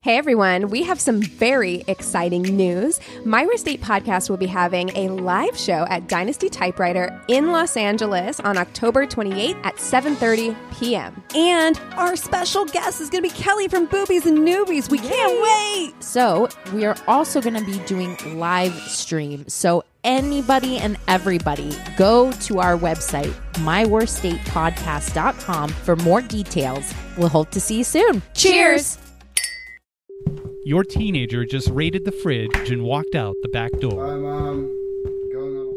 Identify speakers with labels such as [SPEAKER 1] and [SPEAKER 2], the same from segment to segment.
[SPEAKER 1] Hey everyone, we have some very exciting news. My Worst Date podcast will be having a live show at Dynasty Typewriter in Los Angeles on October 28th at 7:30 p.m.
[SPEAKER 2] And our special guest is going to be Kelly from Boobies and Newbies. We can't wait.
[SPEAKER 3] So we are also going to be doing live stream. So anybody and everybody, go to our website, myworstdatepodcast.com for more details. We'll hope to see you soon. Cheers!
[SPEAKER 4] Your teenager just raided the fridge and walked out the back door.
[SPEAKER 5] Hi, Mom. Going on.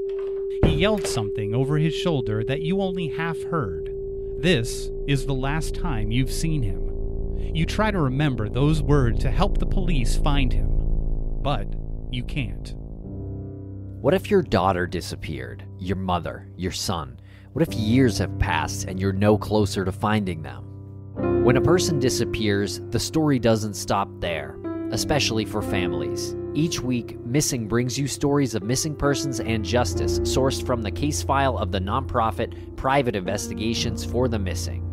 [SPEAKER 4] He yelled something over his shoulder that you only half heard. This is the last time you've seen him. You try to remember those words to help the police find him, but you can't.
[SPEAKER 6] What if your daughter disappeared? Your mother? Your son? What if years have passed and you're no closer to finding them? When a person disappears, the story doesn't stop there, especially for families. Each week, Missing brings you stories of missing persons and justice sourced from the case file of the nonprofit Private Investigations for the Missing.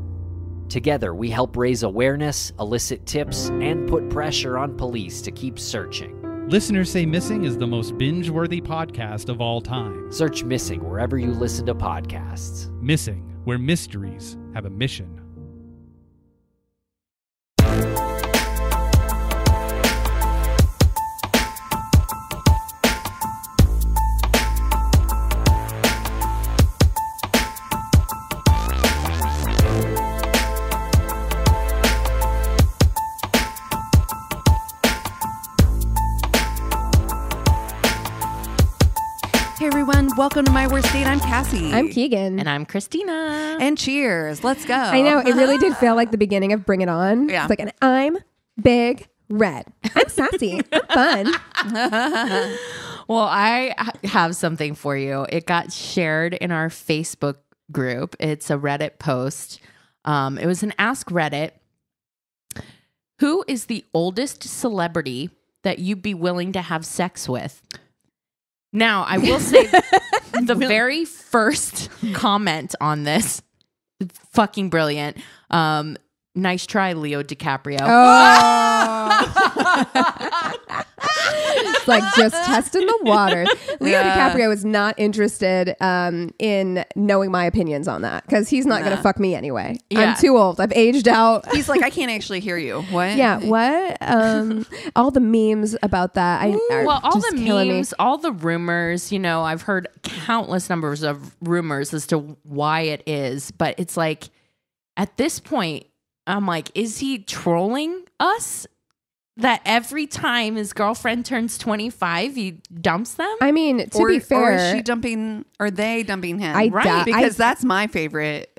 [SPEAKER 6] Together, we help raise awareness, elicit tips, and put pressure on police to keep searching.
[SPEAKER 4] Listeners say Missing is the most binge-worthy podcast of all time.
[SPEAKER 6] Search Missing wherever you listen to podcasts.
[SPEAKER 4] Missing, where mysteries have a mission.
[SPEAKER 2] Hey, everyone. Welcome to My Worst Date. I'm Cassie.
[SPEAKER 1] I'm Keegan.
[SPEAKER 3] And I'm Christina.
[SPEAKER 2] And cheers. Let's go.
[SPEAKER 1] I know, it really did feel like the beginning of Bring It On.
[SPEAKER 2] Yeah.
[SPEAKER 1] It's like, and I'm big red. I'm sassy. I'm fun.
[SPEAKER 3] Well, I have something for you. It got shared in our Facebook group. It's a Reddit post. It was an Ask Reddit. Who is the oldest celebrity that you'd be willing to have sex with? Now, I will say the very first comment on this, fucking brilliant. Nice try, Leo DiCaprio.
[SPEAKER 1] Oh. It's like just testing the waters. Leo DiCaprio is not interested in knowing my opinions on that because he's not going to fuck me anyway.
[SPEAKER 3] Yeah.
[SPEAKER 1] I'm too old. I've aged out.
[SPEAKER 2] He's like, I can't actually hear you. What?
[SPEAKER 1] Yeah, what? All the memes about that.
[SPEAKER 3] Well, all
[SPEAKER 1] just
[SPEAKER 3] the
[SPEAKER 1] killing
[SPEAKER 3] memes, all the rumors, you know, I've heard countless numbers of rumors as to why it is. But it's like, at this point, I'm like, is he trolling us? That every time his girlfriend turns 25, he dumps them?
[SPEAKER 1] I mean, to be fair,
[SPEAKER 2] or is she dumping? Are they dumping him?
[SPEAKER 1] Right,
[SPEAKER 2] because that's my favorite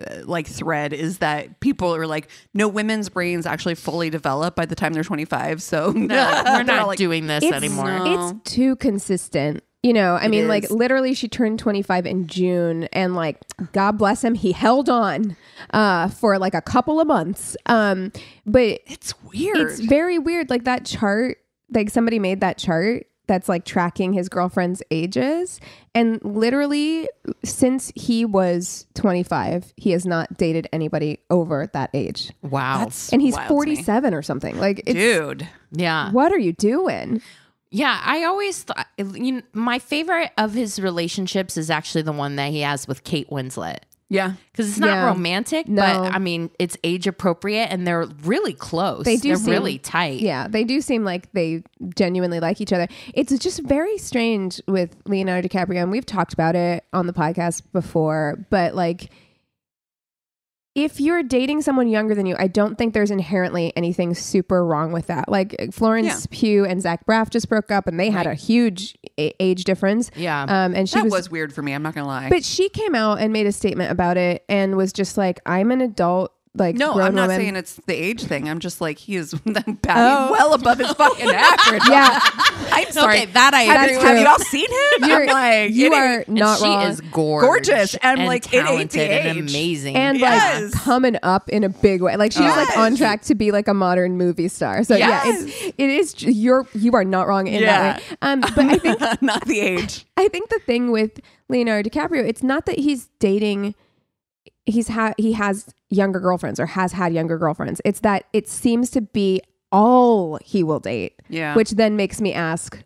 [SPEAKER 2] thread is that people are like, no, women's brains actually fully develop by the time they're 25. So
[SPEAKER 3] No, we're not doing this
[SPEAKER 1] it's,
[SPEAKER 3] anymore.
[SPEAKER 1] It's too consistent. You know, I mean,
[SPEAKER 2] is.
[SPEAKER 1] like literally she turned 25 in June and like, God bless him, he held on for like a couple of months. But
[SPEAKER 2] it's weird.
[SPEAKER 1] it's very weird. Like that chart, like somebody made that chart that's like tracking his girlfriend's ages. And literally since he was 25, he has not dated anybody over that age.
[SPEAKER 3] Wow.
[SPEAKER 1] And he's
[SPEAKER 2] wild to me.
[SPEAKER 1] 47 or something. Like, it's,
[SPEAKER 2] Dude.
[SPEAKER 3] Yeah.
[SPEAKER 1] what are you doing?
[SPEAKER 3] Yeah, I always thought, my favorite of his relationships is actually the one that he has with Kate Winslet.
[SPEAKER 2] Yeah.
[SPEAKER 3] Because it's not
[SPEAKER 1] Yeah.
[SPEAKER 3] romantic,
[SPEAKER 1] No.
[SPEAKER 3] but I mean, it's age appropriate and they're really close.
[SPEAKER 1] They're
[SPEAKER 3] really tight.
[SPEAKER 1] Yeah, they do seem like they genuinely like each other. It's just very strange with Leonardo DiCaprio, and we've talked about it on the podcast before, but like, if you're dating someone younger than you, I don't think there's inherently anything super wrong with that. Like Florence Pugh and Zach Braff just broke up and they had a huge age difference.
[SPEAKER 3] Yeah.
[SPEAKER 1] And she
[SPEAKER 2] That was weird for me. I'm not going to lie.
[SPEAKER 1] but she came out and made a statement about it and was just like, I'm an adult. Like,
[SPEAKER 2] no,
[SPEAKER 1] grown
[SPEAKER 2] I'm not
[SPEAKER 1] woman.
[SPEAKER 2] saying it's the age thing. I'm just like, he is batting well above his fucking average.
[SPEAKER 1] Yeah.
[SPEAKER 2] I'm sorry.
[SPEAKER 3] Okay, that I agree with.
[SPEAKER 2] Have you all seen him?
[SPEAKER 1] You're-
[SPEAKER 2] I'm like,
[SPEAKER 1] you
[SPEAKER 2] it
[SPEAKER 1] are
[SPEAKER 2] ain't-
[SPEAKER 1] not
[SPEAKER 3] She
[SPEAKER 1] wrong.
[SPEAKER 3] is gorgeous
[SPEAKER 2] and like, it ain't the
[SPEAKER 3] talented and
[SPEAKER 2] age.
[SPEAKER 3] amazing.
[SPEAKER 1] And
[SPEAKER 2] Yes.
[SPEAKER 1] like coming up in a big way. Like she's like on track to be like a modern movie star. So
[SPEAKER 2] Yes.
[SPEAKER 1] yeah, it is. You are not wrong in that way. But I think
[SPEAKER 2] not the age.
[SPEAKER 1] I think the thing with Leonardo DiCaprio, it's not that he's dating. He has younger girlfriends or has had younger girlfriends. It's that it seems to be all he will date.
[SPEAKER 2] Yeah.
[SPEAKER 1] Which then makes me ask,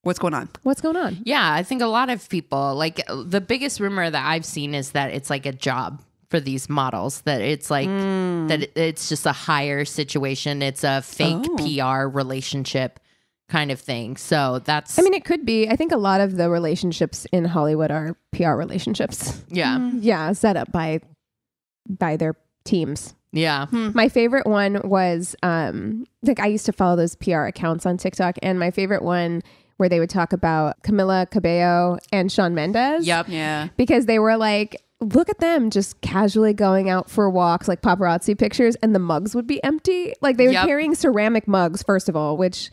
[SPEAKER 2] What's going on?
[SPEAKER 1] what's going on?
[SPEAKER 3] Yeah, I think a lot of people, like the biggest rumor that I've seen is that it's like a job for these models, that it's like that it's just a hire situation. It's a fake PR relationship kind of thing. So that's,
[SPEAKER 1] I mean, it could be. I think a lot of the relationships in Hollywood are PR relationships.
[SPEAKER 3] yeah.
[SPEAKER 1] Yeah, set up by their teams.
[SPEAKER 3] Yeah.
[SPEAKER 1] My favorite one was like I used to follow those PR accounts on TikTok, and my favorite one where they would talk about Camila Cabello and Shawn Mendes.
[SPEAKER 3] Yep.
[SPEAKER 2] Yeah.
[SPEAKER 1] Because they were like, look at them just casually going out for walks, like paparazzi pictures, and the mugs would be empty. Like they were carrying ceramic mugs, first of all, which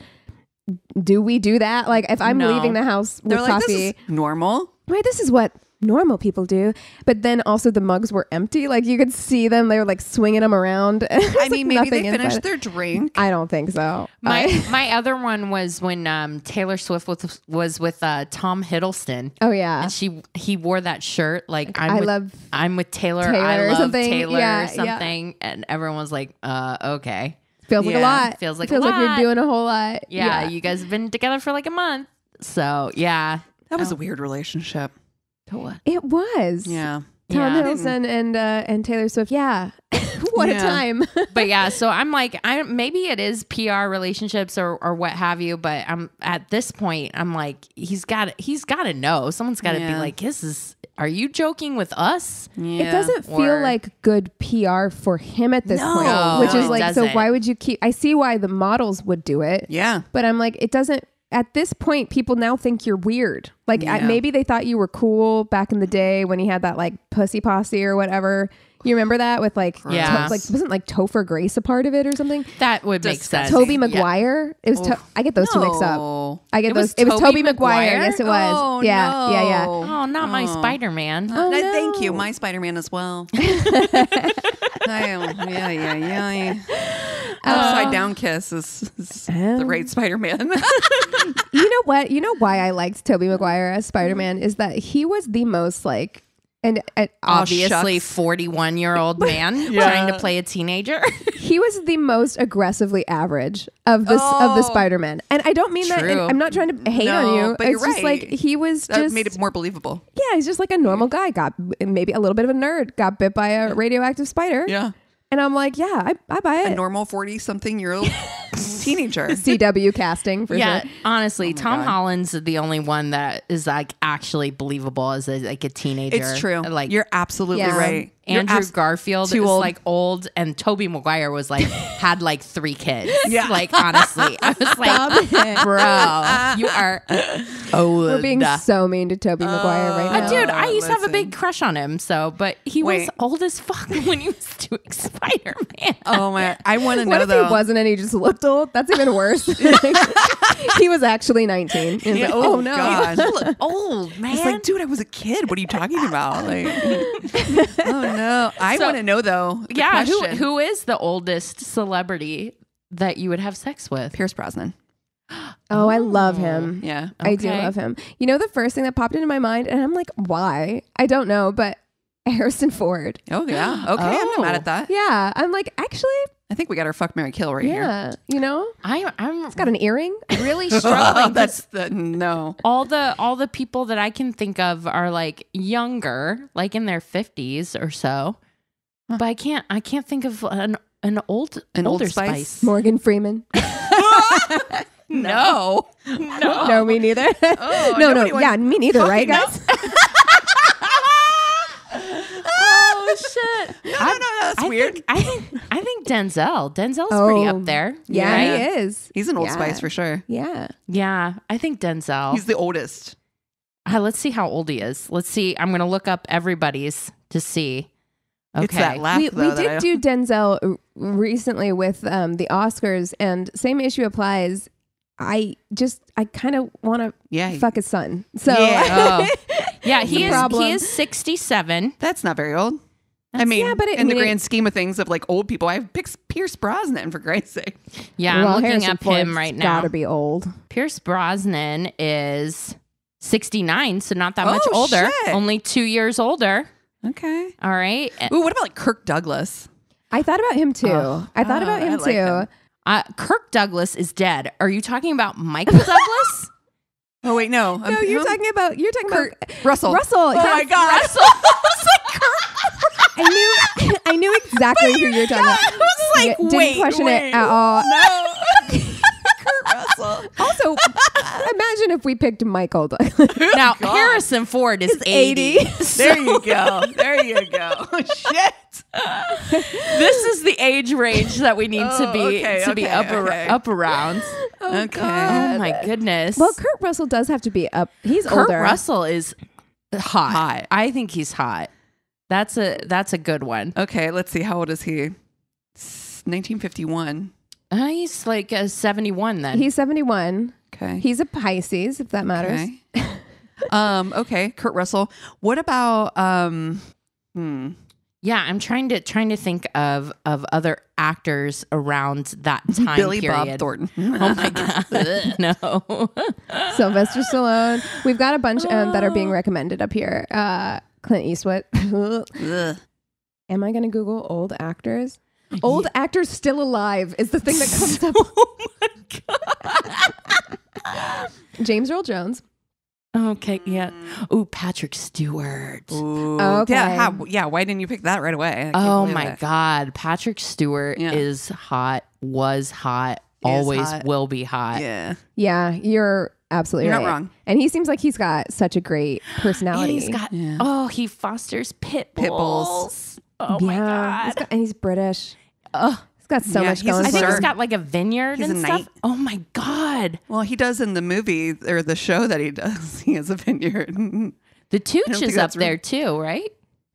[SPEAKER 1] do we do that? Like if I'm
[SPEAKER 2] No.
[SPEAKER 1] leaving the house with
[SPEAKER 2] They're like,
[SPEAKER 1] coffee,
[SPEAKER 2] this is normal.
[SPEAKER 1] right, this is what normal people do. But then also the mugs were empty. Like you could see them. They were like swinging them around.
[SPEAKER 2] I mean, maybe they finished their drink.
[SPEAKER 1] I don't think so.
[SPEAKER 3] My other one was when Taylor Swift was with Tom Hiddleston.
[SPEAKER 1] Oh yeah.
[SPEAKER 3] And he wore that shirt like I'm with Taylor,
[SPEAKER 1] Taylor
[SPEAKER 3] I
[SPEAKER 1] or
[SPEAKER 3] love
[SPEAKER 1] something.
[SPEAKER 3] Taylor
[SPEAKER 1] Yeah,
[SPEAKER 3] or something, and everyone was like, okay.
[SPEAKER 1] Feels like a
[SPEAKER 2] Yeah.
[SPEAKER 1] lot.
[SPEAKER 3] Feels like
[SPEAKER 1] Feels
[SPEAKER 3] a
[SPEAKER 1] like you're
[SPEAKER 3] lot.
[SPEAKER 1] doing a whole lot.
[SPEAKER 3] Yeah, you guys have been together for like a month. So yeah.
[SPEAKER 2] That was a weird relationship.
[SPEAKER 1] It was.
[SPEAKER 2] Yeah.
[SPEAKER 1] Tom
[SPEAKER 3] Yeah.
[SPEAKER 1] Hiddleston and Taylor Swift. Yeah. What a
[SPEAKER 2] Yeah.
[SPEAKER 1] time.
[SPEAKER 3] But yeah, so I'm like, maybe it is PR relationships or what have you, but I'm at this point, I'm like, he's got to know. Someone's got to be
[SPEAKER 2] Yeah.
[SPEAKER 3] like, are you joking with us?
[SPEAKER 2] Yeah.
[SPEAKER 1] It doesn't feel
[SPEAKER 3] Or-
[SPEAKER 1] like good PR for him at this
[SPEAKER 2] No.
[SPEAKER 1] point, which
[SPEAKER 3] No,
[SPEAKER 1] is
[SPEAKER 3] it
[SPEAKER 1] like, so
[SPEAKER 3] doesn't.
[SPEAKER 1] why would you keep? I see why the models would do it,
[SPEAKER 2] Yeah.
[SPEAKER 1] but I'm like, it doesn't. At this point, people now think you're weird. Like
[SPEAKER 2] Yeah.
[SPEAKER 1] maybe they thought you were cool back in the day when he had that like pussy posse or whatever. You remember that with like,
[SPEAKER 3] Yeah.
[SPEAKER 1] like wasn't like Topher Grace a part of it or something?
[SPEAKER 3] That would make
[SPEAKER 2] Disgusting.
[SPEAKER 3] sense.
[SPEAKER 1] Toby
[SPEAKER 3] Yeah.
[SPEAKER 1] Maguire. It was. I get those two mixed up.
[SPEAKER 2] No.
[SPEAKER 1] I get
[SPEAKER 3] It
[SPEAKER 1] those.
[SPEAKER 3] was
[SPEAKER 1] It was
[SPEAKER 3] Tobey
[SPEAKER 1] Toby Maguire.
[SPEAKER 3] Maguire?
[SPEAKER 1] Yes, it was.
[SPEAKER 2] Oh,
[SPEAKER 1] yeah,
[SPEAKER 2] no.
[SPEAKER 1] yeah.
[SPEAKER 3] Oh, not my Spider-Man.
[SPEAKER 1] Oh,
[SPEAKER 2] No,
[SPEAKER 1] no.
[SPEAKER 2] thank you. My Spider-Man as well. Yeah. Upside down kiss is the right Spider-Man.
[SPEAKER 1] You know what? You know why I liked Tobey Maguire as Spider-Man is that he was the most like, and
[SPEAKER 3] Obviously,
[SPEAKER 2] shucks.
[SPEAKER 3] 41-year-old man trying to play a teenager.
[SPEAKER 1] he was the most aggressively average of this of the Spider-Man. And I don't mean that. And
[SPEAKER 3] True.
[SPEAKER 1] I'm not trying to hate
[SPEAKER 2] No,
[SPEAKER 1] on you.
[SPEAKER 2] but
[SPEAKER 1] It's
[SPEAKER 2] you're
[SPEAKER 1] just like
[SPEAKER 2] right.
[SPEAKER 1] he was
[SPEAKER 2] That
[SPEAKER 1] just
[SPEAKER 2] made it more believable.
[SPEAKER 1] yeah. He's just like a normal guy. Got maybe a little bit of a nerd. Got bit by a radioactive spider.
[SPEAKER 2] Yeah.
[SPEAKER 1] And I'm like, yeah, I buy
[SPEAKER 2] A
[SPEAKER 1] it.
[SPEAKER 2] normal 40-something-year-old teenager.
[SPEAKER 1] CW casting for
[SPEAKER 3] Yeah,
[SPEAKER 1] sure.
[SPEAKER 3] honestly, Tom
[SPEAKER 2] God.
[SPEAKER 3] Holland's the only one that is like actually believable as like a teenager.
[SPEAKER 2] It's true.
[SPEAKER 3] Like
[SPEAKER 2] You're absolutely
[SPEAKER 1] Yeah.
[SPEAKER 2] right. You're
[SPEAKER 3] Andrew
[SPEAKER 2] abs-
[SPEAKER 3] Garfield
[SPEAKER 2] too
[SPEAKER 3] is
[SPEAKER 2] old.
[SPEAKER 3] like old, and Tobey Maguire was like had like 3 kids.
[SPEAKER 2] Yeah.
[SPEAKER 3] Like honestly, I was like, bro, you are old.
[SPEAKER 1] We're being so mean to Tobey Maguire right now.
[SPEAKER 3] Dude, I used to have a
[SPEAKER 2] listen.
[SPEAKER 3] big crush on him. So, but he was
[SPEAKER 2] Wait.
[SPEAKER 3] old as fuck when he was doing Spider-Man.
[SPEAKER 2] Oh my! I want to
[SPEAKER 1] What
[SPEAKER 2] know
[SPEAKER 1] if
[SPEAKER 2] though.
[SPEAKER 1] he wasn't and he just looked old? That's even worse. He was actually 19. And it's like, oh no.
[SPEAKER 2] God.
[SPEAKER 3] You look old, man.
[SPEAKER 2] It's like, dude, I was a kid. What are you talking about? Like, oh no! I
[SPEAKER 3] So-
[SPEAKER 2] want to know though. the
[SPEAKER 3] yeah,
[SPEAKER 2] question.
[SPEAKER 3] who is the oldest celebrity that you would have sex with?
[SPEAKER 2] Pierce Brosnan.
[SPEAKER 1] Oh, I love him.
[SPEAKER 2] Yeah.
[SPEAKER 1] I do
[SPEAKER 3] Okay.
[SPEAKER 1] love him. You know, the first thing that popped into my mind, and I'm like, why? I don't know, but Harrison Ford.
[SPEAKER 2] Oh yeah. Okay, I'm not mad at that.
[SPEAKER 1] Yeah. I'm like, actually,
[SPEAKER 2] I think we got our fuck, marry, kill right here.
[SPEAKER 1] yeah. You know,
[SPEAKER 3] I'm
[SPEAKER 1] got an earring.
[SPEAKER 3] really struggling.
[SPEAKER 2] That's the no.
[SPEAKER 3] all the people that I can think of are like younger, like in their 50s or so. But I can't think of an
[SPEAKER 2] Old
[SPEAKER 3] older
[SPEAKER 2] Spice?
[SPEAKER 1] Morgan Freeman.
[SPEAKER 2] No.
[SPEAKER 1] No, me neither.
[SPEAKER 2] Oh,
[SPEAKER 1] no,
[SPEAKER 2] nobody
[SPEAKER 1] yeah, me neither, right,
[SPEAKER 2] Fucking
[SPEAKER 1] guys?
[SPEAKER 3] Oh shit!
[SPEAKER 2] No, that's weird.
[SPEAKER 3] I think Denzel's pretty
[SPEAKER 1] Oh,
[SPEAKER 3] up there.
[SPEAKER 1] Yeah,
[SPEAKER 3] right?
[SPEAKER 1] he is.
[SPEAKER 2] He's an Old
[SPEAKER 1] Yeah.
[SPEAKER 2] Spice for sure.
[SPEAKER 1] Yeah.
[SPEAKER 3] Yeah, I think Denzel.
[SPEAKER 2] He's the oldest.
[SPEAKER 3] Let's see how old he is. Let's see. I'm gonna look up everybody's to see. Okay.
[SPEAKER 2] It's that laugh
[SPEAKER 1] We
[SPEAKER 2] though. that I-
[SPEAKER 1] did do Denzel recently with the Oscars, and same issue applies. I kind of want to
[SPEAKER 2] Yeah.
[SPEAKER 1] fuck his son. So
[SPEAKER 2] Yeah.
[SPEAKER 3] Yeah, he
[SPEAKER 1] a problem.
[SPEAKER 3] is 67.
[SPEAKER 2] That's not very old. I mean,
[SPEAKER 1] yeah, but
[SPEAKER 2] in the grand scheme of things of like old people, I have picked Pierce Brosnan for Christ's sake.
[SPEAKER 3] Yeah,
[SPEAKER 1] well,
[SPEAKER 3] I'm looking
[SPEAKER 1] Harrison
[SPEAKER 3] up
[SPEAKER 1] Ford's
[SPEAKER 3] him right now.
[SPEAKER 1] Gotta be old.
[SPEAKER 3] Pierce Brosnan is 69, so not that much
[SPEAKER 2] Oh,
[SPEAKER 3] older.
[SPEAKER 2] shit.
[SPEAKER 3] Only 2 years older.
[SPEAKER 2] Okay.
[SPEAKER 3] All right.
[SPEAKER 2] Ooh, what about like Kirk Douglas?
[SPEAKER 1] I thought about him too.
[SPEAKER 2] Oh,
[SPEAKER 1] I thought about
[SPEAKER 2] I
[SPEAKER 1] him
[SPEAKER 2] like
[SPEAKER 1] too.
[SPEAKER 2] him.
[SPEAKER 3] Kirk Douglas is dead. Are you talking about Michael Douglas?
[SPEAKER 2] Oh wait, no.
[SPEAKER 1] No, you're talking about
[SPEAKER 2] Russell.
[SPEAKER 1] Russell.
[SPEAKER 2] Oh my God.
[SPEAKER 3] Russell. I was like, Kirk.
[SPEAKER 1] I knew exactly who you're talking about.
[SPEAKER 3] I was like,
[SPEAKER 1] Didn't question it at all.
[SPEAKER 2] No. Kurt Russell.
[SPEAKER 1] Also, imagine if we picked Michael Douglas.
[SPEAKER 3] Now, Harrison Ford is 80.
[SPEAKER 2] There you go. There you go. Shit.
[SPEAKER 3] This is the age range that we need to be up around.
[SPEAKER 2] Okay.
[SPEAKER 3] Oh my goodness.
[SPEAKER 1] Well, Kurt Russell does have to be up. He's
[SPEAKER 3] Kurt
[SPEAKER 1] older.
[SPEAKER 3] Russell is hot. I think he's hot. That's a good one.
[SPEAKER 2] Okay, let's see. How old is he? 1951.
[SPEAKER 3] He's like 71 then.
[SPEAKER 1] He's 71.
[SPEAKER 2] Okay.
[SPEAKER 1] He's a Pisces, if that matters.
[SPEAKER 2] Okay. Okay, Kurt Russell. What about
[SPEAKER 3] Yeah, I'm trying to think of other actors around that time
[SPEAKER 2] Billy
[SPEAKER 3] period.
[SPEAKER 2] Bob Thornton.
[SPEAKER 3] Oh my god, no.
[SPEAKER 1] Sylvester Stallone. We've got a bunch that are being recommended up here. Clint Eastwood.
[SPEAKER 2] Ugh.
[SPEAKER 1] Am I going to Google old actors? Old actors still alive is the thing that comes up.
[SPEAKER 3] Oh my god.
[SPEAKER 1] James Earl Jones.
[SPEAKER 3] Okay, yeah. Ooh, Patrick Stewart.
[SPEAKER 2] Ooh.
[SPEAKER 1] Okay.
[SPEAKER 2] Yeah, why didn't you pick that right away? I can't
[SPEAKER 3] Oh
[SPEAKER 2] believe
[SPEAKER 3] my
[SPEAKER 2] it.
[SPEAKER 3] god, Patrick Stewart is hot, was hot, always
[SPEAKER 2] hot.
[SPEAKER 3] will be hot.
[SPEAKER 2] Yeah.
[SPEAKER 1] Yeah, you're absolutely
[SPEAKER 2] You're
[SPEAKER 1] right.
[SPEAKER 2] not wrong.
[SPEAKER 1] And he seems like he's got such a great personality.
[SPEAKER 3] He's got
[SPEAKER 2] Yeah.
[SPEAKER 3] he fosters pit
[SPEAKER 2] Pit bulls.
[SPEAKER 3] bulls. Oh my god.
[SPEAKER 1] And he's British.
[SPEAKER 3] Ugh.
[SPEAKER 1] He's got so
[SPEAKER 2] Yeah,
[SPEAKER 1] much
[SPEAKER 2] he's
[SPEAKER 1] going
[SPEAKER 2] a
[SPEAKER 3] I think
[SPEAKER 1] for
[SPEAKER 3] he's
[SPEAKER 1] him.
[SPEAKER 3] got like a vineyard
[SPEAKER 2] He's
[SPEAKER 3] and
[SPEAKER 2] a
[SPEAKER 3] stuff.
[SPEAKER 2] knight.
[SPEAKER 3] Oh my god.
[SPEAKER 2] Well, he does in the movie or the show that he does. He has a vineyard.
[SPEAKER 3] The
[SPEAKER 2] don't
[SPEAKER 3] Tooch
[SPEAKER 2] think
[SPEAKER 3] is up
[SPEAKER 2] that's
[SPEAKER 3] there too, right?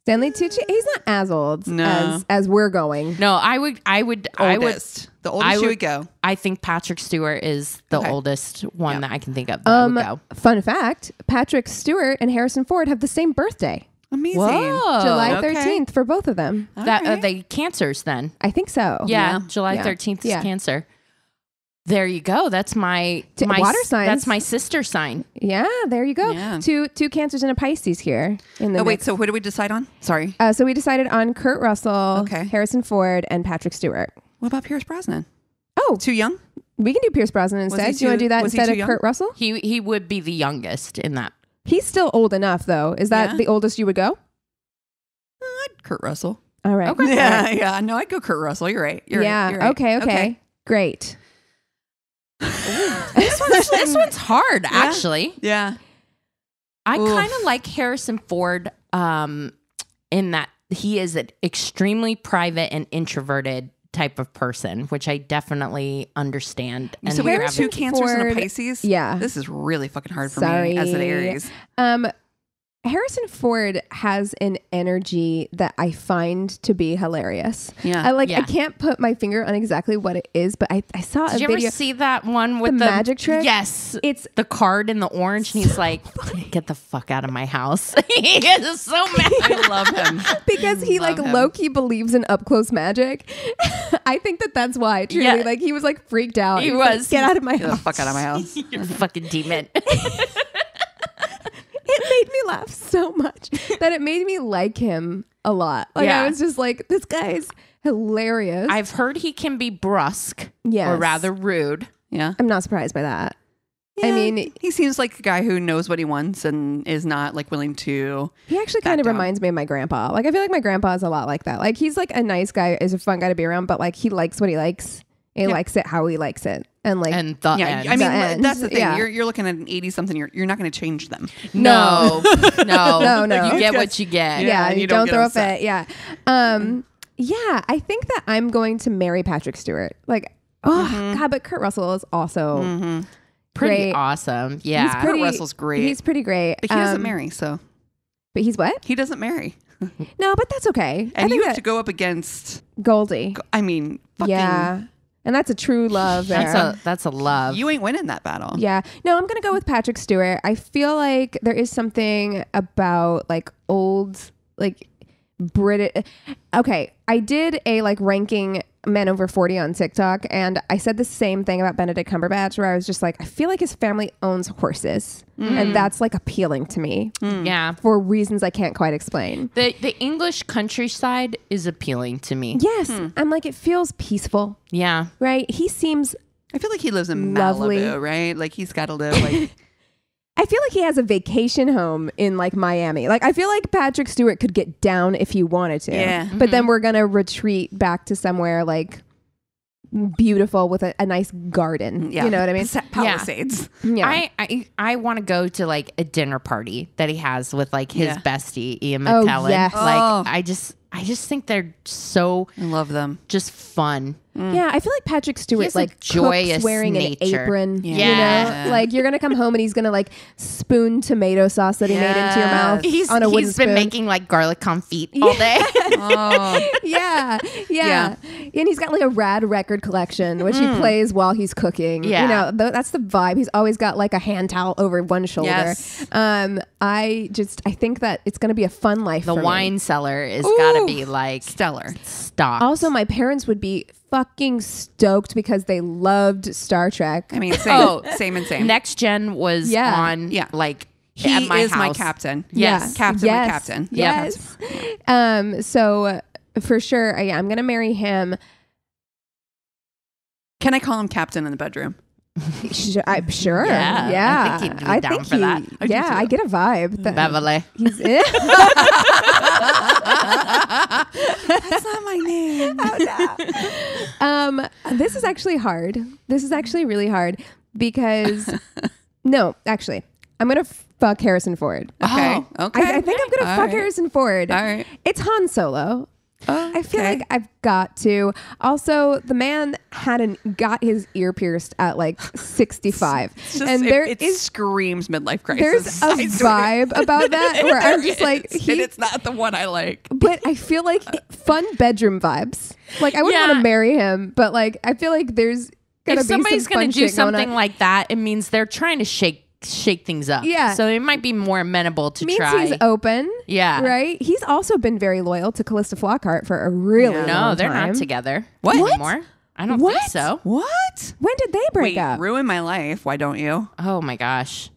[SPEAKER 1] Stanley Tucci. He's not as old
[SPEAKER 2] No.
[SPEAKER 1] as we're going.
[SPEAKER 3] No, I would
[SPEAKER 2] Oldest. The oldest you would go.
[SPEAKER 3] I think Patrick Stewart is the
[SPEAKER 2] Okay.
[SPEAKER 3] oldest one that I can think of that would go.
[SPEAKER 1] Fun fact, Patrick Stewart and Harrison Ford have the same birthday.
[SPEAKER 2] Amazing.
[SPEAKER 3] Whoa.
[SPEAKER 1] July
[SPEAKER 2] okay.
[SPEAKER 1] 13th for both of them.
[SPEAKER 3] That
[SPEAKER 2] Alright.
[SPEAKER 3] they cancers then.
[SPEAKER 1] I think so.
[SPEAKER 3] Yeah, July
[SPEAKER 1] Yeah.
[SPEAKER 3] 13th is
[SPEAKER 1] Yeah.
[SPEAKER 3] Cancer. There you go. That's my
[SPEAKER 1] Water signs.
[SPEAKER 3] That's my sister sign.
[SPEAKER 1] Yeah, there you go.
[SPEAKER 2] Yeah.
[SPEAKER 1] Two Cancers and a Pisces here in the
[SPEAKER 2] Oh, wait.
[SPEAKER 1] mix.
[SPEAKER 2] So what did we decide on? Sorry.
[SPEAKER 1] So we decided on Kurt Russell,
[SPEAKER 2] Okay.
[SPEAKER 1] Harrison Ford, and Patrick Stewart.
[SPEAKER 2] What about Pierce Brosnan?
[SPEAKER 1] Oh,
[SPEAKER 2] Too young?
[SPEAKER 1] we can do Pierce Brosnan
[SPEAKER 2] he
[SPEAKER 1] instead. Do you want to
[SPEAKER 2] too-
[SPEAKER 1] do that
[SPEAKER 2] was he
[SPEAKER 1] instead
[SPEAKER 2] too
[SPEAKER 1] of
[SPEAKER 2] young?
[SPEAKER 1] Kurt Russell?
[SPEAKER 3] He would be the youngest in that.
[SPEAKER 1] He's still old enough, though. Is that
[SPEAKER 2] Yeah.
[SPEAKER 1] the oldest you would go?
[SPEAKER 2] Kurt Russell.
[SPEAKER 1] All right.
[SPEAKER 3] Okay.
[SPEAKER 2] Yeah, yeah. No, I'd go Kurt Russell. You're right. You're
[SPEAKER 1] yeah.
[SPEAKER 2] right. You're right.
[SPEAKER 1] Okay. Great.
[SPEAKER 3] This one's hard, actually.
[SPEAKER 2] Yeah.
[SPEAKER 3] I
[SPEAKER 2] Oof.
[SPEAKER 3] kind of like Harrison Ford in that he is an extremely private and introverted type of person, which I definitely understand. And
[SPEAKER 2] So we have
[SPEAKER 1] Harrison
[SPEAKER 2] two Cancers and a
[SPEAKER 1] Ford-
[SPEAKER 2] Pisces?
[SPEAKER 1] Yeah.
[SPEAKER 2] This is really fucking hard for
[SPEAKER 1] Sorry.
[SPEAKER 2] me as an Aries.
[SPEAKER 1] Harrison Ford has an energy that I find to be hilarious.
[SPEAKER 2] Yeah.
[SPEAKER 1] I
[SPEAKER 3] Yeah.
[SPEAKER 1] can't put my finger on exactly what it is, but I saw
[SPEAKER 3] Did
[SPEAKER 1] a
[SPEAKER 3] you
[SPEAKER 1] video.
[SPEAKER 3] ever see that one with
[SPEAKER 1] The magic trick?
[SPEAKER 3] Yes.
[SPEAKER 1] It's
[SPEAKER 3] The card in the orange, and he's like, get the fuck out of my house. He is so mad.
[SPEAKER 2] I love him.
[SPEAKER 1] because he like
[SPEAKER 2] Love him.
[SPEAKER 1] low-key believes in up close magic. I think that's why. Truly,
[SPEAKER 3] Yeah.
[SPEAKER 1] like he was like freaked out.
[SPEAKER 3] He
[SPEAKER 1] He's like,
[SPEAKER 3] was.
[SPEAKER 1] get out of my
[SPEAKER 2] Get the
[SPEAKER 1] house.
[SPEAKER 2] fuck out of my house.
[SPEAKER 3] You're a fucking demon.
[SPEAKER 1] It made me laugh so much that it made me like him a lot. Like
[SPEAKER 3] Yeah.
[SPEAKER 1] I was just like, this guy's hilarious.
[SPEAKER 3] I've heard he can be brusque
[SPEAKER 1] Yes.
[SPEAKER 3] or rather rude.
[SPEAKER 2] Yeah.
[SPEAKER 1] I'm not surprised by that. I
[SPEAKER 2] Yeah.
[SPEAKER 1] mean,
[SPEAKER 2] he seems like a guy who knows what he wants and is not like willing to.
[SPEAKER 1] he actually kind of
[SPEAKER 2] down.
[SPEAKER 1] reminds me of my grandpa. Like I feel like my grandpa is a lot like that. Like he's like a nice guy, is a fun guy to be around, but like he likes what he likes. He likes it how he likes it. And like
[SPEAKER 3] And the
[SPEAKER 2] Yeah.
[SPEAKER 3] end.
[SPEAKER 2] I mean,
[SPEAKER 1] The end.
[SPEAKER 2] that's the thing.
[SPEAKER 1] Yeah.
[SPEAKER 2] You're looking at an 80 something. You're not going to change them.
[SPEAKER 3] no.
[SPEAKER 1] No.
[SPEAKER 3] You get
[SPEAKER 2] It's
[SPEAKER 3] what you get.
[SPEAKER 1] yeah,
[SPEAKER 2] and
[SPEAKER 1] you
[SPEAKER 2] you don't
[SPEAKER 1] don't
[SPEAKER 2] get
[SPEAKER 1] throw
[SPEAKER 2] upset.
[SPEAKER 1] a fit. Yeah. Yeah, I think that I'm going to marry Patrick Stewart. Like, oh God, but Kurt Russell is also
[SPEAKER 3] Pretty
[SPEAKER 1] great.
[SPEAKER 3] awesome. Yeah.
[SPEAKER 1] He's pretty,
[SPEAKER 2] Russell's great.
[SPEAKER 1] He's pretty great.
[SPEAKER 2] But he doesn't marry, so
[SPEAKER 1] But he's what?
[SPEAKER 2] he doesn't marry.
[SPEAKER 1] No, but that's okay. I
[SPEAKER 2] And
[SPEAKER 1] think
[SPEAKER 2] you have
[SPEAKER 1] that
[SPEAKER 2] to go up against.
[SPEAKER 1] Goldie.
[SPEAKER 2] I mean, fucking.
[SPEAKER 1] Yeah. And that's a true love there.
[SPEAKER 3] That's a love.
[SPEAKER 2] You ain't winning that battle.
[SPEAKER 1] Yeah. No, I'm going to go with Patrick Stewart. I feel like there is something about like old, like British. Okay. I did a like ranking Men Over 40 on TikTok, and I said the same thing about Benedict Cumberbatch, where I was just like, I feel like his family owns horses, and that's like appealing to me
[SPEAKER 3] Yeah.
[SPEAKER 1] for reasons I can't quite explain.
[SPEAKER 3] The English countryside is appealing to me.
[SPEAKER 1] Yes, I'm like, it feels peaceful,
[SPEAKER 3] Yeah.
[SPEAKER 1] right? He seems,
[SPEAKER 2] I feel like he lives in
[SPEAKER 1] Lovely.
[SPEAKER 2] Malibu, right? Like he's got to live like.
[SPEAKER 1] I feel like he has a vacation home in like Miami. Like I feel like Patrick Stewart could get down if he wanted to.
[SPEAKER 2] Yeah.
[SPEAKER 1] But then we're gonna retreat back to somewhere like beautiful with a nice garden.
[SPEAKER 2] Yeah.
[SPEAKER 1] You know what I mean?
[SPEAKER 2] Palisades.
[SPEAKER 1] Yeah.
[SPEAKER 3] I want to go to like a dinner party that he has with like his
[SPEAKER 2] Yeah.
[SPEAKER 3] bestie Ian
[SPEAKER 1] Oh,
[SPEAKER 3] McKellen.
[SPEAKER 1] yes.
[SPEAKER 3] Like I just think they're so
[SPEAKER 2] I love them.
[SPEAKER 3] just fun.
[SPEAKER 1] Yeah, I feel like Patrick Stewart
[SPEAKER 3] has a
[SPEAKER 1] like
[SPEAKER 3] joyous
[SPEAKER 1] cooks wearing
[SPEAKER 3] nature.
[SPEAKER 1] an apron.
[SPEAKER 2] Yeah.
[SPEAKER 1] You
[SPEAKER 3] Yeah.
[SPEAKER 1] know, like you're gonna come home and he's gonna like spoon tomato sauce that he made into your mouth
[SPEAKER 2] Yes.
[SPEAKER 1] on a wooden
[SPEAKER 3] He's been
[SPEAKER 1] spoon.
[SPEAKER 3] making like garlic confit all day.
[SPEAKER 2] Oh,
[SPEAKER 1] yeah, and he's got like a rad record collection which he plays while he's cooking.
[SPEAKER 3] Yeah.
[SPEAKER 1] You know, that's the vibe. He's always got like a hand towel over one shoulder.
[SPEAKER 2] Yes.
[SPEAKER 1] I think that it's gonna be a fun life.
[SPEAKER 3] The
[SPEAKER 1] for me.
[SPEAKER 3] wine cellar is gotta be like
[SPEAKER 2] stellar.
[SPEAKER 3] stocked.
[SPEAKER 1] Also, my parents would be fucking stoked because they loved Star Trek.
[SPEAKER 2] I mean, same,
[SPEAKER 3] Oh,
[SPEAKER 2] same and same.
[SPEAKER 3] Next Gen was
[SPEAKER 1] Yeah.
[SPEAKER 3] on
[SPEAKER 2] Yeah.
[SPEAKER 3] like
[SPEAKER 2] he
[SPEAKER 3] at my
[SPEAKER 2] is my
[SPEAKER 3] house.
[SPEAKER 2] captain.
[SPEAKER 3] Yes.
[SPEAKER 2] Captain, my captain.
[SPEAKER 1] Yes. So for sure, I'm gonna marry him.
[SPEAKER 2] Can I call him captain in the bedroom?
[SPEAKER 1] I'm sure.
[SPEAKER 3] Yeah,
[SPEAKER 1] Yeah.
[SPEAKER 3] I think he'd be down for that.
[SPEAKER 2] I do too.
[SPEAKER 1] I get a vibe. That
[SPEAKER 3] Beverly.
[SPEAKER 1] he's
[SPEAKER 2] That's not my name.
[SPEAKER 1] This is actually hard. This is actually really hard because no, actually, I'm gonna fuck Harrison Ford.
[SPEAKER 2] Okay. Okay.
[SPEAKER 1] I think I'm gonna
[SPEAKER 2] All
[SPEAKER 1] fuck
[SPEAKER 2] right.
[SPEAKER 1] Harrison Ford.
[SPEAKER 2] All right.
[SPEAKER 1] It's Han Solo. I feel
[SPEAKER 2] Okay.
[SPEAKER 1] like I've got to. Also, the man got his ear pierced at like 65,
[SPEAKER 2] It's just,
[SPEAKER 1] and
[SPEAKER 2] it screams midlife crisis.
[SPEAKER 1] there's a
[SPEAKER 2] I swear.
[SPEAKER 1] vibe about that where I'm just like,
[SPEAKER 2] and it's not the one I like.
[SPEAKER 1] but I feel like fun bedroom vibes. Like I wouldn't want
[SPEAKER 3] Yeah.
[SPEAKER 1] to marry him, but like I feel like there's gonna
[SPEAKER 3] If
[SPEAKER 1] be
[SPEAKER 3] somebody's
[SPEAKER 1] some
[SPEAKER 3] going
[SPEAKER 1] fun
[SPEAKER 3] to do
[SPEAKER 1] shit going
[SPEAKER 3] something
[SPEAKER 1] on.
[SPEAKER 3] like that, it means they're trying to shake things up.
[SPEAKER 1] Yeah.
[SPEAKER 3] So it might be more amenable to
[SPEAKER 1] Means
[SPEAKER 3] try.
[SPEAKER 1] he's open.
[SPEAKER 3] Yeah.
[SPEAKER 1] Right. He's also been very loyal to Callista Flockhart for a really
[SPEAKER 2] Yeah.
[SPEAKER 3] No,
[SPEAKER 1] long
[SPEAKER 3] they're
[SPEAKER 1] time.
[SPEAKER 3] not together
[SPEAKER 2] What?
[SPEAKER 3] anymore. I don't think
[SPEAKER 1] What?
[SPEAKER 3] so.
[SPEAKER 2] What?
[SPEAKER 1] When did they break
[SPEAKER 2] Wait,
[SPEAKER 1] up?
[SPEAKER 2] ruin my life. Why don't you?
[SPEAKER 3] Oh my gosh.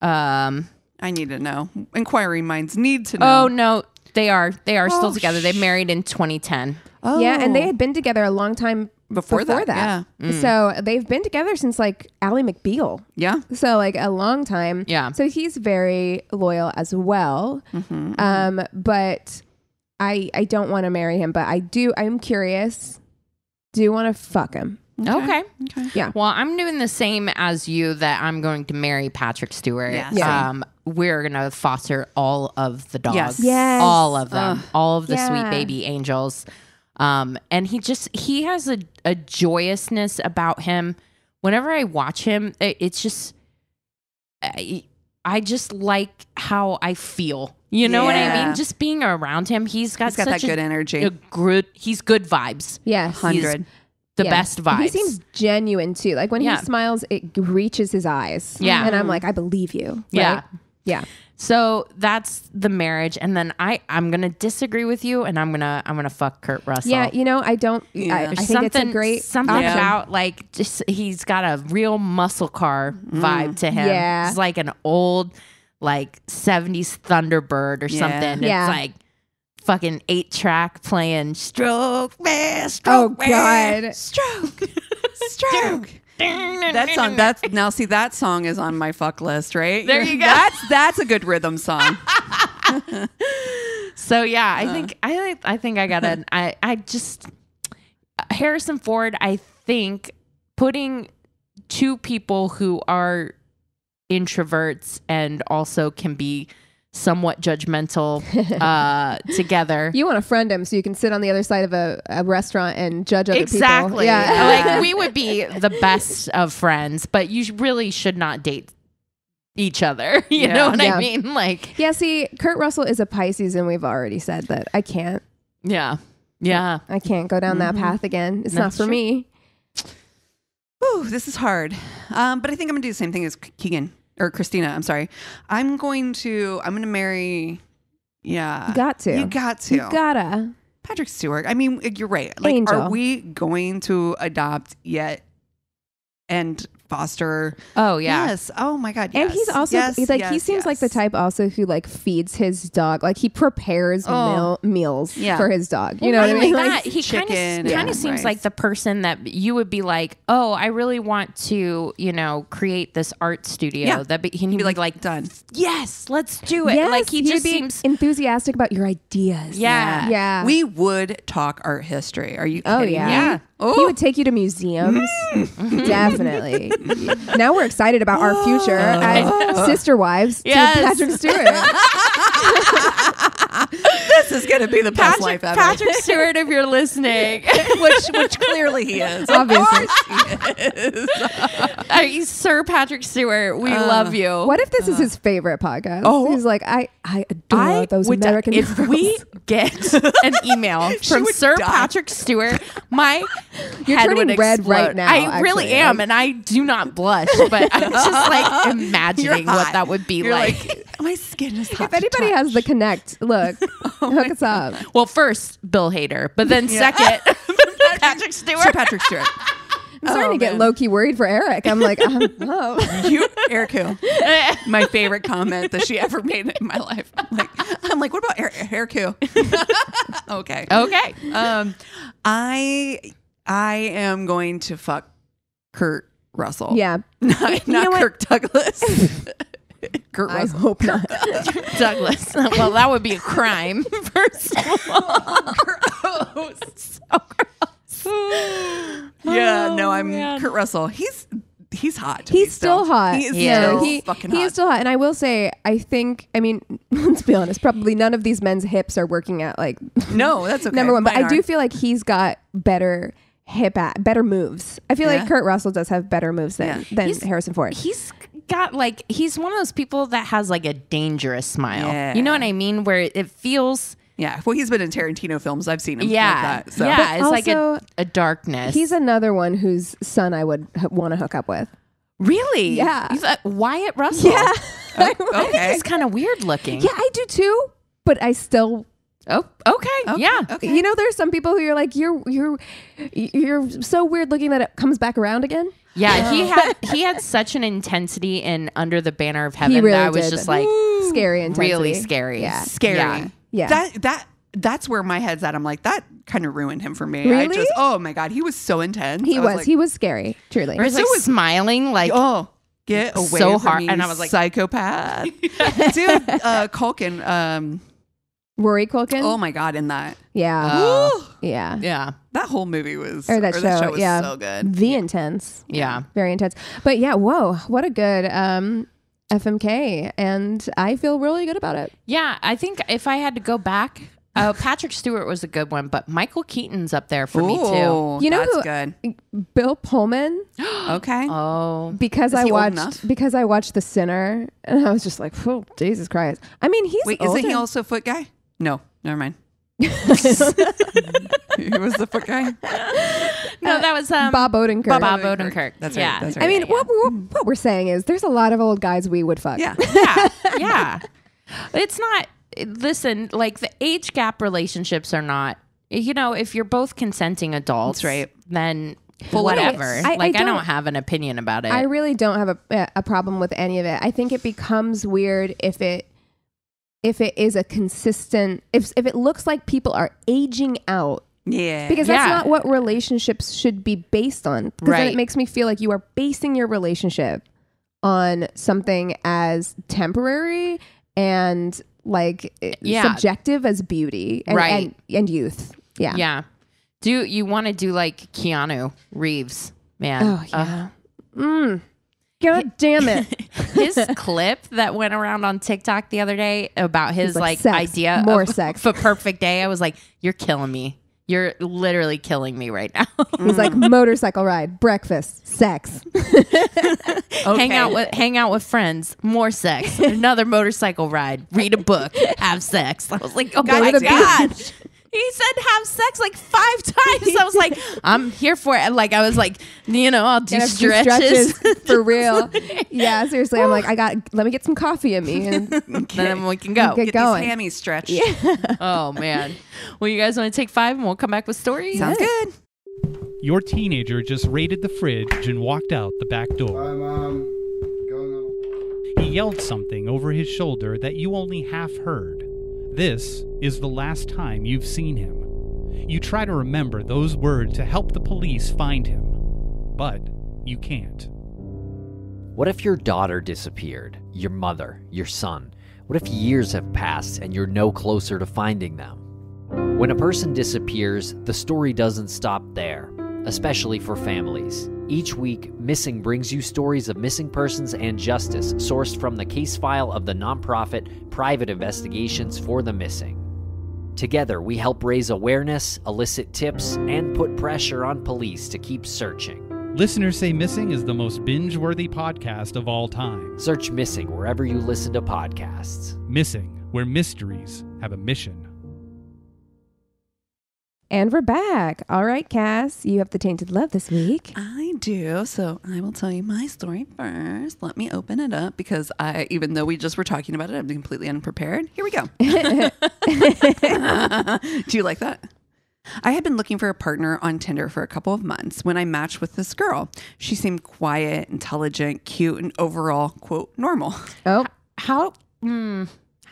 [SPEAKER 2] I need to know. Inquiring minds need to know.
[SPEAKER 3] Oh no, they are still
[SPEAKER 2] Oh,
[SPEAKER 3] together. They married in 2010.
[SPEAKER 2] Oh.
[SPEAKER 1] Yeah, and they had been together a long time
[SPEAKER 2] Before that,
[SPEAKER 3] Mm.
[SPEAKER 1] So they've been together since like Ally McBeal.
[SPEAKER 2] Yeah.
[SPEAKER 1] So like a long time.
[SPEAKER 3] Yeah.
[SPEAKER 1] So he's very loyal as well. But I don't want to marry him, but I'm curious. Do want to fuck him.
[SPEAKER 3] Okay.
[SPEAKER 1] Yeah.
[SPEAKER 3] Well, I'm doing the same as you that I'm going to marry Patrick Stewart.
[SPEAKER 2] Yes.
[SPEAKER 1] Yeah.
[SPEAKER 3] We're going to foster all of the dogs.
[SPEAKER 2] Yes.
[SPEAKER 1] Yes.
[SPEAKER 3] All of them. All of the
[SPEAKER 1] Yeah.
[SPEAKER 3] sweet baby angels. And he has a joyousness about him. Whenever I watch him, it's just, I just like how I feel. You know what I
[SPEAKER 2] Yeah.
[SPEAKER 3] mean? Just being around him, he's got
[SPEAKER 2] that
[SPEAKER 3] such
[SPEAKER 2] good energy.
[SPEAKER 3] He's good vibes.
[SPEAKER 1] Yes.
[SPEAKER 2] 100.
[SPEAKER 3] The
[SPEAKER 1] Yeah.
[SPEAKER 3] best vibes.
[SPEAKER 1] He seems genuine too. Like when
[SPEAKER 3] Yeah.
[SPEAKER 1] he smiles, it reaches his eyes.
[SPEAKER 3] Yeah.
[SPEAKER 1] And I'm like, I believe you.
[SPEAKER 3] Yeah.
[SPEAKER 1] Right? Yeah.
[SPEAKER 3] So that's the marriage, and then I'm gonna disagree with you, and I'm gonna fuck Kurt Russell.
[SPEAKER 1] Yeah. You know, I don't.
[SPEAKER 2] Yeah.
[SPEAKER 1] I
[SPEAKER 3] There's
[SPEAKER 1] think it's a great
[SPEAKER 3] something
[SPEAKER 1] option.
[SPEAKER 3] about like just he's got a real muscle car vibe to him.
[SPEAKER 1] Yeah.
[SPEAKER 3] He's like an old like 70s Thunderbird or
[SPEAKER 2] Yeah.
[SPEAKER 3] something.
[SPEAKER 1] Yeah.
[SPEAKER 3] It's like fucking 8-track playing stroke man,
[SPEAKER 1] Oh
[SPEAKER 3] stroke man,
[SPEAKER 1] God.
[SPEAKER 2] Stroke. Stroke. That song. That song is on my fuck list, right?
[SPEAKER 3] There you go.
[SPEAKER 2] That's a good rhythm song.
[SPEAKER 3] So yeah, I think I gotta I just Harrison Ford, I think putting two people who are introverts and also can be somewhat judgmental together.
[SPEAKER 1] You want to friend him so you can sit on the other side of a restaurant and judge other
[SPEAKER 3] Exactly.
[SPEAKER 1] people. Yeah.
[SPEAKER 3] Like we would be the best of friends, but you really should not date each other. You know what
[SPEAKER 1] Yeah.
[SPEAKER 3] I mean? Like,
[SPEAKER 1] Yeah, see, Kurt Russell is a Pisces, and we've already said that I can't
[SPEAKER 3] yeah.
[SPEAKER 1] go down that path again. It's
[SPEAKER 3] That's
[SPEAKER 1] not for
[SPEAKER 3] true.
[SPEAKER 1] me.
[SPEAKER 2] Ooh, this is hard. But I think I'm gonna do the same thing as Keegan or Christina. I'm sorry. I'm gonna marry. Yeah.
[SPEAKER 1] You got to.
[SPEAKER 2] You got to.
[SPEAKER 1] You gotta.
[SPEAKER 2] Patrick Stewart. I mean, you're right. Like,
[SPEAKER 1] Angel.
[SPEAKER 2] are we going to adopt yet and foster?
[SPEAKER 3] Oh yeah.
[SPEAKER 2] Yes. Oh my God.
[SPEAKER 1] And
[SPEAKER 2] Yes.
[SPEAKER 1] he's also
[SPEAKER 2] Yes,
[SPEAKER 1] he's like he
[SPEAKER 2] yes,
[SPEAKER 1] seems like the
[SPEAKER 2] yes.
[SPEAKER 1] type also who like feeds his dog. Like he prepares meals
[SPEAKER 2] Yeah.
[SPEAKER 1] for his dog. You know
[SPEAKER 3] Well,
[SPEAKER 1] what I mean?
[SPEAKER 3] like
[SPEAKER 1] Like,
[SPEAKER 3] that, he kind
[SPEAKER 2] chicken
[SPEAKER 3] of
[SPEAKER 2] and
[SPEAKER 3] seems
[SPEAKER 2] rice.
[SPEAKER 3] like the person that you would be like, oh, I really want to, you know, create this art studio.
[SPEAKER 2] Yeah.
[SPEAKER 3] That he'd
[SPEAKER 2] Be
[SPEAKER 3] be
[SPEAKER 2] like,
[SPEAKER 3] like,
[SPEAKER 2] done.
[SPEAKER 3] yes, let's do it.
[SPEAKER 1] yes,
[SPEAKER 3] Like he
[SPEAKER 1] he'd
[SPEAKER 3] just
[SPEAKER 1] be
[SPEAKER 3] seems,
[SPEAKER 1] enthusiastic about your ideas.
[SPEAKER 3] yeah,
[SPEAKER 1] Yeah.
[SPEAKER 2] We would talk art history. Are you
[SPEAKER 1] Oh,
[SPEAKER 2] kidding
[SPEAKER 1] yeah.
[SPEAKER 2] me?
[SPEAKER 3] Yeah.
[SPEAKER 2] Oh.
[SPEAKER 1] He would take you to museums. Definitely. Now we're excited about our future as sister wives
[SPEAKER 3] Yes.
[SPEAKER 1] to Patrick Stewart.
[SPEAKER 2] This is going to be the best life ever.
[SPEAKER 3] Patrick Stewart, if you're listening,
[SPEAKER 2] which clearly he is.
[SPEAKER 1] Obviously.
[SPEAKER 3] Sir Patrick Stewart, we love you.
[SPEAKER 1] What if this is his favorite podcast?
[SPEAKER 2] Oh.
[SPEAKER 1] He's like, I adore those American
[SPEAKER 3] if
[SPEAKER 1] girls.
[SPEAKER 3] we get an email from
[SPEAKER 2] would
[SPEAKER 3] Sir
[SPEAKER 2] die.
[SPEAKER 3] Patrick Stewart, my
[SPEAKER 1] You're
[SPEAKER 3] head
[SPEAKER 1] turning
[SPEAKER 3] would
[SPEAKER 1] red
[SPEAKER 3] explode.
[SPEAKER 1] right now,
[SPEAKER 3] I really
[SPEAKER 1] actually.
[SPEAKER 3] am, and I do not blush, but I'm just like imagining
[SPEAKER 2] You're
[SPEAKER 3] what
[SPEAKER 2] hot.
[SPEAKER 3] that would be
[SPEAKER 2] You're
[SPEAKER 3] like.
[SPEAKER 2] my skin is hot.
[SPEAKER 1] If anybody has the connect, look, hook us up.
[SPEAKER 3] Well, first Bill Hader, but then second Patrick Stewart.
[SPEAKER 2] Sir Patrick Stewart.
[SPEAKER 1] I'm starting to get low key worried for Eric. I'm like, oh.
[SPEAKER 2] Eric who? My favorite comment that she ever made in my life. I'm like, what about Eric who? Okay.
[SPEAKER 3] Okay.
[SPEAKER 2] I am going to fuck Kurt Russell.
[SPEAKER 1] Yeah.
[SPEAKER 2] Not
[SPEAKER 1] know what?
[SPEAKER 2] Kirk Douglas. Kurt
[SPEAKER 1] I
[SPEAKER 2] Russell.
[SPEAKER 1] hope not.
[SPEAKER 3] Douglas. Well, that would be a crime, first of all. So gross.
[SPEAKER 2] Yeah, no, I'm
[SPEAKER 3] man.
[SPEAKER 2] Kurt Russell. He's hot. to me
[SPEAKER 1] He's still hot.
[SPEAKER 2] He is
[SPEAKER 3] Yeah.
[SPEAKER 2] still fucking hot.
[SPEAKER 1] He is still hot. And I will say, I mean, let's be honest, probably none of these men's hips are working at like
[SPEAKER 2] No, that's okay.
[SPEAKER 1] number one. But
[SPEAKER 2] Mine
[SPEAKER 1] I do
[SPEAKER 2] are.
[SPEAKER 1] feel like he's got better better moves. I feel
[SPEAKER 2] Yeah.
[SPEAKER 1] like Kurt Russell does have better moves than
[SPEAKER 3] He's-
[SPEAKER 1] Harrison Ford.
[SPEAKER 3] He's got like, he's one of those people that has like a dangerous smile.
[SPEAKER 2] Yeah.
[SPEAKER 3] You know what I mean? Where it feels,
[SPEAKER 2] Yeah, well, he's been in Tarantino films. I've seen him
[SPEAKER 3] yeah,
[SPEAKER 2] like that. So.
[SPEAKER 3] yeah,
[SPEAKER 1] But
[SPEAKER 3] it's like
[SPEAKER 1] also,
[SPEAKER 3] a darkness.
[SPEAKER 1] He's another one whose son I would want to hook up with.
[SPEAKER 3] Really?
[SPEAKER 1] Yeah.
[SPEAKER 3] He's Wyatt Russell.
[SPEAKER 1] Yeah.
[SPEAKER 3] I think
[SPEAKER 2] Okay.
[SPEAKER 3] he's kind of weird looking.
[SPEAKER 1] Yeah, I do too. But I still,
[SPEAKER 3] Oh, okay. Yeah.
[SPEAKER 2] Okay.
[SPEAKER 1] you know, there's some people who you're like, you're so weird looking that it comes back around again.
[SPEAKER 3] Yeah, he had such an intensity in Under the Banner of Heaven
[SPEAKER 1] really
[SPEAKER 3] that I was
[SPEAKER 1] did.
[SPEAKER 3] just like
[SPEAKER 1] Scary intensity.
[SPEAKER 3] really scary.
[SPEAKER 1] Yeah.
[SPEAKER 2] Scary.
[SPEAKER 3] Yeah.
[SPEAKER 1] Yeah.
[SPEAKER 2] That's where my head's at. I'm like, that kind of ruined him for me.
[SPEAKER 1] Really?
[SPEAKER 2] Oh my God, he was so intense.
[SPEAKER 1] He
[SPEAKER 2] I
[SPEAKER 1] was.
[SPEAKER 2] like,
[SPEAKER 1] He was scary, truly.
[SPEAKER 3] Or he's like smiling like
[SPEAKER 2] oh, get away
[SPEAKER 3] so
[SPEAKER 2] from
[SPEAKER 3] hard.
[SPEAKER 2] me,
[SPEAKER 3] And I was like-
[SPEAKER 2] psychopath. Dude, Culkin.
[SPEAKER 1] Rory Culkin.
[SPEAKER 2] Oh my God, in that.
[SPEAKER 1] Yeah.
[SPEAKER 2] Woo!
[SPEAKER 1] Yeah.
[SPEAKER 3] yeah.
[SPEAKER 2] That whole movie was,
[SPEAKER 1] Or that show.
[SPEAKER 2] was
[SPEAKER 1] Yeah.
[SPEAKER 2] so good.
[SPEAKER 1] The intense.
[SPEAKER 3] Yeah.
[SPEAKER 1] Very intense. But yeah, whoa, what a good FMK. And I feel really good about it.
[SPEAKER 3] Yeah, I think if I had to go back, Patrick Stewart was a good one, but Michael Keaton's up there for me too.
[SPEAKER 2] Ooh,
[SPEAKER 1] You know
[SPEAKER 2] that's
[SPEAKER 1] who-
[SPEAKER 2] good.
[SPEAKER 1] Bill Pullman,
[SPEAKER 2] Okay.
[SPEAKER 3] Oh,
[SPEAKER 1] because
[SPEAKER 2] Is
[SPEAKER 1] I
[SPEAKER 2] he old
[SPEAKER 1] watched
[SPEAKER 2] enough?
[SPEAKER 1] The Sinner, and I was just like, oh, Jesus Christ. I mean, he's
[SPEAKER 2] Wait,
[SPEAKER 1] older.
[SPEAKER 2] isn't he also a foot guy? No, never mind. He was the foot guy.
[SPEAKER 3] no, that was
[SPEAKER 1] Bob Odenkirk.
[SPEAKER 3] Bob Odenkirk.
[SPEAKER 2] That's right.
[SPEAKER 3] Yeah.
[SPEAKER 2] That's right.
[SPEAKER 1] I mean, what we're saying is there's a lot of old guys we would fuck.
[SPEAKER 2] Yeah.
[SPEAKER 3] yeah. It's not, listen, like the age gap relationships are not, you know, if you're both consenting adults,
[SPEAKER 2] That's right.
[SPEAKER 3] then
[SPEAKER 2] Full
[SPEAKER 3] whatever.
[SPEAKER 1] I
[SPEAKER 3] I
[SPEAKER 1] don't-
[SPEAKER 3] don't have an opinion about it.
[SPEAKER 1] I really don't have a problem with any of it. I think it becomes weird if it is a consistent, if it looks like people are aging out,
[SPEAKER 2] Yeah.
[SPEAKER 1] because that's
[SPEAKER 3] Yeah.
[SPEAKER 1] not what relationships should be based on. Because then
[SPEAKER 3] Right.
[SPEAKER 1] it makes me feel like you are basing your relationship on something as temporary and like
[SPEAKER 3] Yeah.
[SPEAKER 1] subjective as beauty and,
[SPEAKER 3] Right.
[SPEAKER 1] and youth. Yeah.
[SPEAKER 3] yeah. Do you want to do like Keanu Reeves, man?
[SPEAKER 1] Oh yeah. God damn it.
[SPEAKER 3] His clip that went around on TikTok the other day about his
[SPEAKER 1] like,
[SPEAKER 3] like
[SPEAKER 1] sex,
[SPEAKER 3] idea
[SPEAKER 1] more
[SPEAKER 3] of
[SPEAKER 1] sex.
[SPEAKER 3] a perfect day. I was like, you're killing me. You're literally killing me right now.
[SPEAKER 1] He's like motorcycle ride, breakfast, sex.
[SPEAKER 3] Hang out with friends, more sex, another motorcycle ride, read a book, have sex. I was like, oh
[SPEAKER 1] Go to
[SPEAKER 3] my
[SPEAKER 1] the
[SPEAKER 3] God. He said have sex like 5 times. I was like, I'm here for it. Like I was like, I'll do
[SPEAKER 1] Gotta do
[SPEAKER 3] stretches.
[SPEAKER 1] for real. Yeah, seriously. I'm like, let me get some coffee in me and
[SPEAKER 3] Then we can go.
[SPEAKER 1] Get
[SPEAKER 2] Get
[SPEAKER 1] going.
[SPEAKER 2] these hammies stretched.
[SPEAKER 3] Oh man. Well, you guys want to take 5 and we'll come back with stories?
[SPEAKER 2] Sounds good.
[SPEAKER 4] Your teenager just raided the fridge and walked out the back door.
[SPEAKER 5] I'm going on.
[SPEAKER 4] He yelled something over his shoulder that you only half heard. This is the last time you've seen him. You try to remember those words to help the police find him, but you can't.
[SPEAKER 6] What if your daughter disappeared? Your mother? Your son? What if years have passed and you're no closer to finding them? When a person disappears, the story doesn't stop there, especially for families. Each week, Missing brings you stories of missing persons and justice sourced from the case file of the nonprofit Private Investigations for the Missing. Together, we help raise awareness, elicit tips, and put pressure on police to keep searching.
[SPEAKER 4] Listeners Say Missing is the most binge-worthy podcast of all time.
[SPEAKER 6] Search Missing wherever you listen to podcasts.
[SPEAKER 4] Missing, where mysteries have a mission.
[SPEAKER 1] And we're back. All right, Cass, you have the Tainted Love this week.
[SPEAKER 2] I do. So I will tell you my story first. Let me open it up because even though we just were talking about it, I'm completely unprepared. Here we go. Do you like that? I had been looking for a partner on Tinder for a couple of months when I matched with this girl. She seemed quiet, intelligent, cute, and overall, quote, normal.
[SPEAKER 1] Oh,
[SPEAKER 3] How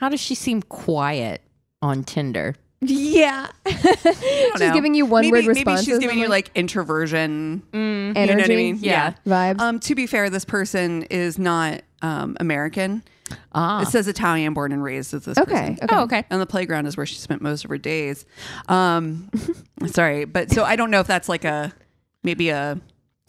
[SPEAKER 3] does she seem quiet on Tinder?
[SPEAKER 1] yeah. She's
[SPEAKER 2] know.
[SPEAKER 1] giving you one-word
[SPEAKER 2] Maybe
[SPEAKER 1] responses.
[SPEAKER 2] she's giving you like introversion
[SPEAKER 1] energy.
[SPEAKER 2] You know what I mean?
[SPEAKER 3] Yeah.
[SPEAKER 1] Vibes.
[SPEAKER 2] To be fair, this person is not American. It says Italian, born and raised as this person.
[SPEAKER 1] Okay.
[SPEAKER 3] Oh, okay.
[SPEAKER 2] And the playground is where she spent most of her days. Sorry, but so I don't know if that's like maybe a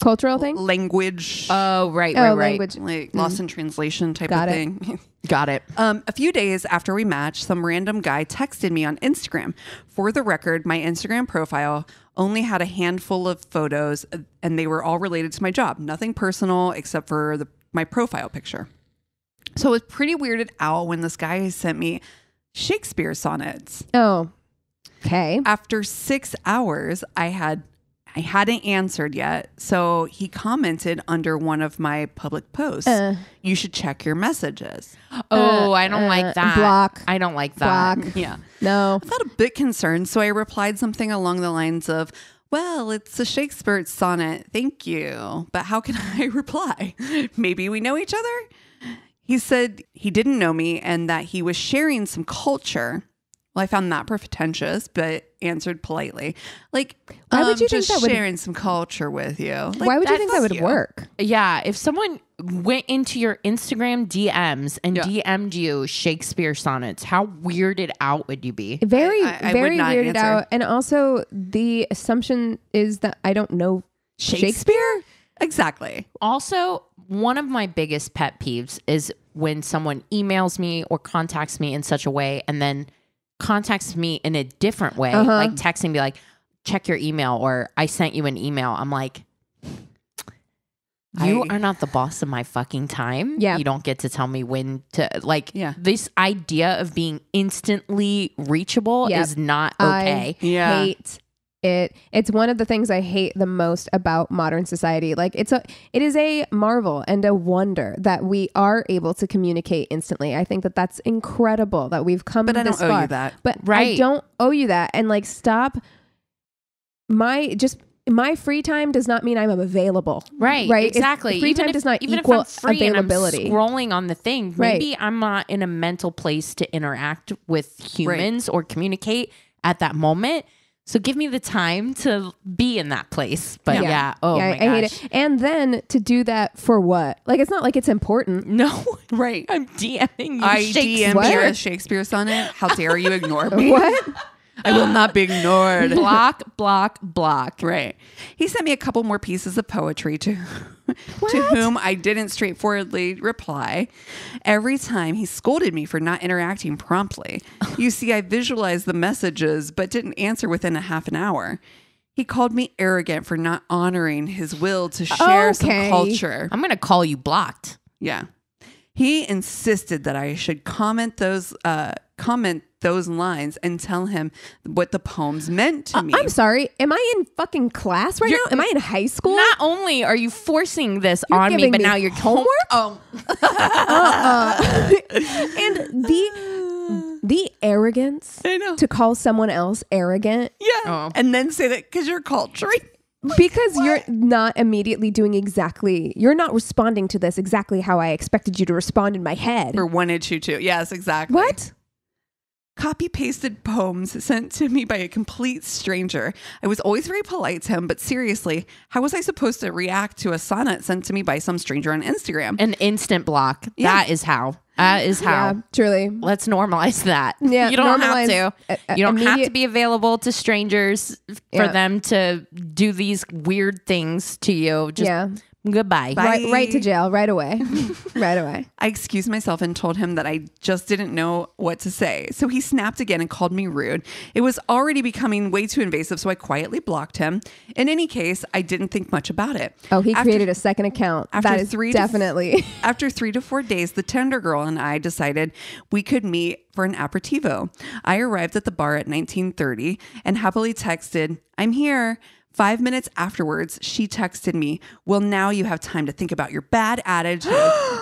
[SPEAKER 1] Cultural thing?
[SPEAKER 2] language,
[SPEAKER 3] Oh, right.
[SPEAKER 1] Language.
[SPEAKER 2] like lost in translation type
[SPEAKER 1] Got
[SPEAKER 2] of
[SPEAKER 1] it.
[SPEAKER 2] thing.
[SPEAKER 3] Got it.
[SPEAKER 2] A few days after we matched, some random guy texted me on Instagram. For the record, my Instagram profile only had a handful of photos and they were all related to my job. Nothing personal except for my profile picture. So I was pretty weirded out when this guy sent me Shakespeare sonnets.
[SPEAKER 1] Oh, okay.
[SPEAKER 2] After 6 hours, I hadn't answered yet. So he commented under one of my public posts, you should check your messages.
[SPEAKER 3] Oh, I don't like that.
[SPEAKER 1] Block.
[SPEAKER 3] I don't like that.
[SPEAKER 1] Block.
[SPEAKER 2] Yeah.
[SPEAKER 1] No.
[SPEAKER 2] I felt a bit concerned, so I replied something along the lines of, well, it's a Shakespeare sonnet. Thank you. But how can I reply? Maybe we know each other? He said he didn't know me and that he was sharing some culture. Well, I found that pretentious, but answered politely. Like,
[SPEAKER 1] Why would you think
[SPEAKER 2] just
[SPEAKER 1] that would-
[SPEAKER 2] sharing some culture with you. Like,
[SPEAKER 1] Why would you think that
[SPEAKER 2] fuck
[SPEAKER 1] would
[SPEAKER 2] you.
[SPEAKER 1] work?
[SPEAKER 3] Yeah, if someone went into your Instagram DMs and
[SPEAKER 2] Yeah.
[SPEAKER 3] DM'd you Shakespeare sonnets, how weirded out would you be?
[SPEAKER 1] Very,
[SPEAKER 2] I would
[SPEAKER 1] very
[SPEAKER 2] not
[SPEAKER 1] weirded
[SPEAKER 2] answer.
[SPEAKER 1] out. And also, the assumption is that I don't know Shakespeare?
[SPEAKER 2] Exactly.
[SPEAKER 3] Also, one of my biggest pet peeves is when someone emails me or contacts me in such a way and then contacts me in a different way, like texting me like, check your email or I sent you an email. I'm like, you are not the boss of my fucking time.
[SPEAKER 1] Yeah.
[SPEAKER 3] You don't get to tell me when to
[SPEAKER 2] Yeah.
[SPEAKER 3] This idea of being instantly reachable
[SPEAKER 1] Yep.
[SPEAKER 3] is not okay.
[SPEAKER 2] Yeah.
[SPEAKER 1] Hate it. It's one of the things I hate the most about modern society. Like it is a marvel and a wonder that we are able to communicate instantly. I think that that's incredible that we've come
[SPEAKER 2] But I
[SPEAKER 1] this
[SPEAKER 2] don't owe
[SPEAKER 1] far.
[SPEAKER 2] you that.
[SPEAKER 1] But I
[SPEAKER 3] Right.
[SPEAKER 1] don't owe you that. And like, stop. My free time does not mean I'm available.
[SPEAKER 3] Right.
[SPEAKER 1] Right.
[SPEAKER 3] Exactly.
[SPEAKER 1] Free time does not
[SPEAKER 3] even
[SPEAKER 1] equal
[SPEAKER 3] if I'm free
[SPEAKER 1] availability.
[SPEAKER 3] And I'm scrolling on the thing.
[SPEAKER 1] Right.
[SPEAKER 3] Maybe I'm not in a mental place to interact with humans or communicate at that moment. So give me the time to be in that place. But yeah. Oh
[SPEAKER 1] Yeah,
[SPEAKER 3] my
[SPEAKER 1] I hate
[SPEAKER 3] gosh.
[SPEAKER 1] it. And then to do that for what? Like, it's not like it's important.
[SPEAKER 3] No.
[SPEAKER 2] Right.
[SPEAKER 3] I'm DMing you
[SPEAKER 2] I
[SPEAKER 3] Shakespeare.
[SPEAKER 2] DM'd you a Shakespeare sonnet. How dare you ignore me?
[SPEAKER 1] What?
[SPEAKER 2] I will not be ignored.
[SPEAKER 3] Block, block, block.
[SPEAKER 2] Right. He sent me a couple more pieces of poetry to whom I didn't straightforwardly reply. Every time he scolded me for not interacting promptly. You see, I visualized the messages but didn't answer within a half an hour. He called me arrogant for not honoring his will to share some
[SPEAKER 1] Okay.
[SPEAKER 2] culture.
[SPEAKER 3] I'm going to call you blocked.
[SPEAKER 2] Yeah. He insisted that I should comment those lines and tell him what the poems meant to me.
[SPEAKER 1] I'm sorry. Am I in fucking class right now? Am I in high school?
[SPEAKER 3] Not only are you forcing this
[SPEAKER 1] You're
[SPEAKER 3] on me,
[SPEAKER 1] giving
[SPEAKER 3] but
[SPEAKER 1] me
[SPEAKER 3] now you're
[SPEAKER 1] homework? And the arrogance
[SPEAKER 2] I know.
[SPEAKER 1] to call someone else arrogant
[SPEAKER 2] Yeah.
[SPEAKER 3] Oh.
[SPEAKER 2] And then say that because you're culturing.
[SPEAKER 1] because you're not immediately doing you're not responding to this exactly how I expected you to respond in my head.
[SPEAKER 2] Or wanted you to. Yes, exactly.
[SPEAKER 1] What?
[SPEAKER 2] Copy pasted poems sent to me by a complete stranger. I was always very polite to him, but seriously, how was I supposed to react to a sonnet sent to me by some stranger on Instagram?
[SPEAKER 3] An instant block.
[SPEAKER 2] Yeah.
[SPEAKER 3] That is how. That is how.
[SPEAKER 1] Yeah, truly.
[SPEAKER 3] Let's normalize that.
[SPEAKER 1] Yeah,
[SPEAKER 3] You don't have
[SPEAKER 1] normalize,
[SPEAKER 3] to. You don't have
[SPEAKER 1] immediate-
[SPEAKER 3] to be available to strangers for
[SPEAKER 1] Yeah.
[SPEAKER 3] them to do these weird things to you. Just goodbye.
[SPEAKER 2] Bye.
[SPEAKER 1] Right to jail right away. Right away.
[SPEAKER 2] I excused myself and told him that I just didn't know what to say. So he snapped again and called me rude. It was already becoming way too invasive, so I quietly blocked him. In any case, I didn't think much about it.
[SPEAKER 1] Oh, he created a second account.
[SPEAKER 2] after
[SPEAKER 1] That is
[SPEAKER 2] 3 to
[SPEAKER 1] definitely.
[SPEAKER 2] After 3 to 4 days, the Tender Girl and I decided we could meet for an aperitivo. I arrived at the bar at 19:30 and happily texted, "I'm here." 5 minutes afterwards, she texted me, "Well, now you have time to think about your bad attitude.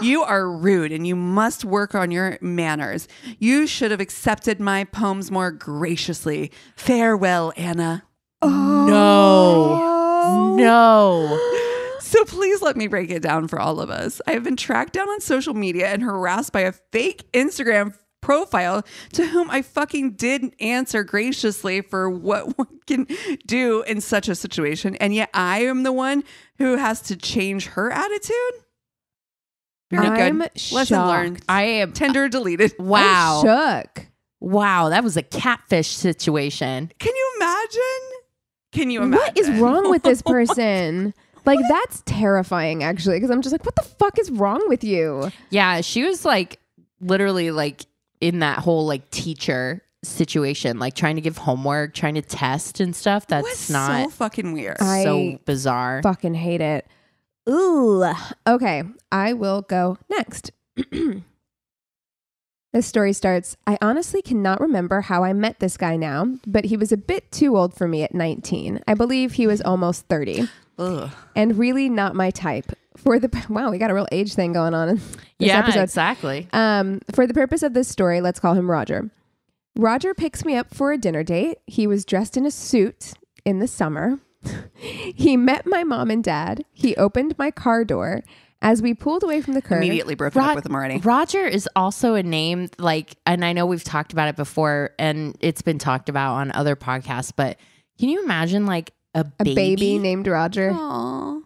[SPEAKER 2] You are rude and you must work on your manners. You should have accepted my poems more graciously. Farewell, Anna."
[SPEAKER 3] No.
[SPEAKER 2] So please let me break it down for all of us. I have been tracked down on social media and harassed by a fake Instagram profile to whom I fucking did answer graciously for what one can do in such a situation. And yet I am the one who has to change her attitude. Very
[SPEAKER 1] I'm
[SPEAKER 2] good. Lesson learned.
[SPEAKER 3] I am.
[SPEAKER 2] Tender deleted.
[SPEAKER 3] Wow.
[SPEAKER 1] I'm shook.
[SPEAKER 3] Wow. That was a catfish situation.
[SPEAKER 2] Can you imagine? Can you imagine?
[SPEAKER 1] What is wrong with this person? Like, that's terrifying, actually, because I'm just like, what the fuck is wrong with you?
[SPEAKER 3] Yeah. She was like literally like in that whole like teacher situation, like trying to give homework, trying to test and stuff. That's
[SPEAKER 2] What's
[SPEAKER 3] not
[SPEAKER 2] so fucking weird.
[SPEAKER 3] so bizarre.
[SPEAKER 1] Fucking hate it. Ooh. Okay, I will go next. This story starts, "I honestly cannot remember how I met this guy now, but he was a bit too old for me at 19. I believe he was almost 30.
[SPEAKER 2] Ugh.
[SPEAKER 1] And really not my type. Wow, we got a real age thing going on in this episode.
[SPEAKER 3] Exactly.
[SPEAKER 1] For the purpose of this story, let's call him Roger. Roger picks me up for a dinner date. He was dressed in a suit in the summer. He met my mom and dad. He opened my car door. As we pulled away from the curb,
[SPEAKER 2] Immediately broken up with him already.
[SPEAKER 3] Roger is also a name like, and I know we've talked about it before and it's been talked about on other podcasts, but can you imagine like a
[SPEAKER 1] baby named Roger?
[SPEAKER 2] Aww.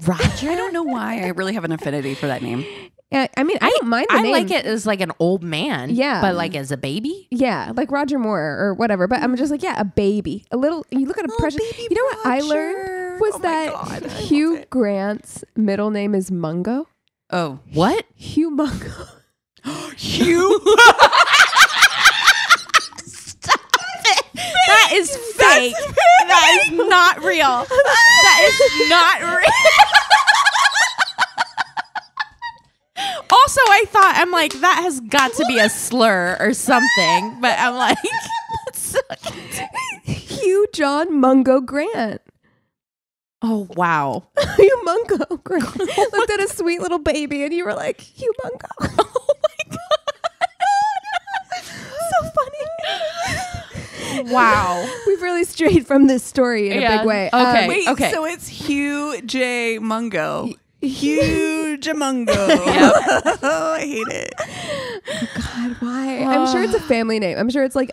[SPEAKER 3] Roger?
[SPEAKER 2] I don't know why. I really have an affinity for that name.
[SPEAKER 1] I mean, I don't mind the
[SPEAKER 3] I
[SPEAKER 1] name.
[SPEAKER 3] like it as like an old man.
[SPEAKER 1] Yeah.
[SPEAKER 3] But like as a baby?
[SPEAKER 1] Yeah, like Roger Moore or whatever. But I'm just like, yeah, a baby. A little, you look at a precious.
[SPEAKER 2] baby
[SPEAKER 1] You know what I
[SPEAKER 2] Roger.
[SPEAKER 1] learned was
[SPEAKER 2] Oh my
[SPEAKER 1] that
[SPEAKER 2] God, I
[SPEAKER 1] Hugh
[SPEAKER 2] love it.
[SPEAKER 1] Grant's middle name is Mungo.
[SPEAKER 2] Oh.
[SPEAKER 3] What?
[SPEAKER 1] Hugh Mungo.
[SPEAKER 2] Hugh?
[SPEAKER 3] That is fake. That is not real. That is not real. Also, I thought, I'm like, that has got to be a slur or something. But I'm like, that's
[SPEAKER 1] Hugh John Mungo Grant.
[SPEAKER 3] oh, wow.
[SPEAKER 1] Hugh Mungo Grant. Looked at a sweet little baby and you were like, Hugh Mungo.
[SPEAKER 3] Oh my God.
[SPEAKER 1] So funny.
[SPEAKER 3] Wow.
[SPEAKER 1] We've really strayed from this story in a big way.
[SPEAKER 3] Okay.
[SPEAKER 2] Wait,
[SPEAKER 3] okay.
[SPEAKER 2] so it's Hugh J. Mungo. Huge Mungo.
[SPEAKER 3] Yep.
[SPEAKER 2] Oh, I hate it.
[SPEAKER 1] God, why? I'm sure it's a family name. I'm sure it's like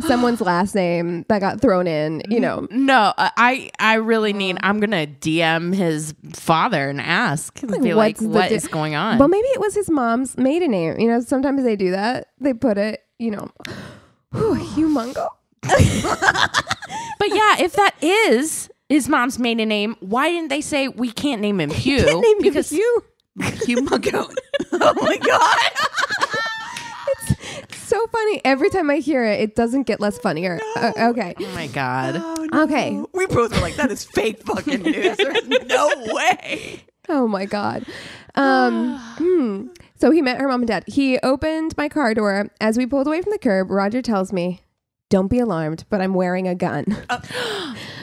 [SPEAKER 1] someone's last name that got thrown in, you know.
[SPEAKER 3] No, I really need, I'm going to DM his father and ask. And be like, what is going on?
[SPEAKER 1] Well, maybe it was his mom's maiden name. You know, sometimes they do that. They put it, you know, Hugh Mungo.
[SPEAKER 3] But yeah, if that is his mom's maiden name, why didn't they say we can't name him Hugh?
[SPEAKER 1] Can't name him
[SPEAKER 3] because
[SPEAKER 1] Hugh.
[SPEAKER 2] Hugh Mungo. Oh my God.
[SPEAKER 1] It's so funny. Every time I hear it, it doesn't get less funnier. Okay.
[SPEAKER 3] Oh my God.
[SPEAKER 2] Oh, no.
[SPEAKER 1] Okay.
[SPEAKER 2] We both were like, that is fake fucking news. There's no way.
[SPEAKER 1] Oh my God. So he met her mom and dad. He opened my car door. As we pulled away from the curb, Roger tells me, "Don't be alarmed, but I'm wearing a gun."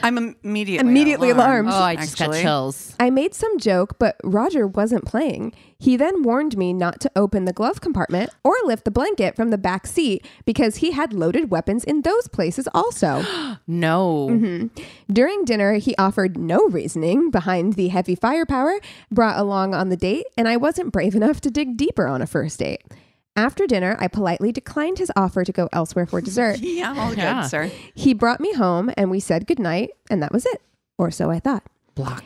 [SPEAKER 2] I'm immediately
[SPEAKER 1] alarmed.
[SPEAKER 3] Oh, I just got chills.
[SPEAKER 1] I made some joke, but Roger wasn't playing. He then warned me not to open the glove compartment or lift the blanket from the back seat because he had loaded weapons in those places also.
[SPEAKER 3] No.
[SPEAKER 1] During dinner, he offered no reasoning behind the heavy firepower brought along on the date, and I wasn't brave enough to dig deeper on a first date. After dinner, I politely declined his offer to go elsewhere for dessert.
[SPEAKER 2] Yeah, all good, sir.
[SPEAKER 1] He brought me home and we said goodnight, and that was it. Or so I thought.
[SPEAKER 3] Block.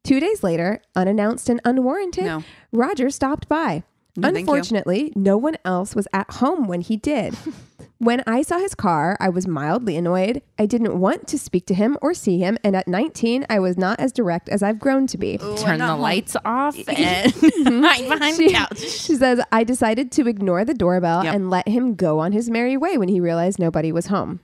[SPEAKER 1] 2 days later, unannounced and unwarranted,
[SPEAKER 2] No.
[SPEAKER 1] Roger stopped by.
[SPEAKER 2] No, thank you.
[SPEAKER 1] Unfortunately, no one else was at home when he did. When I saw his car, I was mildly annoyed. I didn't want to speak to him or see him, and at 19, I was not as direct as I've grown to be.
[SPEAKER 3] Turn the lights off and hide behind the couch.
[SPEAKER 1] She says, I decided to ignore the doorbell and let him go on his merry way when he realized nobody was home.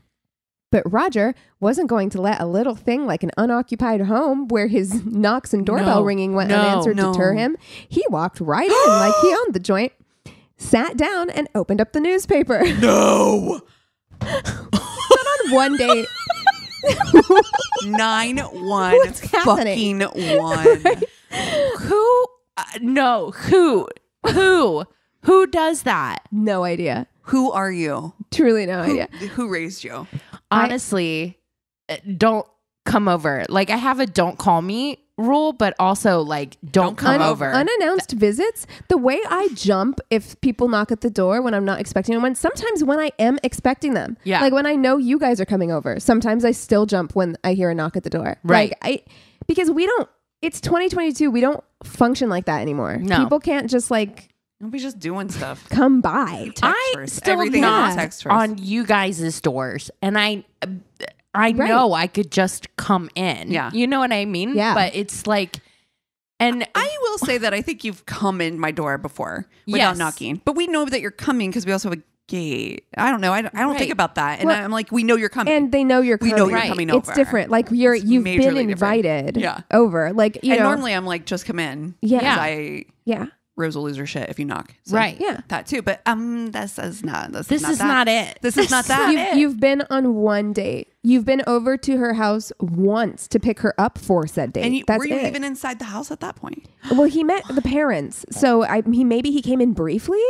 [SPEAKER 1] But Roger wasn't going to let a little thing like an unoccupied home where his knocks and doorbell ringing went unanswered deter him. He walked right in like he owned the joint, sat down, and opened up the newspaper.
[SPEAKER 2] No.
[SPEAKER 1] Not on one date.
[SPEAKER 2] 9-1 fucking 1.
[SPEAKER 3] Who? No. Who does that?
[SPEAKER 1] No idea.
[SPEAKER 2] Who are you?
[SPEAKER 1] Truly no idea.
[SPEAKER 2] Who raised you?
[SPEAKER 3] Honestly, don't come over. Like, I have a don't call me rule, but also like don't come over.
[SPEAKER 1] Unannounced visits, the way I jump if people knock at the door when I'm not expecting them, sometimes when I am expecting them.
[SPEAKER 3] Yeah.
[SPEAKER 1] Like when I know you guys are coming over, sometimes I still jump when I hear a knock at the door.
[SPEAKER 3] Right.
[SPEAKER 1] Like because it's 2022, we don't function like that anymore.
[SPEAKER 3] No.
[SPEAKER 1] People can't just like
[SPEAKER 2] Nobody's just doing stuff.
[SPEAKER 1] come by.
[SPEAKER 3] I
[SPEAKER 2] first.
[SPEAKER 3] still
[SPEAKER 2] Everything
[SPEAKER 3] knock
[SPEAKER 2] is text first.
[SPEAKER 3] on you guys' doors, and I know I could just come in.
[SPEAKER 2] Yeah.
[SPEAKER 3] You know what I mean?
[SPEAKER 1] Yeah.
[SPEAKER 3] But it's like, and
[SPEAKER 2] I will say that I think you've come in my door before without knocking, but we know that you're coming because we also have a gate. I don't know. I don't think about that, and
[SPEAKER 1] Well,
[SPEAKER 2] I'm like, we know you're coming,
[SPEAKER 1] And they know you're coming.
[SPEAKER 2] we know you're coming over.
[SPEAKER 1] It's different. Like you've been
[SPEAKER 2] majorly different.
[SPEAKER 1] invited
[SPEAKER 2] Yeah.
[SPEAKER 1] over. Like, you
[SPEAKER 2] And
[SPEAKER 1] know.
[SPEAKER 2] normally I'm like, just come in.
[SPEAKER 1] Yeah.
[SPEAKER 2] 'Cause I
[SPEAKER 1] Yeah.
[SPEAKER 2] Rose will lose her shit if you knock. So
[SPEAKER 3] Right.
[SPEAKER 1] Yeah.
[SPEAKER 2] that too. But this is not
[SPEAKER 3] this
[SPEAKER 2] that.
[SPEAKER 3] is not it.
[SPEAKER 2] This is not that.
[SPEAKER 1] You've been on one date. You've been over to her house once to pick her up for said date.
[SPEAKER 2] And
[SPEAKER 1] That's
[SPEAKER 2] were you
[SPEAKER 1] it.
[SPEAKER 2] even inside the house at that point?
[SPEAKER 1] Well, he met the parents, so maybe he came in briefly.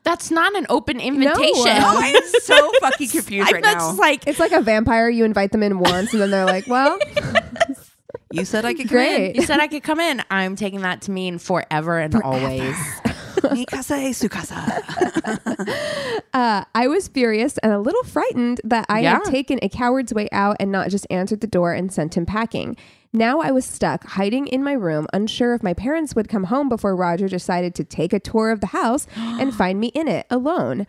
[SPEAKER 3] That's not an open invitation.
[SPEAKER 2] I'm so fucking confused right
[SPEAKER 3] That's
[SPEAKER 2] now.
[SPEAKER 3] like,
[SPEAKER 1] It's like a vampire. You invite them in once, and then they're like, "Well,
[SPEAKER 2] You said I could come
[SPEAKER 1] great."
[SPEAKER 3] you said I could come in. I'm taking that to mean forever and always.
[SPEAKER 2] in. Mi casa es su casa.
[SPEAKER 1] I was furious and a little frightened that I had
[SPEAKER 3] Yeah.
[SPEAKER 1] taken a coward's way out and not just answered the door and sent him packing. Now I was stuck, hiding in my room, unsure if my parents would come home before Roger decided to take a tour of the house and find me in it alone.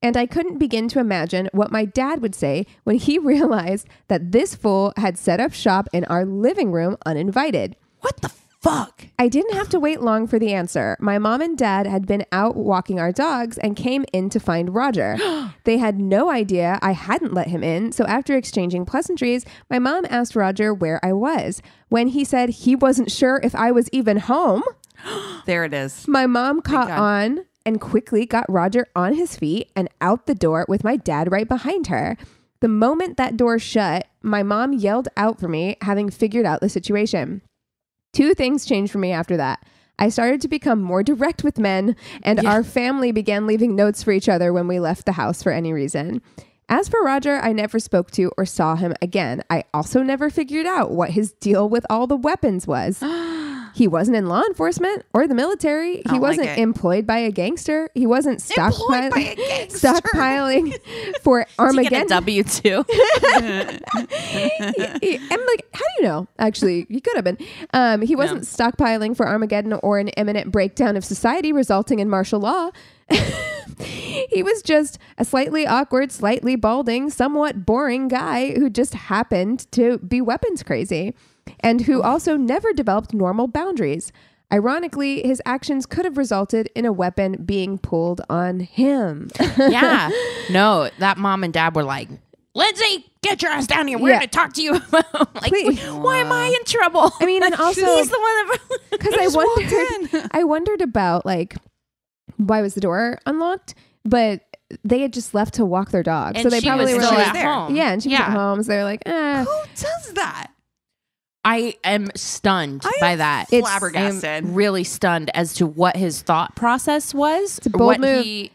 [SPEAKER 1] And I couldn't begin to imagine what my dad would say when he realized that this fool had set up shop in our living room uninvited.
[SPEAKER 2] What the fuck?
[SPEAKER 1] I didn't have to wait long for the answer. My mom and dad had been out walking our dogs and came in to find Roger. They had no idea I hadn't let him in, so after exchanging pleasantries, my mom asked Roger where I was. When he said he wasn't sure if I was even home,
[SPEAKER 2] There it is.
[SPEAKER 1] my mom caught
[SPEAKER 2] God.
[SPEAKER 1] on and quickly got Roger on his feet and out the door with my dad right behind her. The moment that door shut, my mom yelled out for me, having figured out the situation. Two things changed for me after that. I started to become more direct with men, and our family began leaving notes for each other when we left the house for any reason. As for Roger, I never spoke to or saw him again. I also never figured out what his deal with all the weapons was. He wasn't in law enforcement or the military. He
[SPEAKER 2] don't like
[SPEAKER 1] wasn't
[SPEAKER 2] it.
[SPEAKER 1] employed by a gangster. He wasn't
[SPEAKER 2] Employed by a gangster.
[SPEAKER 1] stockpiling for
[SPEAKER 3] Did you
[SPEAKER 1] Armageddon.
[SPEAKER 3] get a W-2?
[SPEAKER 1] I'm like, how do you know? Actually, he could have been. He wasn't stockpiling for Armageddon or an imminent breakdown of society resulting in martial law. He was just a slightly awkward, slightly balding, somewhat boring guy who just happened to be weapons crazy and who also never developed normal boundaries. Ironically, his actions could have resulted in a weapon being pulled on him.
[SPEAKER 3] Yeah. No, that mom and dad were like, Lindsay, get your ass down here. We're
[SPEAKER 1] Yeah.
[SPEAKER 3] going to talk to you. Like,
[SPEAKER 1] Please.
[SPEAKER 3] why am I in trouble?
[SPEAKER 1] I mean, and also
[SPEAKER 3] he's the one that
[SPEAKER 1] because I wondered about like why was the door unlocked, but they had just left to walk their dog,
[SPEAKER 3] And
[SPEAKER 1] so they
[SPEAKER 3] she
[SPEAKER 1] probably
[SPEAKER 3] was
[SPEAKER 1] were
[SPEAKER 3] still
[SPEAKER 1] like,
[SPEAKER 3] at home.
[SPEAKER 1] yeah, and she was
[SPEAKER 3] Yeah.
[SPEAKER 1] at home, so they're like,
[SPEAKER 2] Who does that?
[SPEAKER 3] I am stunned
[SPEAKER 2] I am
[SPEAKER 3] by that.
[SPEAKER 1] It's-
[SPEAKER 2] Flabbergasted.
[SPEAKER 3] I'm really stunned as to what his thought process was.
[SPEAKER 1] It's a bold
[SPEAKER 3] what
[SPEAKER 1] move.
[SPEAKER 3] he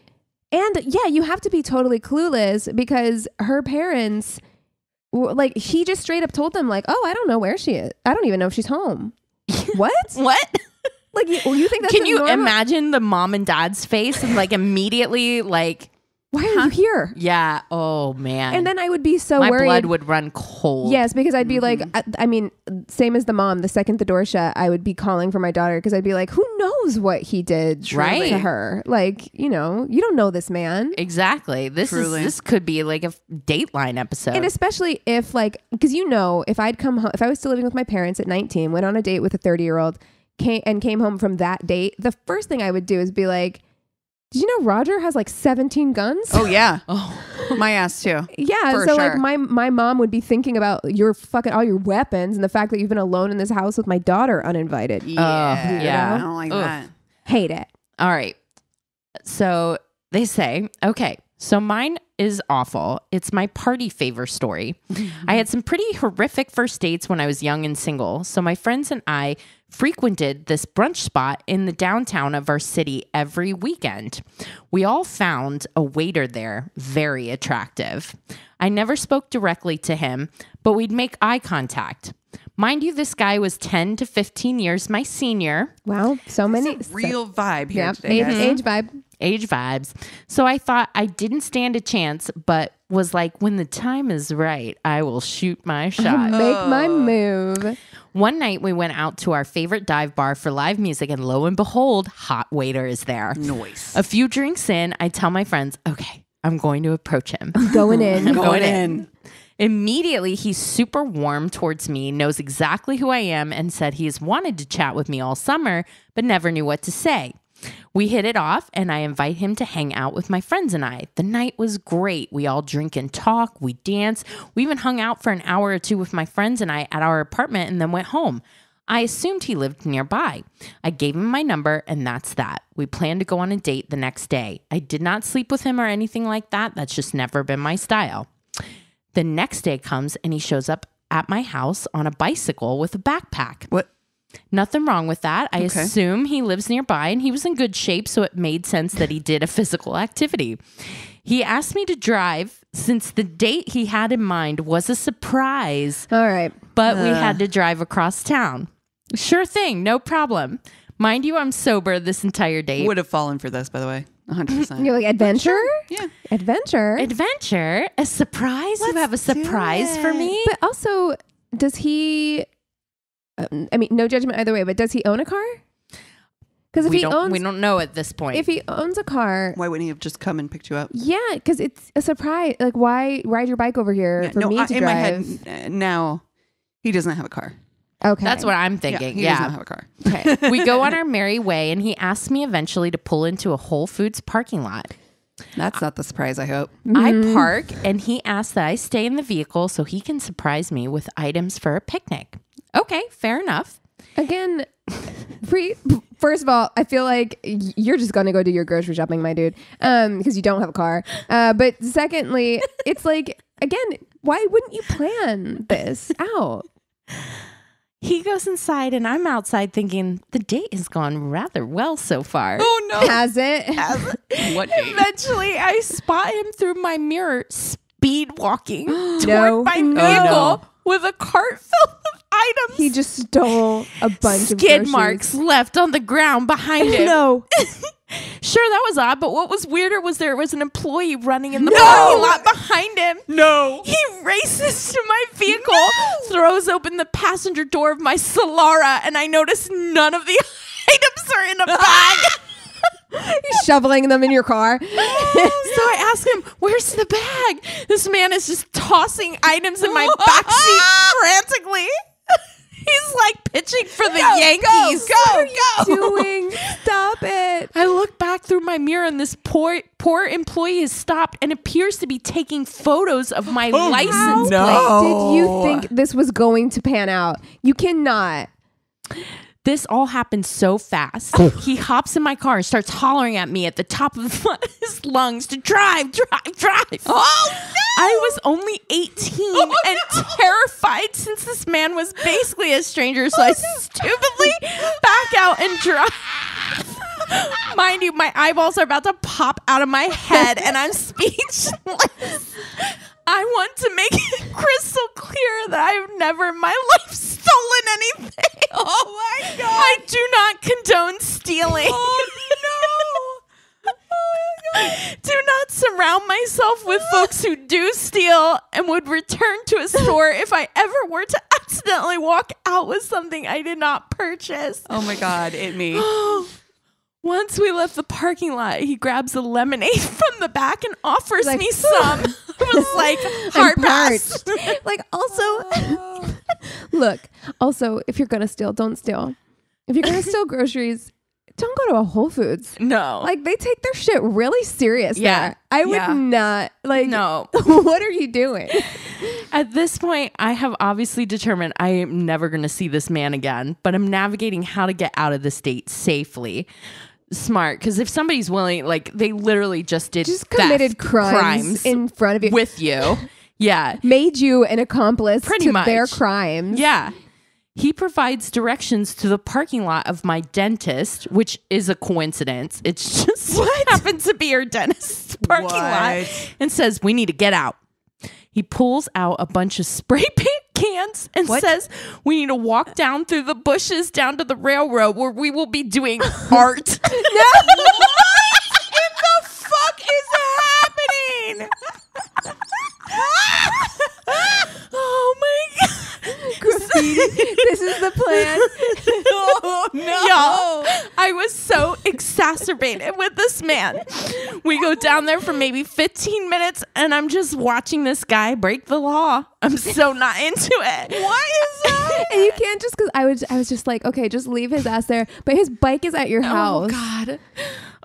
[SPEAKER 1] and yeah, you have to be totally clueless because her parents, like, he just straight up told them like, oh, I don't know where she is. I don't even know if she's home. What?
[SPEAKER 3] What?
[SPEAKER 1] Like, you think that's
[SPEAKER 3] Can
[SPEAKER 1] a
[SPEAKER 3] you
[SPEAKER 1] normal-
[SPEAKER 3] imagine the mom and dad's face and like immediately like,
[SPEAKER 1] Why are you here?
[SPEAKER 3] yeah, oh man.
[SPEAKER 1] And then I would be so
[SPEAKER 3] my
[SPEAKER 1] worried.
[SPEAKER 3] blood would run cold.
[SPEAKER 1] Yes, because I'd be like, I mean, same as the mom. The second the door shut, I would be calling for my daughter because I'd be like, who knows what he did
[SPEAKER 3] Right.
[SPEAKER 1] to her? Like, you don't know this man.
[SPEAKER 3] Exactly. This could be like a Dateline episode.
[SPEAKER 1] And especially if like, because if I'd come home, if I was still living with my parents at 19, went on a date with a 30-year-old, came home from that date, the first thing I would do is be like, did you know Roger has like 17 guns?
[SPEAKER 2] Oh yeah.
[SPEAKER 3] Oh.
[SPEAKER 2] My ass too.
[SPEAKER 1] Yeah,
[SPEAKER 2] For
[SPEAKER 1] so
[SPEAKER 2] sure.
[SPEAKER 1] like my mom would be thinking about all your weapons and the fact that you've been alone in this house with my daughter uninvited.
[SPEAKER 3] yeah.
[SPEAKER 2] I don't like
[SPEAKER 3] Ugh.
[SPEAKER 2] that.
[SPEAKER 1] Hate it.
[SPEAKER 3] All right. So they say, okay, so mine is awful. It's my party favor story. I had some pretty horrific first dates when I was young and single. So my friends and I frequented this brunch spot in the downtown of our city every weekend. We all found a waiter there very attractive. I never spoke directly to him, but we'd make eye contact. Mind you, this guy was 10 to 15 years my senior.
[SPEAKER 1] Wow, so many
[SPEAKER 2] Real vibe here
[SPEAKER 1] yeah,
[SPEAKER 2] today, guys.
[SPEAKER 1] age vibe.
[SPEAKER 3] Age vibes. So I thought I didn't stand a chance, but was like, when the time is right, I will shoot my shot.
[SPEAKER 1] Make my move.
[SPEAKER 3] One night we went out to our favorite dive bar for live music, and lo and behold, hot waiter is there.
[SPEAKER 2] Noise.
[SPEAKER 3] A few drinks in, I tell my friends, okay, I'm going to approach him.
[SPEAKER 1] Going in.
[SPEAKER 2] Going in.
[SPEAKER 3] Immediately, he's super warm towards me, knows exactly who I am, and said he's wanted to chat with me all summer, but never knew what to say. We hit it off, and I invite him to hang out with my friends and I. The night was great. We all drink and talk. We dance. We even hung out for an hour or two with my friends and I at our apartment and then went home. I assumed he lived nearby. I gave him my number, and that's that. We planned to go on a date the next day. I did not sleep with him or anything like that. That's just never been my style. The next day comes, and he shows up at my house on a bicycle with a backpack.
[SPEAKER 2] What?
[SPEAKER 3] Nothing wrong with that. I
[SPEAKER 2] Okay.
[SPEAKER 3] assume he lives nearby, and he was in good shape, so it made sense that he did a physical activity. He asked me to drive since the date he had in mind was a surprise,
[SPEAKER 1] All right.
[SPEAKER 3] but we had to drive across town. Sure thing, no problem. Mind you, I'm sober this entire date.
[SPEAKER 2] Would have fallen for this, by the way. 100%.
[SPEAKER 1] You're like, adventure?
[SPEAKER 2] Yeah.
[SPEAKER 1] Adventure?
[SPEAKER 3] Adventure? A surprise? You have a surprise for me?
[SPEAKER 1] But also, does he, I mean, no judgment either way, but does he own a car? Because if
[SPEAKER 3] we
[SPEAKER 1] he
[SPEAKER 3] don't
[SPEAKER 1] owns,
[SPEAKER 3] know at this point.
[SPEAKER 1] if he owns a car,
[SPEAKER 2] Why wouldn't he have just come and picked you up?
[SPEAKER 1] yeah, because it's a surprise. Like, why ride your bike over here for me to
[SPEAKER 2] in
[SPEAKER 1] drive?
[SPEAKER 2] my head now, he doesn't have a car.
[SPEAKER 1] Okay.
[SPEAKER 3] That's what I'm
[SPEAKER 2] Yeah,
[SPEAKER 3] thinking.
[SPEAKER 2] he does not have a car.
[SPEAKER 1] Okay.
[SPEAKER 3] We go on our merry way, and he asked me eventually to pull into a Whole Foods parking lot.
[SPEAKER 2] That's not the surprise, I hope.
[SPEAKER 3] I park, and he asks that I stay in the vehicle so he can surprise me with items for a picnic. Okay, fair enough.
[SPEAKER 1] Again, first of all, I feel like you're just going to go do your grocery shopping, my dude, because you don't have a car. But secondly, it's like, again, why wouldn't you plan this out?
[SPEAKER 3] He goes inside, and I'm outside thinking the date has gone rather well so far.
[SPEAKER 2] Oh, no.
[SPEAKER 1] Has it?
[SPEAKER 2] What date?
[SPEAKER 3] Eventually, I spot him through my mirror speed walking toward
[SPEAKER 1] No.
[SPEAKER 3] my
[SPEAKER 1] No.
[SPEAKER 3] vehicle
[SPEAKER 2] no.
[SPEAKER 3] with a cart filled with items.
[SPEAKER 1] He just stole a bunch of
[SPEAKER 3] skid
[SPEAKER 1] groceries.
[SPEAKER 3] marks left on the ground behind him.
[SPEAKER 1] No.
[SPEAKER 3] Sure, that was odd, but what was weirder was there was an employee running in the parking lot behind him.
[SPEAKER 2] No.
[SPEAKER 3] He races to my vehicle, throws open the passenger door of my Solara, and I notice none of the items are in a bag.
[SPEAKER 1] He's shoveling them in your car.
[SPEAKER 3] So I ask him, "Where's the bag?" This man is just tossing items in my backseat frantically. He's like pitching for the Yankees.
[SPEAKER 1] Doing. Stop it.
[SPEAKER 3] I look back through my mirror and this poor employee is stopped and appears to be taking photos of my license plate.
[SPEAKER 1] Did you think this was going to pan out? You cannot.
[SPEAKER 3] This all happened so fast. He hops in my car and starts hollering at me at the top of his lungs to drive. Oh, no! I was only 18 and terrified since this man was basically a stranger, so I stupidly back out and drive. Mind you, my eyeballs are about to pop out of my head and I'm speechless. I want to make it crystal clear that I've never in my life stolen anything. Oh my God. I do not condone stealing. Oh no. Oh my God. Do not surround myself with folks who do steal and would return to a store if I ever were to accidentally walk out with something I did not purchase.
[SPEAKER 2] Oh my God, me.
[SPEAKER 3] Once we left the parking lot, he grabs a lemonade from the back and offers me some. I was like, hard pass.
[SPEAKER 1] Like, also, look, also, if you're going to steal, don't steal. If you're going to steal groceries, don't go to a Whole Foods.
[SPEAKER 3] No.
[SPEAKER 1] Like, they take their shit really serious there. I would not, like,
[SPEAKER 3] no.
[SPEAKER 1] What are you doing?
[SPEAKER 3] At this point, I have obviously determined I am never going to see this man again, but I'm navigating how to get out of the state safely. Smart, because if somebody's willing, like, they literally just
[SPEAKER 1] committed crimes in front of you
[SPEAKER 3] with you. Yeah.
[SPEAKER 1] Made you an accomplice
[SPEAKER 3] Pretty much.
[SPEAKER 1] Their crimes.
[SPEAKER 3] Yeah. He provides directions to the parking lot of my dentist, which is a coincidence. It's just happened to be her dentist's parking lot, and says, we need to get out. He pulls out a bunch of spray paint cans and says, we need to walk down through the bushes down to the railroad where we will be doing art.
[SPEAKER 1] No! What in the fuck is happening?
[SPEAKER 3] Oh my God.
[SPEAKER 1] Graffiti. This is the plan.
[SPEAKER 3] Oh no. Y'all, I was so exacerbated with this man. We go down there for maybe 15 minutes and I'm just watching this guy break the law. I'm so not into it.
[SPEAKER 1] What is that? And you can't just, because I was just like, okay, just leave his ass there. But his bike is at your house.
[SPEAKER 3] Oh God.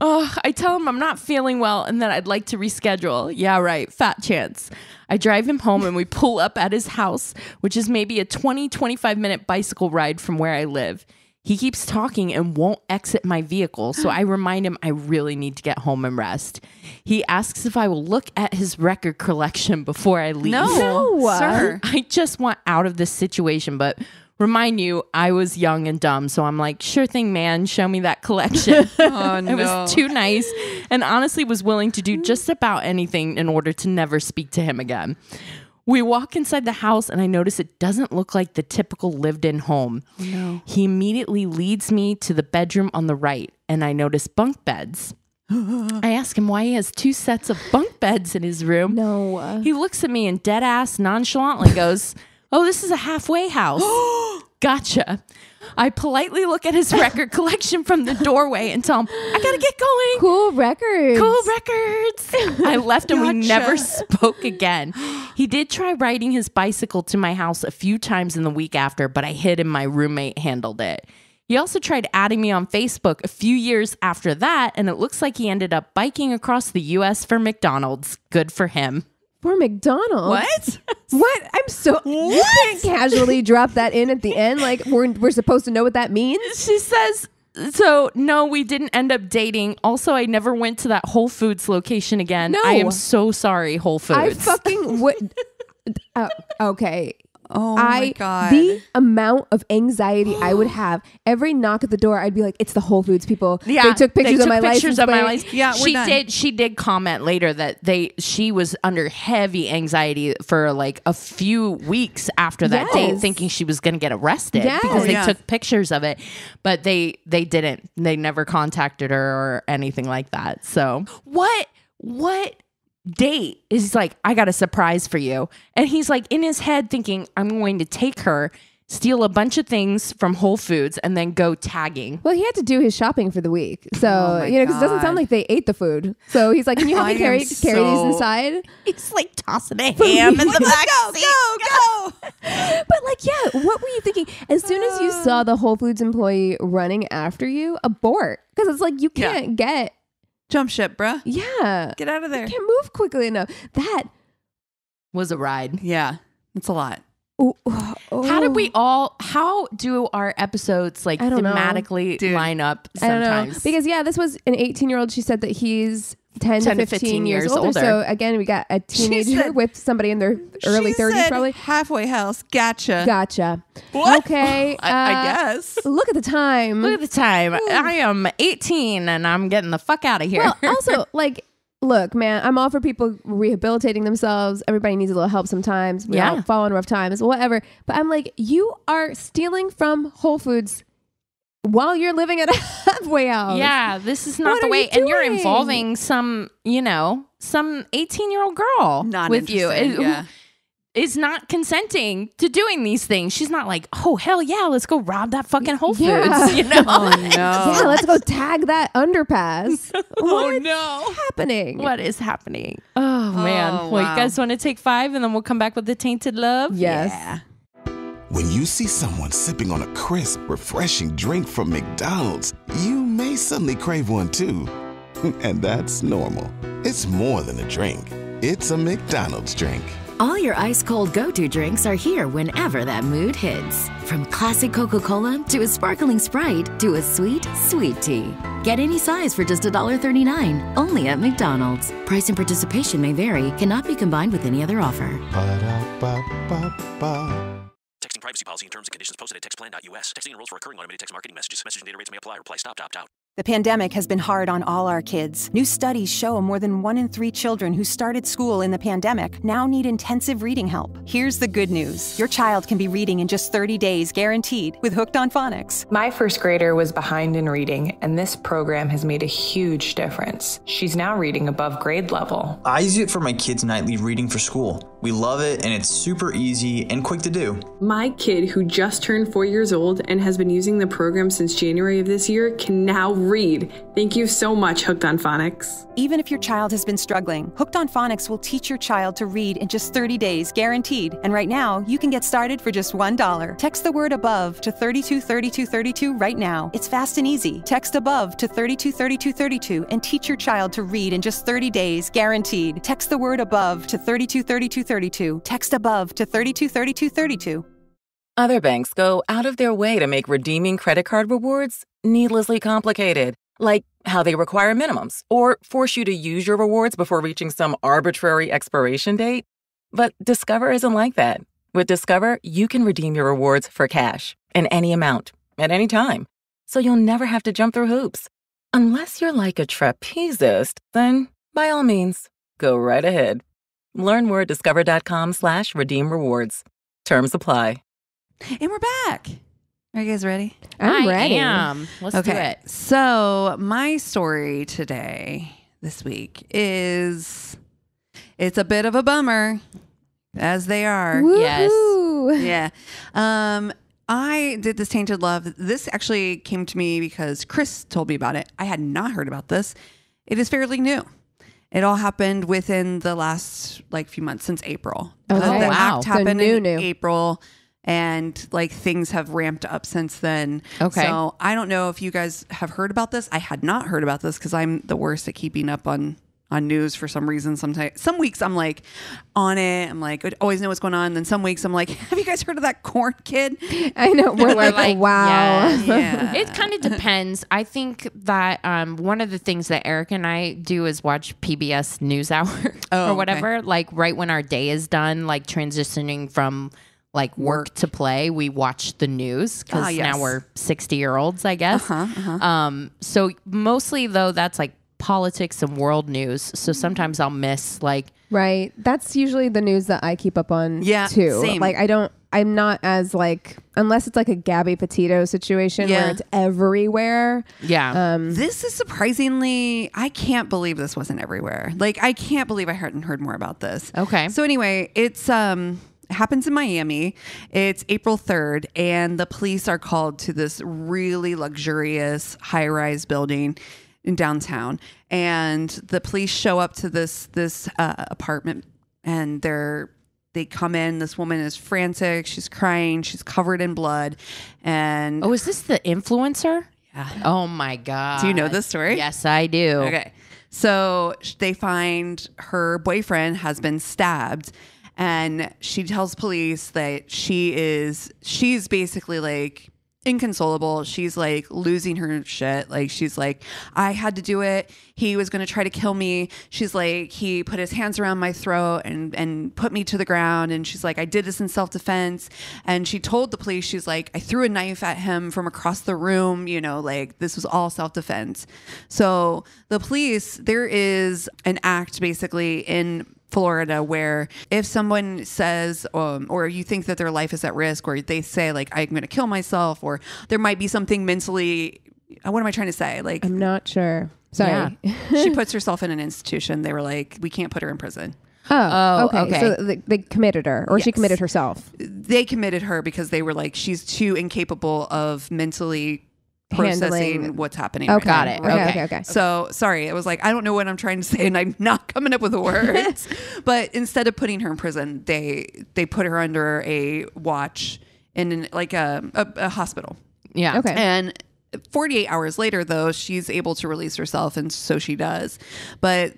[SPEAKER 3] Oh, I tell him I'm not feeling well and that I'd like to reschedule. Yeah, right. Fat chance. I drive him home and we pull up at his house, which is maybe a 25 minute bicycle ride from where I live. He keeps talking and won't exit my vehicle, so I remind him I really need to get home and rest. He asks if I will look at his record collection before I leave.
[SPEAKER 1] No,
[SPEAKER 3] sir. I just want out of this situation, but remind you, I was young and dumb, so I'm like, sure thing, man, show me that collection.
[SPEAKER 2] Oh, no.
[SPEAKER 3] It was too nice and honestly was willing to do just about anything in order to never speak to him again. We walk inside the house and I notice it doesn't look like the typical lived-in home.
[SPEAKER 2] Oh, no.
[SPEAKER 3] He immediately leads me to the bedroom on the right and I notice bunk beds. I ask him why he has 2 sets of bunk beds in his room.
[SPEAKER 1] No.
[SPEAKER 3] He looks at me and dead ass nonchalantly goes, oh, this is a halfway house. Gotcha. I politely look at his record collection from the doorway and tell him, I gotta get going.
[SPEAKER 1] Cool records.
[SPEAKER 3] Cool records. I left and we never spoke again. He did try riding his bicycle to my house a few times in the week after, but I hid and my roommate handled it. He also tried adding me on Facebook a few years after that, and it looks like he ended up biking across the U.S. for McDonald's. Good for him.
[SPEAKER 1] For McDonald's?
[SPEAKER 2] What?
[SPEAKER 1] What? I'm so... You can't casually drop that in at the end. Like, we're supposed to know what that means?
[SPEAKER 3] She says, so, no, we didn't end up dating. Also, I never went to that Whole Foods location again.
[SPEAKER 1] No.
[SPEAKER 3] I am so sorry, Whole Foods.
[SPEAKER 1] I fucking would... okay.
[SPEAKER 2] Oh my God.
[SPEAKER 1] The amount of anxiety I would have every knock at the door, I'd be like, it's the Whole Foods people.
[SPEAKER 3] Yeah,
[SPEAKER 1] they took pictures of my license plate.
[SPEAKER 2] Yeah,
[SPEAKER 3] She did comment later that she was under heavy anxiety for like a few weeks after that date, thinking she was going to get arrested because they took pictures of it, but they didn't. They never contacted her or anything like that. So what date is like, I got a surprise for you, and he's like in his head thinking, I'm going to take her, steal a bunch of things from Whole Foods, and then go tagging.
[SPEAKER 1] Well, he had to do his shopping for the week, so because it doesn't sound like they ate the food. So he's like, can you help me carry these inside?
[SPEAKER 3] He's like tossing a ham in the back seat.
[SPEAKER 2] Go.
[SPEAKER 1] But like, yeah, what were you thinking as soon as you saw the Whole Foods employee running after you? Abort, because it's like you can't get
[SPEAKER 2] Jump ship, bruh.
[SPEAKER 1] Yeah.
[SPEAKER 2] Get out of there.
[SPEAKER 1] I can't move quickly enough. That
[SPEAKER 3] Was a ride.
[SPEAKER 2] Yeah, it's a lot.
[SPEAKER 3] How do our episodes like
[SPEAKER 1] I don't know.
[SPEAKER 3] thematically line up
[SPEAKER 1] I don't know.
[SPEAKER 3] sometimes?
[SPEAKER 1] Because this was an 18-year-old. She said that he's 10 to 15 years older. So again, we got a teenager with somebody in their early 30s probably.
[SPEAKER 2] Halfway house. Gotcha.
[SPEAKER 1] Gotcha.
[SPEAKER 2] What?
[SPEAKER 1] Okay.
[SPEAKER 2] I guess.
[SPEAKER 1] Look at the time.
[SPEAKER 3] Look at the time. I am 18 and I'm getting the fuck out of here.
[SPEAKER 1] Well, also, look, man, I'm all for people rehabilitating themselves. Everybody needs a little help sometimes. We all fall in rough times, whatever. But I'm like, you are stealing from Whole Foods while you're living at a halfway house.
[SPEAKER 3] Yeah, this is not the way. And you're involving some 18-year-old girl
[SPEAKER 2] Not
[SPEAKER 3] with you.
[SPEAKER 2] interesting,
[SPEAKER 3] Is not consenting to doing these things. She's not like, oh, hell yeah, let's go rob that fucking Whole Foods.
[SPEAKER 1] Yeah.
[SPEAKER 3] You know?
[SPEAKER 2] Oh, no.
[SPEAKER 1] Yeah, let's go tag that underpass. What's
[SPEAKER 2] no.
[SPEAKER 1] happening?
[SPEAKER 3] What is happening? Oh, man.
[SPEAKER 2] Oh,
[SPEAKER 3] Well,
[SPEAKER 2] wow.
[SPEAKER 3] you guys want to take 5 and then we'll come back with the Tainted Love?
[SPEAKER 1] Yes.
[SPEAKER 2] Yeah.
[SPEAKER 7] When you see someone sipping on a crisp, refreshing drink from McDonald's, you may suddenly crave one too. And that's normal. It's more than a drink. It's a McDonald's drink.
[SPEAKER 8] All your ice-cold go-to drinks are here whenever that mood hits. From classic Coca-Cola to a sparkling Sprite to a sweet, sweet tea. Get any size for just $1.39, only at McDonald's. Price and participation may vary, cannot be combined with any other offer.
[SPEAKER 7] Ba-da-ba-ba-ba.
[SPEAKER 9] Texting privacy policy and terms and conditions posted at textplan.us. Texting enrolls for recurring automated text marketing messages. Message and data rates may apply. Reply stop to opt out.
[SPEAKER 10] The pandemic has been hard on all our kids. New studies show more than 1 in 3 children who started school in the pandemic now need intensive reading help. Here's the good news. Your child can be reading in just 30 days, guaranteed, with Hooked on Phonics.
[SPEAKER 11] My first grader was behind in reading, and this program has made a huge difference. She's now reading above grade level.
[SPEAKER 12] I use it for my kids' nightly reading for school. We love it, and it's super easy and quick to do.
[SPEAKER 13] My kid, who just turned 4 years old and has been using the program since January of this year, can now read. Thank you so much, Hooked on Phonics.
[SPEAKER 10] Even if your child has been struggling, Hooked on Phonics will teach your child to read in just 30 days, guaranteed. And right now, you can get started for just $1. Text the word above to 323232 right now. It's fast and easy. Text above to 323232 and teach your child to read in just 30 days, guaranteed. Text the word above to 323232. Text above to 323232.
[SPEAKER 14] Other banks go out of their way to make redeeming credit card rewards needlessly complicated, like how they require minimums or force you to use your rewards before reaching some arbitrary expiration date. But Discover isn't like that. With Discover, you can redeem your rewards for cash in any amount at any time, so you'll never have to jump through hoops. Unless you're like a trapezist, then by all means, go right ahead. Learn more at discover.com/redeem rewards. Terms apply.
[SPEAKER 2] And we're back. Are you guys ready?
[SPEAKER 1] I'm ready.
[SPEAKER 3] I am. Let's do it.
[SPEAKER 2] So my story this week it's a bit of a bummer, as they are.
[SPEAKER 1] Woo-hoo.
[SPEAKER 2] Yes. Yeah. I did this Tainted Love. This actually came to me because Chris told me about it. I had not heard about this. It is fairly new. It all happened within the last few months since April.
[SPEAKER 1] Okay.
[SPEAKER 2] The
[SPEAKER 1] Wow.
[SPEAKER 2] act happened
[SPEAKER 1] So
[SPEAKER 2] in
[SPEAKER 1] new.
[SPEAKER 2] April. And things have ramped up since then.
[SPEAKER 3] Okay.
[SPEAKER 2] So I don't know if you guys have heard about this. I had not heard about this because I'm the worst at keeping up on news for some reason. Sometimes, some weeks I'm on it. I'm I always know what's going on. And then some weeks I'm have you guys heard of that corn kid?
[SPEAKER 1] I know. We're like, wow.
[SPEAKER 3] Yes.
[SPEAKER 2] Yeah.
[SPEAKER 3] It kind of depends. I think that one of the things that Eric and I do is watch PBS NewsHour or whatever.
[SPEAKER 2] Okay.
[SPEAKER 3] Right when our day is done, transitioning from work to play, we watch the news because now we're 60-year-olds, I guess. So mostly though, that's politics and world news. So sometimes I'll miss
[SPEAKER 1] right. That's usually the news that I keep up on too.
[SPEAKER 2] Same.
[SPEAKER 1] I'm not as unless it's a Gabby Petito situation where it's everywhere.
[SPEAKER 3] Yeah.
[SPEAKER 2] This is surprisingly, I can't believe this wasn't everywhere. I can't believe I hadn't heard more about this.
[SPEAKER 3] Okay.
[SPEAKER 2] So anyway, it's happens in Miami. It's April 3rd, and the police are called to this really luxurious high-rise building in downtown. And the police show up to this apartment, and they come in. This woman is frantic. She's crying. She's covered in blood. And
[SPEAKER 3] is this the influencer?
[SPEAKER 2] Yeah.
[SPEAKER 3] Oh my God.
[SPEAKER 2] Do you know this story?
[SPEAKER 3] Yes, I do.
[SPEAKER 2] Okay. So they find her boyfriend has been stabbed, and she tells police that she's basically like inconsolable. She's like losing her shit. Like, she's like, I had to do it. He was going to try to kill me. She's like, he put his hands around my throat and put me to the ground. And she's like, I did this in self-defense. And she told the police, she's like, I threw a knife at him from across the room, you know, like this was all self-defense. So the police, there is an act basically in Florida where if someone says or you think that their life is at risk, or they say like, I'm going to kill myself, or there might be something mentally, what am I trying to say? Like,
[SPEAKER 1] I'm not sure. Sorry.
[SPEAKER 2] Yeah. She puts herself in an institution. They were like, we can't put her in prison.
[SPEAKER 1] Oh, okay. So they committed her, or she committed herself.
[SPEAKER 2] They committed her because they were like, she's too incapable of mentally processing what's happening.
[SPEAKER 1] Okay.
[SPEAKER 2] Right now.
[SPEAKER 1] Got it. Okay.
[SPEAKER 2] So sorry. It was like, I don't know what I'm trying to say, and I'm not coming up with the words. But instead of putting her in prison, they put her under a watch in like a hospital.
[SPEAKER 3] Yeah.
[SPEAKER 1] Okay.
[SPEAKER 2] And 48 hours later, though, she's able to release herself, and so she does. But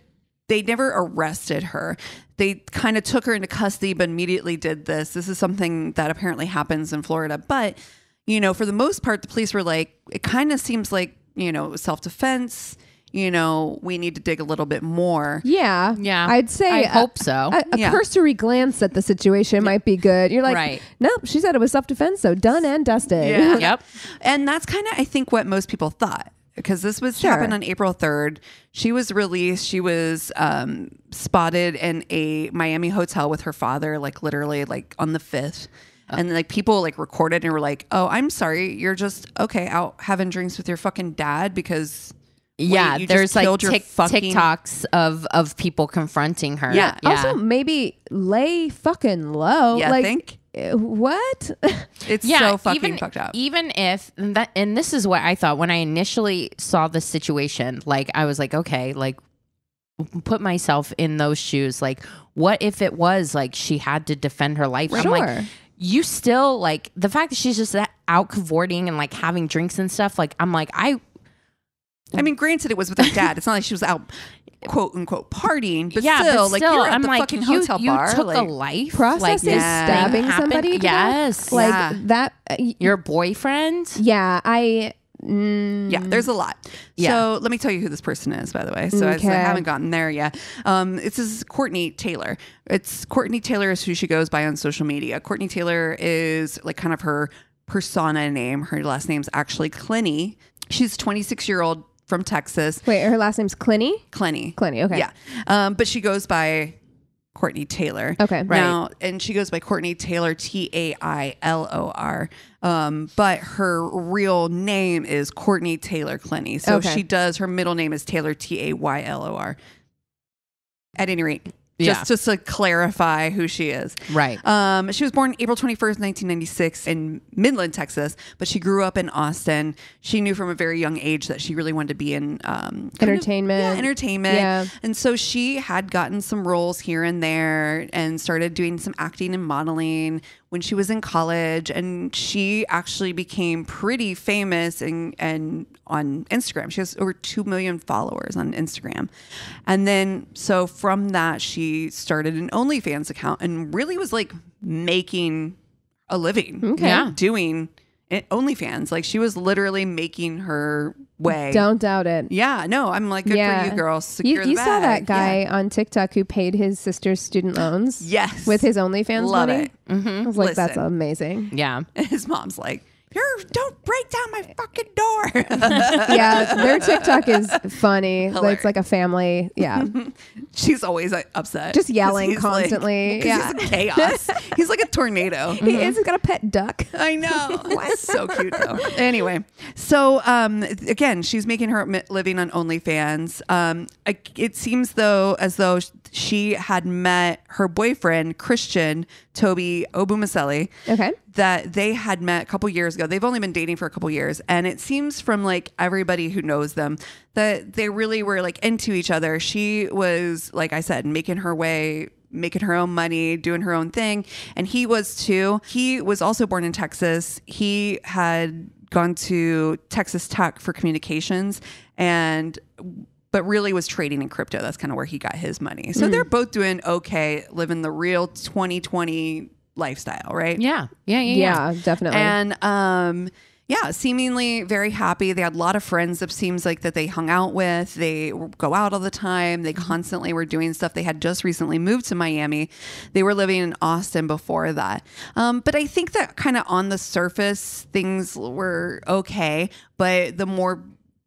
[SPEAKER 2] they never arrested her. They kind of took her into custody, but immediately did this. This is something that apparently happens in Florida. But, you know, for the most part, the police were like, it kind of seems like, you know, self-defense. You know, we need to dig a little bit more.
[SPEAKER 1] Yeah. I'd say
[SPEAKER 3] I hope so.
[SPEAKER 1] A cursory glance at the situation might be good. You're like,
[SPEAKER 3] Right.
[SPEAKER 1] nope, she said it was self-defense, so done and dusted.
[SPEAKER 2] Yeah.
[SPEAKER 3] Yep.
[SPEAKER 2] And that's kind of, I think, what most people thought. Because this was happened on April 3rd. She was released. She was spotted in a Miami hotel with her father, like literally like on the 5th. And like people like recorded and were like, oh, I'm sorry. You're just out having drinks with your fucking dad because...
[SPEAKER 3] Yeah,
[SPEAKER 2] you
[SPEAKER 3] there's
[SPEAKER 2] just
[SPEAKER 3] like
[SPEAKER 2] killed your fucking...
[SPEAKER 3] TikToks of people confronting her.
[SPEAKER 2] Yeah.
[SPEAKER 1] Also, maybe lay fucking low.
[SPEAKER 2] Yeah,
[SPEAKER 1] like,
[SPEAKER 2] think?
[SPEAKER 1] What?
[SPEAKER 2] It's so fucking fucked up.
[SPEAKER 3] Even if that, and this is what I thought when I initially saw the situation, like I was like, okay, like put myself in those shoes. Like, what if it was like she had to defend her life?
[SPEAKER 1] Sure.
[SPEAKER 3] I'm like, you still like the fact that she's just out cavorting and like having drinks and stuff. Like, I'm like, I
[SPEAKER 2] mean, granted, it was with her dad. It's not like she was out, quote unquote, partying, but
[SPEAKER 3] yeah,
[SPEAKER 2] still,
[SPEAKER 3] but
[SPEAKER 2] like you're at
[SPEAKER 3] I'm
[SPEAKER 2] the
[SPEAKER 3] like,
[SPEAKER 2] fucking hotel bar.
[SPEAKER 3] You took
[SPEAKER 2] like,
[SPEAKER 3] a life.
[SPEAKER 1] Processing
[SPEAKER 3] like,
[SPEAKER 1] stabbing
[SPEAKER 3] happened.
[SPEAKER 1] somebody.
[SPEAKER 3] Yes.
[SPEAKER 1] Like that.
[SPEAKER 3] Your boyfriend.
[SPEAKER 1] Yeah.
[SPEAKER 2] Yeah, there's a lot.
[SPEAKER 3] Yeah.
[SPEAKER 2] So let me tell you who this person is, by the way. So I haven't gotten there yet. This is Courtney Tailor. Courtney Tailor is who she goes by on social media. Courtney Tailor is like kind of her persona name. Her last name's actually Clenney. She's 26-year-old from Texas.
[SPEAKER 1] Wait, her last name's Clenney?
[SPEAKER 2] Clenney.
[SPEAKER 1] Okay.
[SPEAKER 2] Yeah. But she goes by Courtney Tailor.
[SPEAKER 1] Okay.
[SPEAKER 2] Now, and she goes by Courtney Tailor, Tailor. But her real name is Courtney Tailor Clenney. So her middle name is Taylor, Taylor. At any rate. Just to clarify who she is.
[SPEAKER 3] Right.
[SPEAKER 2] She was born April 21st, 1996 in Midland, Texas, but she grew up in Austin. She knew from a very young age that she really wanted to be in
[SPEAKER 1] entertainment.
[SPEAKER 2] Entertainment.
[SPEAKER 1] Yeah.
[SPEAKER 2] And so she had gotten some roles here and there and started doing some acting and modeling when she was in college. And she actually became pretty famous and on Instagram. She has over 2 million followers on Instagram. And then, so from that, she started an OnlyFans account and really was like making a living doing OnlyFans. Like she was literally making her way.
[SPEAKER 1] Don't doubt it.
[SPEAKER 2] Yeah, no, I'm like, good for you, girl. Secure the
[SPEAKER 1] you
[SPEAKER 2] bag.
[SPEAKER 1] saw that guy on TikTok who paid his sister's student loans?
[SPEAKER 2] Yes.
[SPEAKER 1] With his OnlyFans
[SPEAKER 2] Love
[SPEAKER 1] money?
[SPEAKER 2] it.
[SPEAKER 1] I was like,
[SPEAKER 2] Listen.
[SPEAKER 1] that's amazing.
[SPEAKER 3] Yeah.
[SPEAKER 2] His mom's like, don't break down my fucking door.
[SPEAKER 1] Yeah, their TikTok is funny.
[SPEAKER 2] Hilarious.
[SPEAKER 1] It's like a family. Yeah.
[SPEAKER 2] She's always upset.
[SPEAKER 1] Just yelling
[SPEAKER 2] he's
[SPEAKER 1] constantly.
[SPEAKER 2] Like, he's chaos. He's like a tornado.
[SPEAKER 1] He is. He's got a pet duck.
[SPEAKER 2] I know. It's so cute though. Anyway, so again, she's making her living on OnlyFans. It seems as though she had met her boyfriend, Christian Toby Obumaseli.
[SPEAKER 1] Okay.
[SPEAKER 2] That they had met a couple years ago. They've only been dating for a couple years. And it seems from like everybody who knows them that they really were like into each other. She was, like I said, making her way, making her own money, doing her own thing. And he was too. He was also born in Texas. He had gone to Texas Tech for communications and but really was trading in crypto. That's kind of where he got his money. So they're both doing okay, living the real 2020 lifestyle, right?
[SPEAKER 1] Yeah, definitely.
[SPEAKER 2] And seemingly very happy. They had a lot of friends, it seems like, that they hung out with. They go out all the time. They constantly were doing stuff. They had just recently moved to Miami. They were living in Austin before that. But I think that kind of on the surface, things were okay. But the more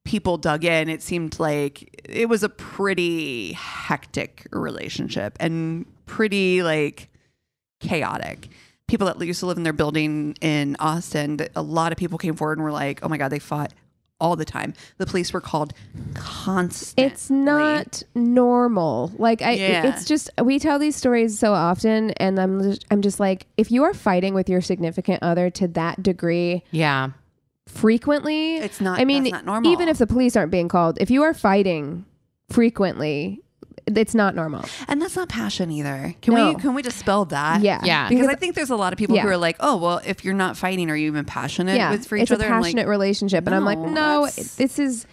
[SPEAKER 2] people dug in, it seemed like it was a pretty hectic relationship and pretty like chaotic. People that used to live in their building in Austin, a lot of people came forward and were like, oh my God, they fought all the time. The police were called constantly.
[SPEAKER 1] It's not normal. Like it's just, we tell these stories so often, and I'm just like, if you are fighting with your significant other to that degree, frequently,
[SPEAKER 2] it's not.
[SPEAKER 1] I mean,
[SPEAKER 2] that's not normal.
[SPEAKER 1] Even if the police aren't being called, if you are fighting frequently, it's not normal.
[SPEAKER 2] And that's not passion either. Can we dispel that?
[SPEAKER 1] Yeah.
[SPEAKER 2] Because I think there's a lot of people who are like, oh, well, if you're not fighting, are you even passionate for each other?
[SPEAKER 1] It's a passionate relationship. And I'm like, no, this is,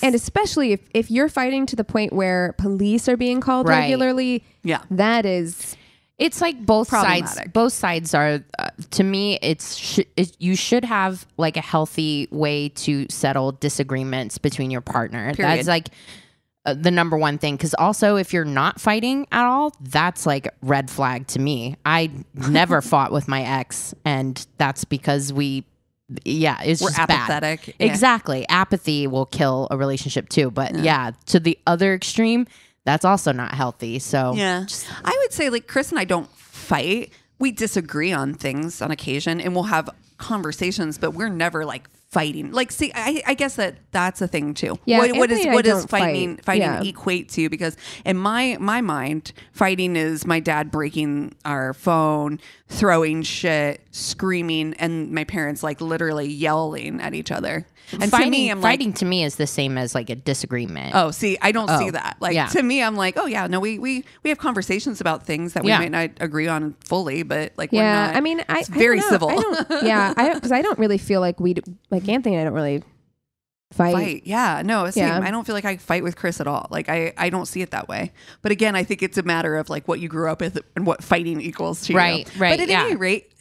[SPEAKER 1] and especially if you're fighting to the point where police are being called regularly, that is...
[SPEAKER 3] It's like both sides. Both sides are, to me, you should have like a healthy way to settle disagreements between your partner.
[SPEAKER 2] Period.
[SPEAKER 3] That's like the number one thing. Because also, if you're not fighting at all, that's like red flag to me. I never fought with my ex, and that's because we're just
[SPEAKER 2] apathetic.
[SPEAKER 3] Bad. Exactly, apathy will kill a relationship too. But to the other extreme, that's also not healthy. So
[SPEAKER 2] I would say, like, Chris and I don't fight. We disagree on things on occasion, and we'll have conversations, but we're never like fighting. Like, see, I guess that's a thing too.
[SPEAKER 1] Yeah,
[SPEAKER 2] what does fighting equate to? Because in my mind, fighting is my dad breaking our phone, throwing shit, screaming, and my parents like literally yelling at each other. And
[SPEAKER 3] fighting to me is the same as like a disagreement.
[SPEAKER 2] Oh, see, I don't see that. Like to me, I'm like, oh yeah, no, we have conversations about things that we might not agree on fully, but like we're not.
[SPEAKER 1] I mean,
[SPEAKER 2] it's very civil.
[SPEAKER 1] Because I don't really feel like like Anthony and I don't really fight.
[SPEAKER 2] Yeah, no, same. I don't feel like I fight with Chris at all. Like I don't see it that way. But again, I think it's a matter of like what you grew up with and what fighting equals to you.
[SPEAKER 3] Right.
[SPEAKER 2] But at any rate,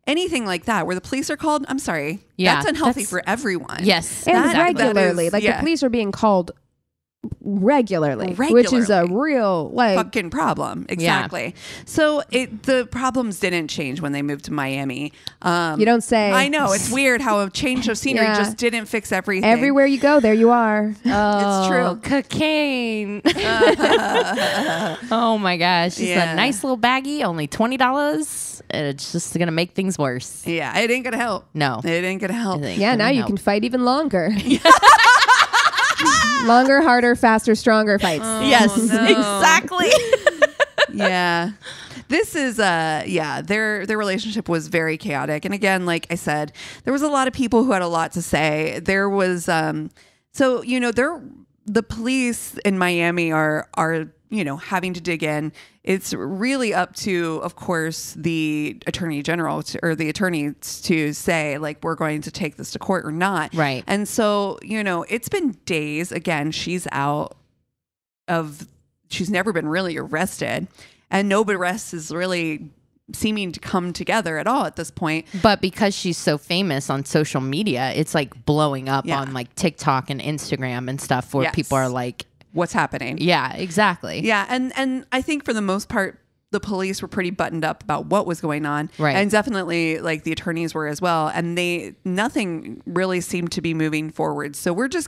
[SPEAKER 2] anything like that where the police are called, I'm sorry, that's unhealthy for everyone.
[SPEAKER 3] Yes,
[SPEAKER 1] and regularly, like the police are being called regularly, which is a real
[SPEAKER 2] fucking problem. Exactly. So the problems didn't change when they moved to Miami.
[SPEAKER 1] You don't say.
[SPEAKER 2] I know, it's weird how a change of scenery just didn't fix everything.
[SPEAKER 1] Everywhere you go, there you are.
[SPEAKER 2] It's true.
[SPEAKER 3] Cocaine. Oh my gosh, it's a nice little baggie, only $20. It's just gonna make things worse.
[SPEAKER 2] Yeah, it ain't gonna help.
[SPEAKER 3] No,
[SPEAKER 2] it ain't gonna help.
[SPEAKER 1] Now you can fight even longer. Longer, harder, faster, stronger fights.
[SPEAKER 3] Yes, exactly.
[SPEAKER 2] Yeah. This is their relationship was very chaotic. And again, like I said, there was a lot of people who had a lot to say. There was the police in Miami are having to dig in. It's really up to, of course, the attorney general or the attorneys to say, like, we're going to take this to court or not.
[SPEAKER 3] Right.
[SPEAKER 2] And so, it's been days. Again, she's never been really arrested, and no arrests is really seeming to come together at all at this point.
[SPEAKER 3] But because she's so famous on social media, it's like blowing up on like TikTok and Instagram and stuff where people are like,
[SPEAKER 2] what's happening? Yeah,
[SPEAKER 3] exactly.
[SPEAKER 2] Yeah. And I think for the most part, the police were pretty buttoned up about what was going on.
[SPEAKER 3] Right.
[SPEAKER 2] And definitely like the attorneys were as well. And nothing really seemed to be moving forward. So we're just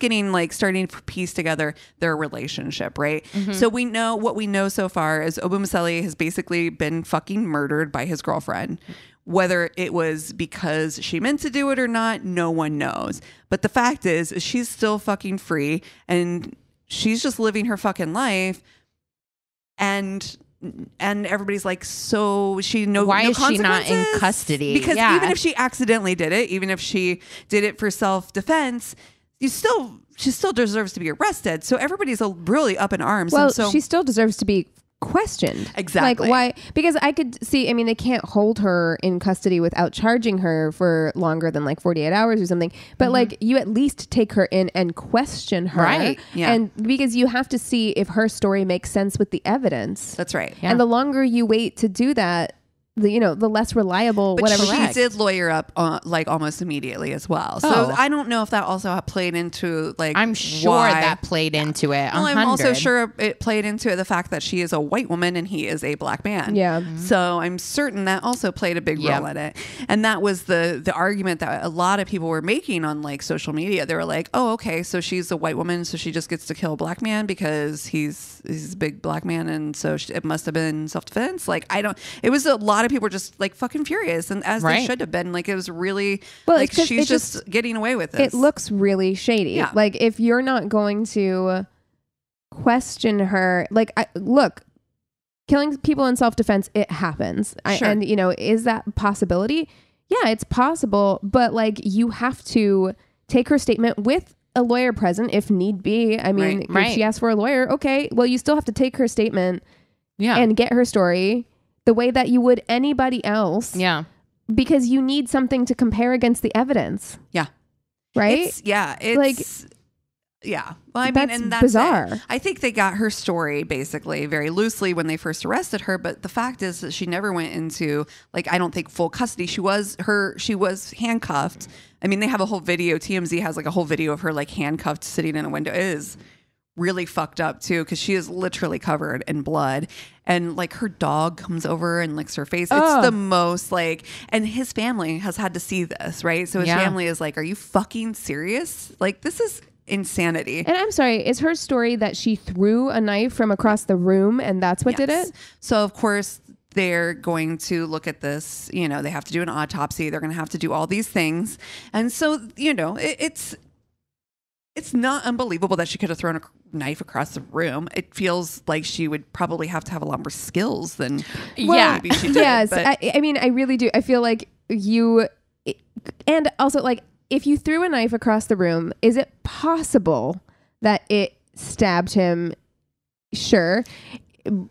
[SPEAKER 2] starting to piece together their relationship, right? Mm-hmm. So what we know so far is Obumseli has basically been fucking murdered by his girlfriend. Whether it was because she meant to do it or not, no one knows. But the fact is she's still fucking free and she's just living her fucking life, and everybody's like, so
[SPEAKER 3] why is she not in custody?
[SPEAKER 2] Because even if she accidentally did it, even if she did it for self-defense, she still deserves to be arrested. So everybody's really up in arms.
[SPEAKER 1] Well,
[SPEAKER 2] and so
[SPEAKER 1] she still deserves to be questioned.
[SPEAKER 2] Exactly.
[SPEAKER 1] Like, why? Because I could see, I mean, they can't hold her in custody without charging her for longer than like 48 hours or something. But like, you at least take her in and question her.
[SPEAKER 2] Right. Yeah.
[SPEAKER 1] And because you have to see if her story makes sense with the evidence.
[SPEAKER 2] That's right.
[SPEAKER 1] And the longer you wait to do that, the less reliable,
[SPEAKER 2] but
[SPEAKER 1] whatever.
[SPEAKER 2] She did lawyer up like almost immediately as well. So I don't know if that also played into like.
[SPEAKER 3] I'm sure that played into it.
[SPEAKER 2] Well, I'm also sure it played into it, the fact that she is a white woman and he is a black man.
[SPEAKER 1] Yeah.
[SPEAKER 2] So I'm certain that also played a big role in it. And that was the argument that a lot of people were making on like social media. They were like, oh, okay, so she's a white woman, so she just gets to kill a black man because he's a big black man, and so it must have been self-defense. Like, it was a lot of people were just like fucking furious, and as they should have been. Like, it was really like she's just getting away with this.
[SPEAKER 1] It looks really shady.
[SPEAKER 2] Yeah.
[SPEAKER 1] Like, if you're not going to question her, like, look, killing people in self-defense, it happens.
[SPEAKER 2] Sure.
[SPEAKER 1] And is that a possibility? Yeah, it's possible, but like, you have to take her statement with a lawyer present if need be. I mean, if she asks for a lawyer, okay, well, you still have to take her statement and get her story the way that you would anybody else.
[SPEAKER 3] Yeah.
[SPEAKER 1] Because you need something to compare against the evidence.
[SPEAKER 2] Yeah.
[SPEAKER 1] Right?
[SPEAKER 2] It's like, yeah. Well, I mean, and that's
[SPEAKER 1] bizarre.
[SPEAKER 2] It. I think they got her story basically very loosely when they first arrested her, but the fact is that she never went into, like, I don't think full custody. She was handcuffed. I mean, they have a whole video. TMZ has like a whole video of her like handcuffed sitting in a window. It is really fucked up too, because she is literally covered in blood, and like her dog comes over and licks her face. It's the most like, and his family has had to see this, right? So his family is like, are you fucking serious? Like, this is insanity.
[SPEAKER 1] And I'm sorry, is her story that she threw a knife from across the room and that's what did it?
[SPEAKER 2] So of course they're going to look at this, they have to do an autopsy. They're going to have to do all these things. And so, it's not unbelievable that she could have thrown a knife across the room. It feels like she would probably have to have a lot more skills than maybe she did.
[SPEAKER 1] Yes, I mean, I really do. I feel like and also like, if you threw a knife across the room, is it possible that it stabbed him? Sure.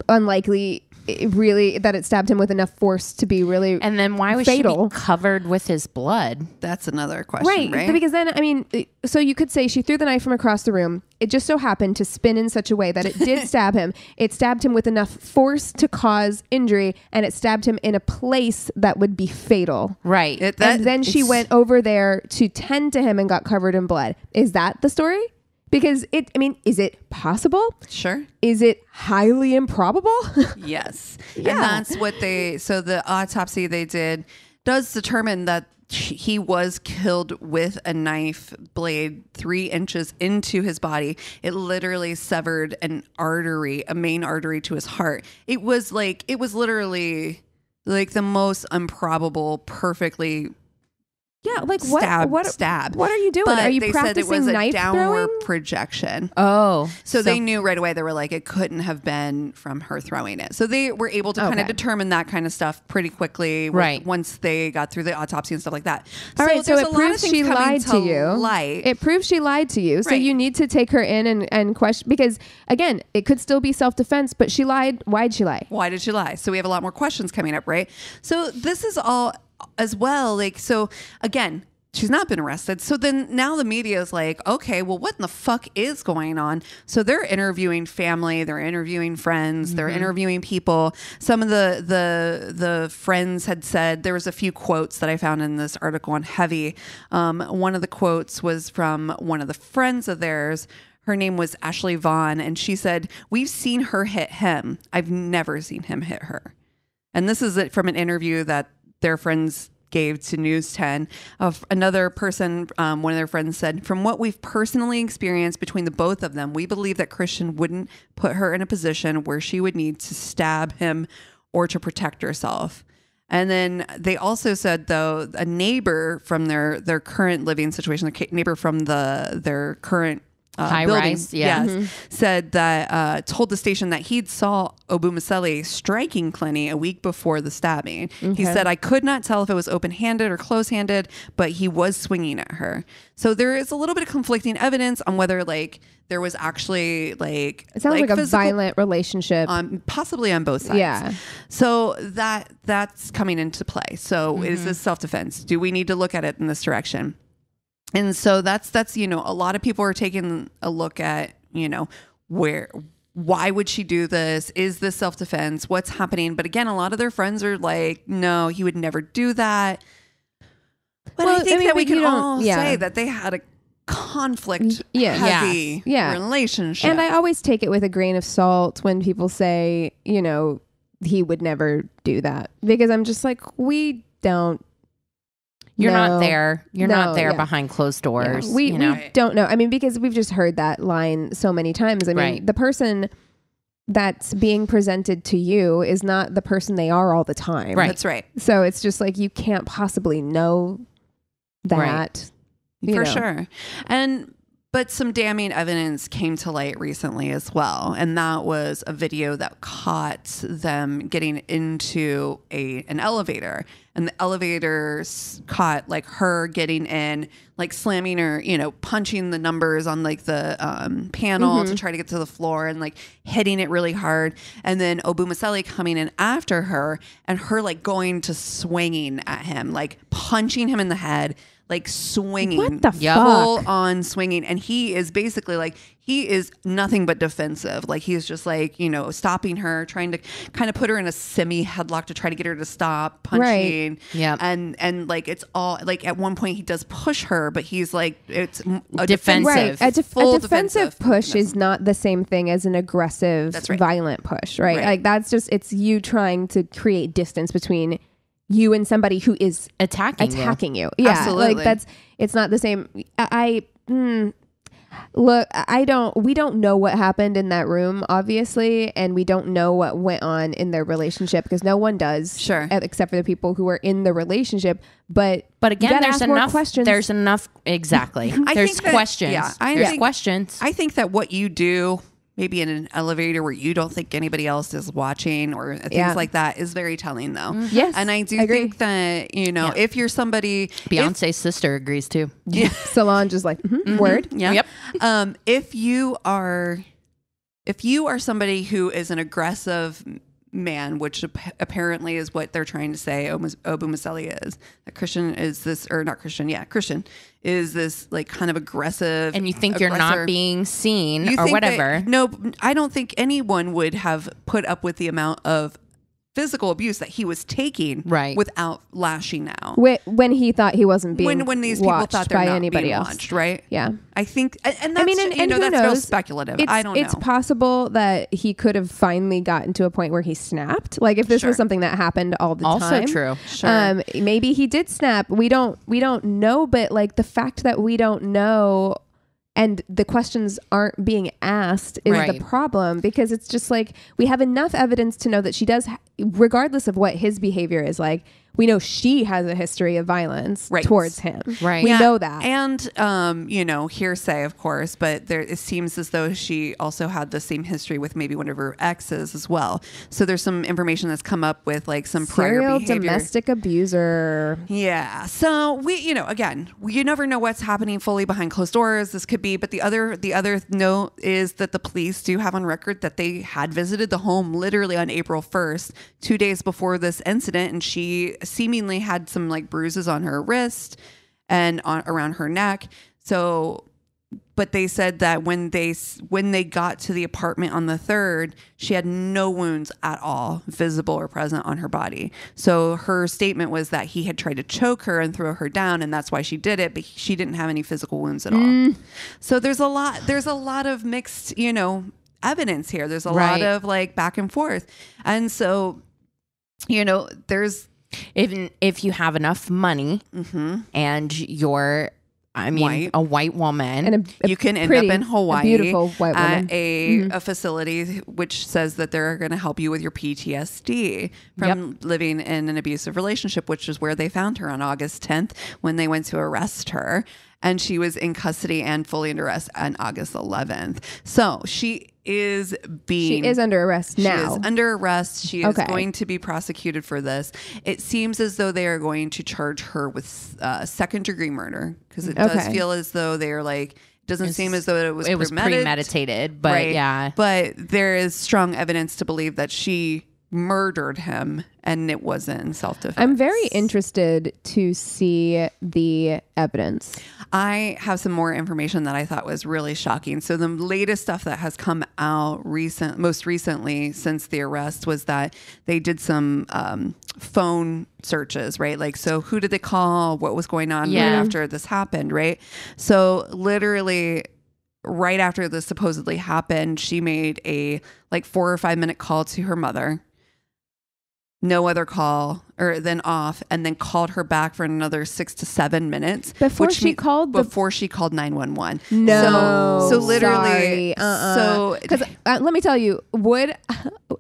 [SPEAKER 1] Unlikely. Really, that it stabbed him with enough force to be really
[SPEAKER 3] and then why was
[SPEAKER 1] fatal.
[SPEAKER 3] She be covered with his blood?
[SPEAKER 2] That's another question, right?
[SPEAKER 1] Because then, I mean, so you could say she threw the knife from across the room. It just so happened to spin in such a way that it did stab him. It stabbed him with enough force to cause injury, and it stabbed him in a place that would be fatal.
[SPEAKER 3] Right.
[SPEAKER 1] And then she went over there to tend to him and got covered in blood. Is that the story? Because is it possible?
[SPEAKER 2] Sure.
[SPEAKER 1] Is it highly improbable?
[SPEAKER 2] Yes. Yeah. And that's what so the autopsy they did does determine that he was killed with a knife blade 3 inches into his body. It literally severed a main artery to his heart. It was literally like the most improbable, perfectly
[SPEAKER 1] stab. What are you doing?
[SPEAKER 2] But
[SPEAKER 1] are you
[SPEAKER 2] they
[SPEAKER 1] practicing
[SPEAKER 2] said it was
[SPEAKER 1] knife
[SPEAKER 2] a downward
[SPEAKER 1] throwing?
[SPEAKER 2] projection.
[SPEAKER 3] Oh,
[SPEAKER 2] so they knew right away. They were like, it couldn't have been from her throwing it. So they were able to kind of determine that kind of stuff pretty quickly.
[SPEAKER 3] Right.
[SPEAKER 2] Once they got through the autopsy and stuff like that.
[SPEAKER 1] All right. So it proves she lied to you.
[SPEAKER 2] Light.
[SPEAKER 1] It proves she lied to you. So
[SPEAKER 2] Right.
[SPEAKER 1] you need to take her in and question, because again, it could still be self-defense, but she lied. Why'd she lie?
[SPEAKER 2] Why did she lie? So we have a lot more questions coming up, right? So this is all as well. Like, so again, she's not been arrested. So then now the media is like, okay, well, what in the fuck is going on? So they're interviewing family, they're interviewing friends, they're interviewing people. Some of the friends had said, there was a few quotes that I found in this article on Heavy. One of the quotes was from one of the friends of theirs. Her name was Ashley Vaughn, and she said, "We've seen her hit him. I've never seen him hit her." And this is from an interview that their friends gave to News 10. Of another person, one of their friends said, "From what we've personally experienced between the both of them, we believe that Christian wouldn't put her in a position where she would need to stab him or to protect herself." And then they also said, though, a neighbor from their current living situation, the neighbor from their current
[SPEAKER 3] high
[SPEAKER 2] building,
[SPEAKER 3] rise, yeah.
[SPEAKER 2] yes, said that told the station that he'd saw Obumaseli striking Clenney a week before the stabbing. He said, I could not tell if it was open-handed or close-handed, but he was swinging at her. So there is a little bit of conflicting evidence on whether like there was actually like
[SPEAKER 1] it sounds like a violent relationship,
[SPEAKER 2] possibly on both sides.
[SPEAKER 1] Yeah.
[SPEAKER 2] So that's coming into play. So is this self-defense? Do we need to look at it in this direction? And so that's a lot of people are taking a look at why would she do this? Is this self-defense? What's happening? But again, a lot of their friends are like, no, he would never do that. But I think that we can all say that they had a conflict heavy relationship.
[SPEAKER 1] And I always take it with a grain of salt when people say, he would never do that, because I'm just like, we don't.
[SPEAKER 3] You're not there. You're not there behind closed doors.
[SPEAKER 1] Yeah. We don't know. I mean, because we've just heard that line so many times. I mean, the person that's being presented to you is not the person they are all the time.
[SPEAKER 2] Right. That's right.
[SPEAKER 1] So it's just like, you can't possibly know that.
[SPEAKER 2] For sure. But some damning evidence came to light recently as well. And that was a video that caught them getting into an elevator. And the elevator caught like her getting in, like slamming her, punching the numbers on like the panel to try to get to the floor and like hitting it really hard. And then Obumaseli coming in after her and her like going to swinging at him, like punching him in the head. Like swinging,
[SPEAKER 1] what the
[SPEAKER 2] full on swinging. And he is basically like, he is nothing but defensive. Like he's just like, stopping her, trying to kind of put her in a semi headlock to try to get her to stop punching.
[SPEAKER 3] Right. Yeah.
[SPEAKER 2] And like, it's all like at one point he does push her, but he's like, it's a
[SPEAKER 3] defensive.
[SPEAKER 1] Right. A defensive push is not the same thing as an aggressive, violent push, right? Like that's just, it's you trying to create distance between you and somebody who is attacking you. Yeah.
[SPEAKER 2] Absolutely.
[SPEAKER 1] Like it's not the same. We don't know what happened in that room, obviously, and we don't know what went on in their relationship, because no one does, except for the people who are in the relationship. But
[SPEAKER 3] again, there's enough
[SPEAKER 1] questions.
[SPEAKER 3] There's enough. Exactly. There's questions. There's questions.
[SPEAKER 2] I think that what you do, maybe in an elevator where you don't think anybody else is watching or things like that, is very telling though.
[SPEAKER 1] Yes.
[SPEAKER 2] And I do think that, if you're somebody...
[SPEAKER 3] Beyonce's sister agrees too.
[SPEAKER 1] Yeah. Solange is like, word.
[SPEAKER 2] Yeah. Yep. If you are somebody who is an aggressive man, which apparently is what they're trying to say Obumaseli is, that Christian is this, or not Christian, Christian is this like kind of aggressive,
[SPEAKER 3] and you think you're not being seen or whatever.
[SPEAKER 2] No, I don't think anyone would have put up with the amount of physical abuse that he was taking without lashing out.
[SPEAKER 1] When he thought he wasn't being
[SPEAKER 2] when these people thought they're
[SPEAKER 1] by
[SPEAKER 2] not
[SPEAKER 1] anybody
[SPEAKER 2] being
[SPEAKER 1] else.
[SPEAKER 2] watched, right?
[SPEAKER 1] Yeah.
[SPEAKER 2] I think, and that's,
[SPEAKER 1] I mean, and who
[SPEAKER 2] that's
[SPEAKER 1] knows?
[SPEAKER 2] real speculative. I don't know.
[SPEAKER 1] It's possible that he could have finally gotten to a point where he snapped. Like if this was something that happened all the time.
[SPEAKER 3] Also true. Sure.
[SPEAKER 1] Maybe he did snap. We don't know, but like the fact that we don't know and the questions aren't being asked is the problem, because it's just like we have enough evidence to know that she does, regardless of what his behavior is like, we know she has a history of violence towards him.
[SPEAKER 3] Right.
[SPEAKER 1] We know that.
[SPEAKER 2] And, hearsay, of course, but it seems as though she also had the same history with maybe one of her exes as well. So there's some information that's come up with like some prior behavior.
[SPEAKER 1] Domestic abuser.
[SPEAKER 2] Yeah. So again, you never know what's happening fully behind closed doors. This could be, but the other note is that the police do have on record that they had visited the home literally on April 1st, 2 days before this incident. And she seemingly had some like bruises on her wrist and around her neck. So, but they said that when they got to the apartment on the 3rd, she had no wounds at all visible or present on her body. So her statement was that he had tried to choke her and throw her down, and that's why she did it, but she didn't have any physical wounds at all. So there's a lot of mixed, evidence here. There's a lot of like back and forth. And so, there's,
[SPEAKER 3] even if you have enough money and you're, a white woman,
[SPEAKER 1] and
[SPEAKER 2] you can end up in Hawaii,
[SPEAKER 1] a beautiful white woman,
[SPEAKER 2] at a facility which says that they're going to help you with your PTSD from living in an abusive relationship, which is where they found her on August 10th when they went to arrest her. and she was in custody and fully under arrest on August 11th. So she is
[SPEAKER 1] under arrest now.
[SPEAKER 2] She is under arrest. She is going to be prosecuted for this. It seems as though they are going to charge her with second-degree murder, because it does feel as though they are like, doesn't seem as though it was
[SPEAKER 3] premeditated, but
[SPEAKER 2] right?
[SPEAKER 3] yeah.
[SPEAKER 2] But there is strong evidence to believe that she murdered him and it wasn't in self-defense.
[SPEAKER 1] I'm very interested to see the evidence.
[SPEAKER 2] I have some more information that I thought was really shocking. So the latest stuff that has come out most recently since the arrest was that they did some phone searches, right? Like, so who did they call? What was going on right after this happened, right? So literally right after this supposedly happened, she made a 4 or 5 minute call to her mother. No other call, or then off, and then called her back for another 6 to 7 minutes
[SPEAKER 1] before she called
[SPEAKER 2] 911.
[SPEAKER 1] No,
[SPEAKER 2] so literally, so
[SPEAKER 1] because let me tell you,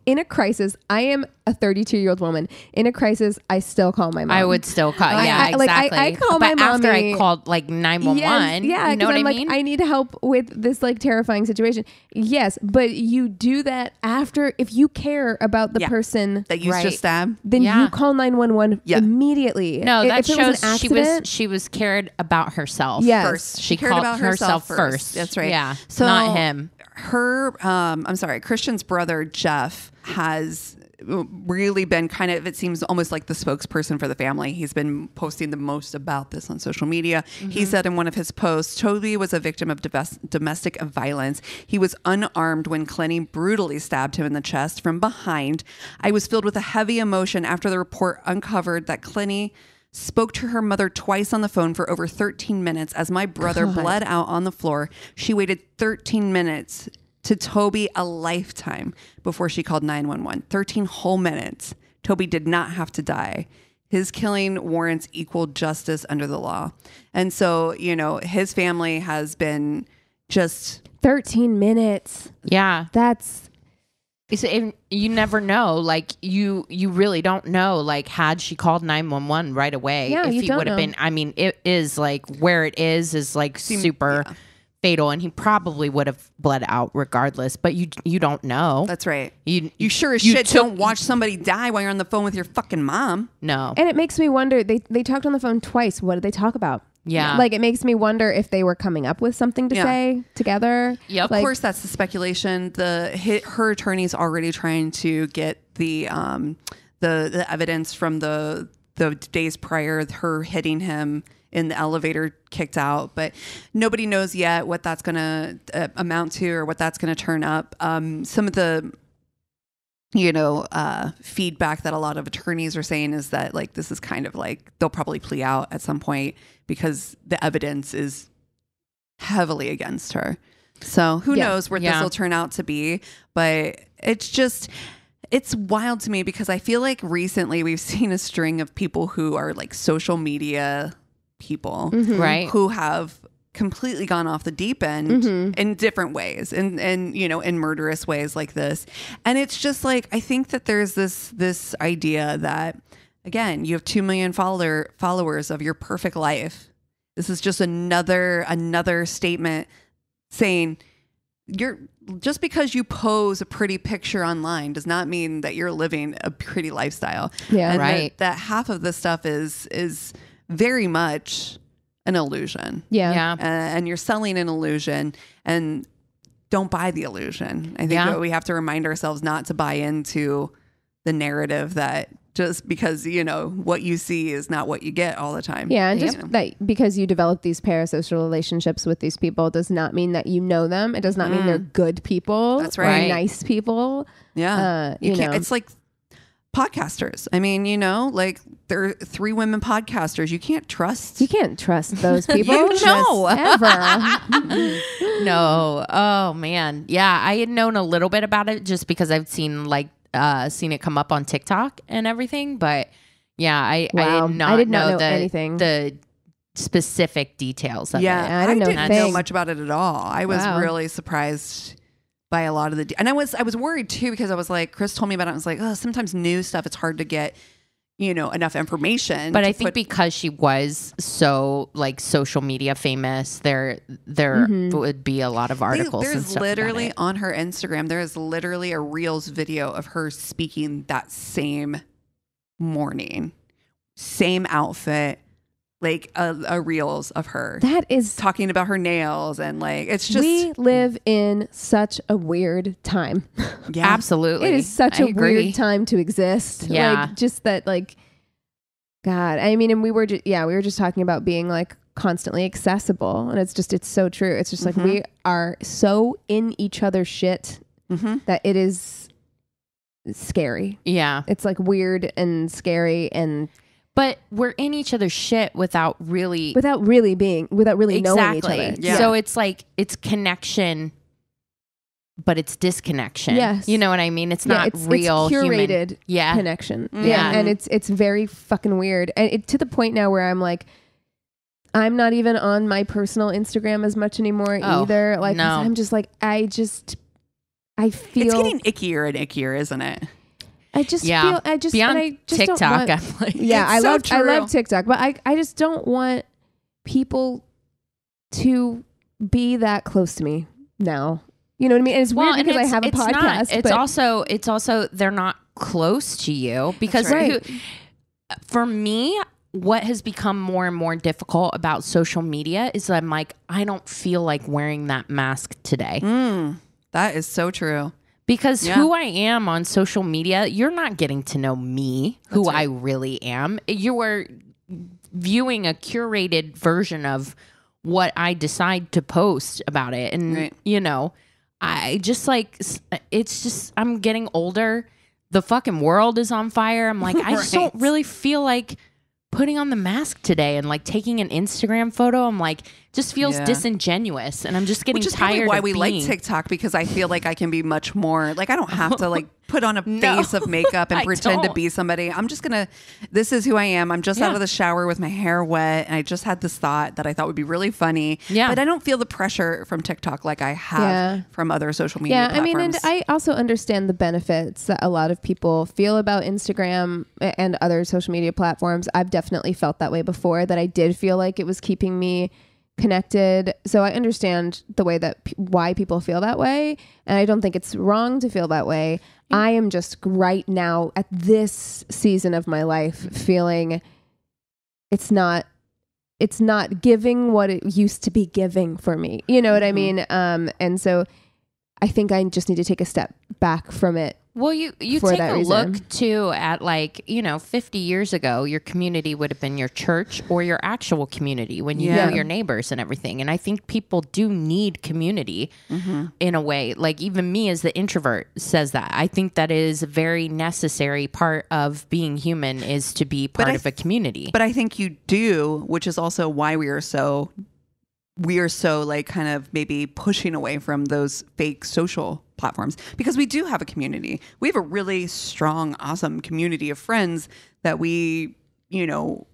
[SPEAKER 1] in a crisis, I am a 32-year-old woman. In a crisis, I still call my mom.
[SPEAKER 3] I would still call. Yeah, exactly.
[SPEAKER 1] I call my mom
[SPEAKER 3] after I called 911.
[SPEAKER 1] Yes,
[SPEAKER 3] you know what I mean?
[SPEAKER 1] I need help with this terrifying situation. Yes, but you do that after, if you care about the person
[SPEAKER 2] that you just stabbed,
[SPEAKER 1] then you call 911 immediately.
[SPEAKER 3] No, that shows
[SPEAKER 1] an
[SPEAKER 3] she was cared about herself.
[SPEAKER 1] Yes.
[SPEAKER 2] First.
[SPEAKER 3] She
[SPEAKER 2] cared
[SPEAKER 3] called
[SPEAKER 2] about
[SPEAKER 3] herself first.
[SPEAKER 2] That's right.
[SPEAKER 3] Yeah,
[SPEAKER 2] so
[SPEAKER 3] not him.
[SPEAKER 2] Christian's brother Jeff has really been kind of, it seems almost like the spokesperson for the family. He's been posting the most about this on social media. Mm-hmm. He said in one of his posts, Toby was a victim of domestic violence. He was unarmed when Clenney brutally stabbed him in the chest from behind. I was filled with a heavy emotion after the report uncovered that Clenney spoke to her mother twice on the phone for over 13 minutes as my brother bled out on the floor. She waited 13 minutes to Toby a lifetime before she called 911. 13 whole minutes. Toby did not have to die. His killing warrants equal justice under the law. And so, his family has been just
[SPEAKER 1] 13 minutes.
[SPEAKER 3] Yeah.
[SPEAKER 1] That's...
[SPEAKER 3] You never know. You really don't know. Had she called 911 right away,
[SPEAKER 1] if
[SPEAKER 3] he would have been. I mean, it is where it is super fatal, and he probably would have bled out regardless. But you don't know.
[SPEAKER 2] That's right. You sure as shit don't watch somebody die while you're on the phone with your fucking mom.
[SPEAKER 3] No.
[SPEAKER 1] And it makes me wonder. They talked on the phone twice. What did they talk about?
[SPEAKER 3] Yeah.
[SPEAKER 1] It makes me wonder if they were coming up with something to say together.
[SPEAKER 2] Yeah, of course, that's the speculation. Her attorney's already trying to get the evidence from the days prior, her hitting him in the elevator, kicked out, but nobody knows yet what that's going to amount to or what that's going to turn up. Some of the feedback that a lot of attorneys are saying is that this is kind of they'll probably plea out at some point because the evidence is heavily against her. So who knows where this will turn out to be, but it's wild to me because I feel like recently we've seen a string of people who are social media people,
[SPEAKER 3] right?
[SPEAKER 2] Who have completely gone off the deep end in different ways and in murderous ways like this. And it's just I think that there's this idea that, again, you have 2 million followers of your perfect life. This is just another statement saying just because you pose a pretty picture online does not mean that you're living a pretty lifestyle.
[SPEAKER 1] Yeah,
[SPEAKER 2] and
[SPEAKER 3] right.
[SPEAKER 2] That half of this stuff is very much an illusion.
[SPEAKER 3] Yeah.
[SPEAKER 2] And you're selling an illusion, and don't buy the illusion. I think that we have to remind ourselves not to buy into the narrative that just because, what you see is not what you get all the time.
[SPEAKER 1] Yeah. And just because you develop these parasocial relationships with these people does not mean that you know them. It does not mean they're good people.
[SPEAKER 2] That's right.
[SPEAKER 1] Or nice people.
[SPEAKER 2] Yeah. It's like podcasters. I mean, there are 3 women podcasters. You can't trust
[SPEAKER 1] those people. Ever.
[SPEAKER 3] No. Oh man. Yeah. I had known a little bit about it just because I've seen seen it come up on TikTok and everything. But yeah, I did not know anything. The specific details of it.
[SPEAKER 1] I didn't
[SPEAKER 2] know much about it at all. I was really surprised by a lot of and I was worried too, because I was Chris told me about it. I was sometimes new stuff, it's hard to get enough information.
[SPEAKER 3] But I think because she was so like social media famous, there would be a lot of articles.
[SPEAKER 2] There's literally on her Instagram, there is literally a Reels video of her speaking that same morning, same outfit, like a Reels of her.
[SPEAKER 1] That is
[SPEAKER 2] talking about her nails and like it's just
[SPEAKER 1] we live in such a weird time.
[SPEAKER 2] Yeah,
[SPEAKER 3] absolutely.
[SPEAKER 1] It is such a weird time to exist.
[SPEAKER 3] Yeah,
[SPEAKER 1] like, just that, like, God. I mean, and we were just talking about being like constantly accessible, and it's so true. It's just like we are so in each other's shit that it is scary.
[SPEAKER 3] Yeah,
[SPEAKER 1] it's like weird and scary and.
[SPEAKER 3] But we're in each other's shit without really
[SPEAKER 1] knowing each other.
[SPEAKER 3] Yeah. So it's like, it's connection, but it's disconnection.
[SPEAKER 1] Yes.
[SPEAKER 3] You know what I mean? It's not real
[SPEAKER 1] it's curated
[SPEAKER 3] human.
[SPEAKER 1] connection. Yeah. And it's very fucking weird. And to the point now where I'm like, I'm not even on my personal Instagram as much anymore either. Like,
[SPEAKER 2] no.
[SPEAKER 1] I'm just like, I feel
[SPEAKER 2] it's getting ickier and ickier, isn't it?
[SPEAKER 1] I just feel
[SPEAKER 3] beyond
[SPEAKER 1] I just
[SPEAKER 3] TikTok.
[SPEAKER 1] Don't want,
[SPEAKER 3] I'm like,
[SPEAKER 1] I love TikTok, but I just don't want people to be that close to me now. You know what I mean? And it's weird because I have a podcast.
[SPEAKER 3] It's also they're not close to you because for me, what has become more and more difficult about social media is I'm like, I don't feel like wearing that mask today.
[SPEAKER 2] That is so true.
[SPEAKER 3] Because who I am on social media, you're not getting to know me, who I really am. You are viewing a curated version of what I decide to post about it. And, I just like, it's just, I'm getting older. The fucking world is on fire. I'm like, I just don't really feel like putting on the mask today and like taking an Instagram photo. I'm like, just feels disingenuous, and I'm just getting tired.
[SPEAKER 2] Why we like TikTok, because I feel like I can be much more like I don't have to like put on a face of makeup and pretend to be somebody. I'm just gonna. This is who I am. I'm just out of the shower with my hair wet, and I just had this thought that I thought would be really funny. Yeah, but I don't feel the pressure from TikTok like I have from other social media platforms.
[SPEAKER 1] I mean, and I also understand the benefits that a lot of people feel about Instagram and other social media platforms. I've definitely felt that way before. That I did feel like it was keeping me connected. So I understand the way that why people feel that way, and I don't think it's wrong to feel that way. I am just right now at this season of my life feeling it's not giving what it used to be giving for me. You know what I mean? And so I think I just need to take a step back from it.
[SPEAKER 3] Well, you take a look too at 50 years ago, your community would have been your church or your actual community when you know your neighbors and everything. And I think people do need community in a way. Like even me as the introvert says that. I think that is a very necessary part of being human is to be part of a community.
[SPEAKER 2] But I think you do, which is also why we are so like kind of maybe pushing away from those fake social platforms, because we do have a community. We have a really strong, awesome community of friends that we,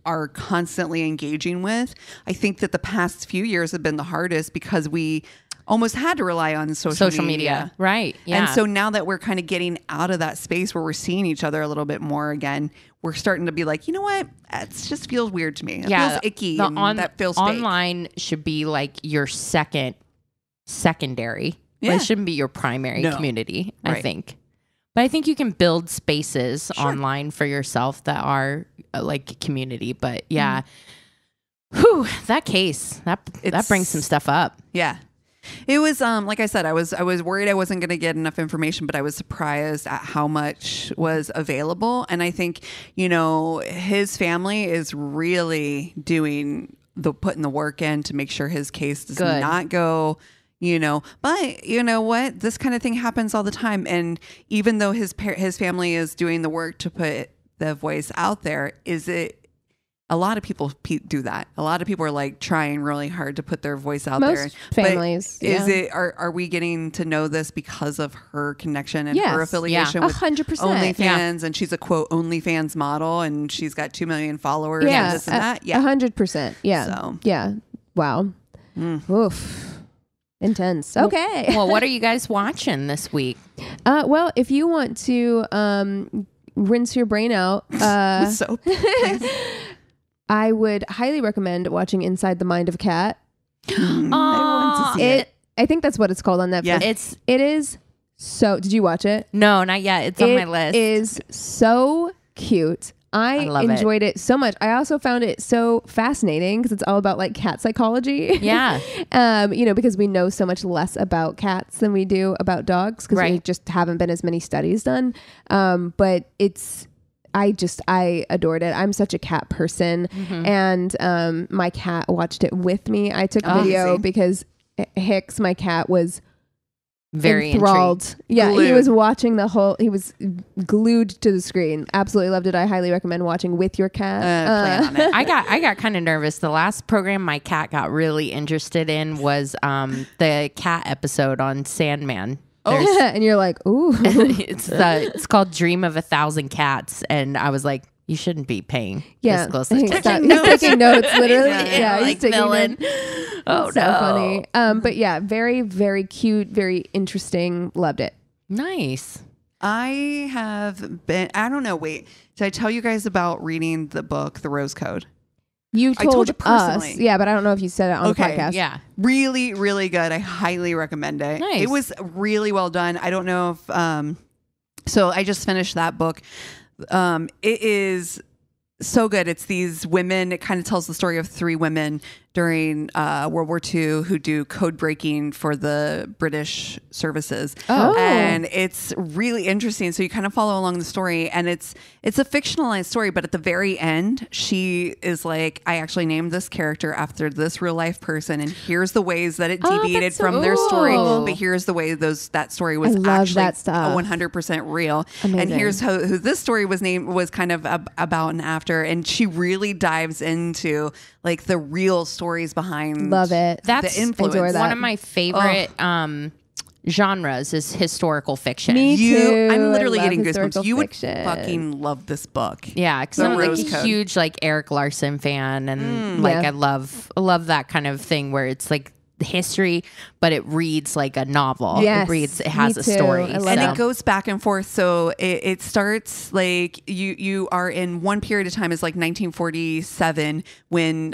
[SPEAKER 2] are constantly engaging with. I think that the past few years have been the hardest because we almost had to rely on social media.
[SPEAKER 3] Right. Yeah.
[SPEAKER 2] And so now that we're kind of getting out of that space where we're seeing each other a little bit more again, we're starting to be like, you know what? It just feels weird to me. It feels icky. That feels fake.
[SPEAKER 3] Online should be like your secondary. Yeah. It shouldn't be your primary community, I think. But I think you can build spaces online for yourself that are like community. But yeah, that case, that brings some stuff up.
[SPEAKER 2] Yeah. It was like I said, I was worried I wasn't going to get enough information, but I was surprised at how much was available. And I think, his family is really putting the work in to make sure his case does not go, but you know what? This kind of thing happens all the time. And even though his family is doing the work to put the voice out there, a lot of people do that. A lot of people are like trying really hard to put their voice out there.
[SPEAKER 1] Most families.
[SPEAKER 2] Are we getting to know this because of her connection and her affiliation with
[SPEAKER 1] 100%.
[SPEAKER 2] OnlyFans? And she's a quote OnlyFans model, and she's got 2 million followers. And this and that.
[SPEAKER 1] 100%. Yeah. So. Yeah. Wow. Oof. Intense. Okay.
[SPEAKER 3] Well, what are you guys watching this week?
[SPEAKER 1] Well, if you want to rinse your brain out.
[SPEAKER 2] With soap.
[SPEAKER 1] I would highly recommend watching Inside the Mind of a Cat.
[SPEAKER 2] I want to see it.
[SPEAKER 1] I think that's what it's called on Netflix.
[SPEAKER 2] Yeah.
[SPEAKER 1] It is so. Did you watch it?
[SPEAKER 3] No, not yet. It's on my list.
[SPEAKER 1] It is so cute. I enjoyed it so much. I also found it so fascinating because it's all about like cat psychology.
[SPEAKER 3] Yeah.
[SPEAKER 1] Because we know so much less about cats than we do about dogs because we just haven't been as many studies done. But I adored it. I'm such a cat person. And my cat watched it with me. I took a video because Hicks, my cat, was
[SPEAKER 3] very
[SPEAKER 1] enthralled.
[SPEAKER 3] intrigued.
[SPEAKER 1] Yeah,
[SPEAKER 3] Glued.
[SPEAKER 1] he was watching he was glued to the screen. Absolutely loved it. I highly recommend watching with your cat.
[SPEAKER 2] Plan on it.
[SPEAKER 3] I got kind of nervous. The last program my cat got really interested in was the cat episode on Sandman.
[SPEAKER 1] And you're like, ooh.
[SPEAKER 3] It's called Dream of 1,000 Cats, and I was like, you shouldn't be paying this close attention.
[SPEAKER 1] He's taking notes, literally.
[SPEAKER 3] Yeah,
[SPEAKER 1] he's taking
[SPEAKER 3] villain. Oh,
[SPEAKER 1] so
[SPEAKER 3] no.
[SPEAKER 1] funny. But yeah, very, very cute, very interesting. Loved it.
[SPEAKER 3] Nice.
[SPEAKER 2] I have been, I don't know, wait. Did I tell you guys about reading the book, The Rose Code?
[SPEAKER 1] I told
[SPEAKER 2] you
[SPEAKER 1] us.
[SPEAKER 2] personally.
[SPEAKER 1] Yeah, but I don't know if you said it on the podcast.
[SPEAKER 3] Yeah.
[SPEAKER 2] Really, really good. I highly recommend it.
[SPEAKER 3] Nice.
[SPEAKER 2] It was really well done. I don't know if, so I just finished that book. It is so good. It's these women. It kind of tells the story of 3 women during World War II who do code breaking for the British services.
[SPEAKER 1] Oh.
[SPEAKER 2] And it's really interesting. So you kind of follow along the story, and it's a fictionalized story, but at the very end, she is like, I actually named this character after this real life person, and here's the ways that it deviated from their story, but here's the way that story was actually
[SPEAKER 1] that stuff.
[SPEAKER 2] 100% real.
[SPEAKER 1] Amazing.
[SPEAKER 2] And here's who this story was kind of about and after, and she really dives into like the real stories behind.
[SPEAKER 1] Love it.
[SPEAKER 3] That's
[SPEAKER 2] the influence.
[SPEAKER 3] one of my favorite genres is historical fiction.
[SPEAKER 1] Me too.
[SPEAKER 2] I'm literally
[SPEAKER 1] I love
[SPEAKER 2] getting goosebumps.
[SPEAKER 1] historical
[SPEAKER 2] You would
[SPEAKER 1] fiction.
[SPEAKER 2] fucking love this book.
[SPEAKER 3] Yeah, because
[SPEAKER 2] The
[SPEAKER 3] I'm like
[SPEAKER 2] Rose
[SPEAKER 3] a
[SPEAKER 2] Code.
[SPEAKER 3] huge like Eric Larson fan, and
[SPEAKER 1] Yeah.
[SPEAKER 3] I love that kind of thing where it's like history, but it reads like a novel.
[SPEAKER 1] Yes,
[SPEAKER 3] it has
[SPEAKER 1] me
[SPEAKER 3] a
[SPEAKER 1] too.
[SPEAKER 3] story,
[SPEAKER 1] I love
[SPEAKER 2] And
[SPEAKER 1] that.
[SPEAKER 2] it goes back and forth. So it starts like you are in one period of time is like 1947 when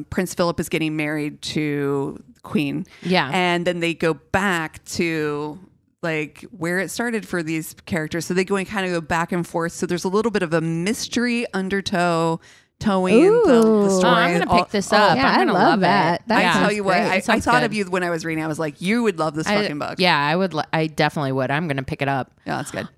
[SPEAKER 2] Prince Philip is getting married to Queen.
[SPEAKER 3] Yeah.
[SPEAKER 2] And then they go back to like where it started for these characters. So they go and kind of go back and forth. So there's a little bit of a mystery towing the story.
[SPEAKER 3] I'm going to pick this up.
[SPEAKER 1] Yeah,
[SPEAKER 3] I'm
[SPEAKER 1] I
[SPEAKER 3] gonna
[SPEAKER 1] love that.
[SPEAKER 3] it.
[SPEAKER 1] That
[SPEAKER 2] I
[SPEAKER 3] Yeah.
[SPEAKER 2] tell you what,
[SPEAKER 1] great.
[SPEAKER 2] I thought of you when I was reading. I was like, you would love this fucking book.
[SPEAKER 3] Yeah, I would. I definitely would. I'm going to pick it up.
[SPEAKER 2] Yeah, that's good.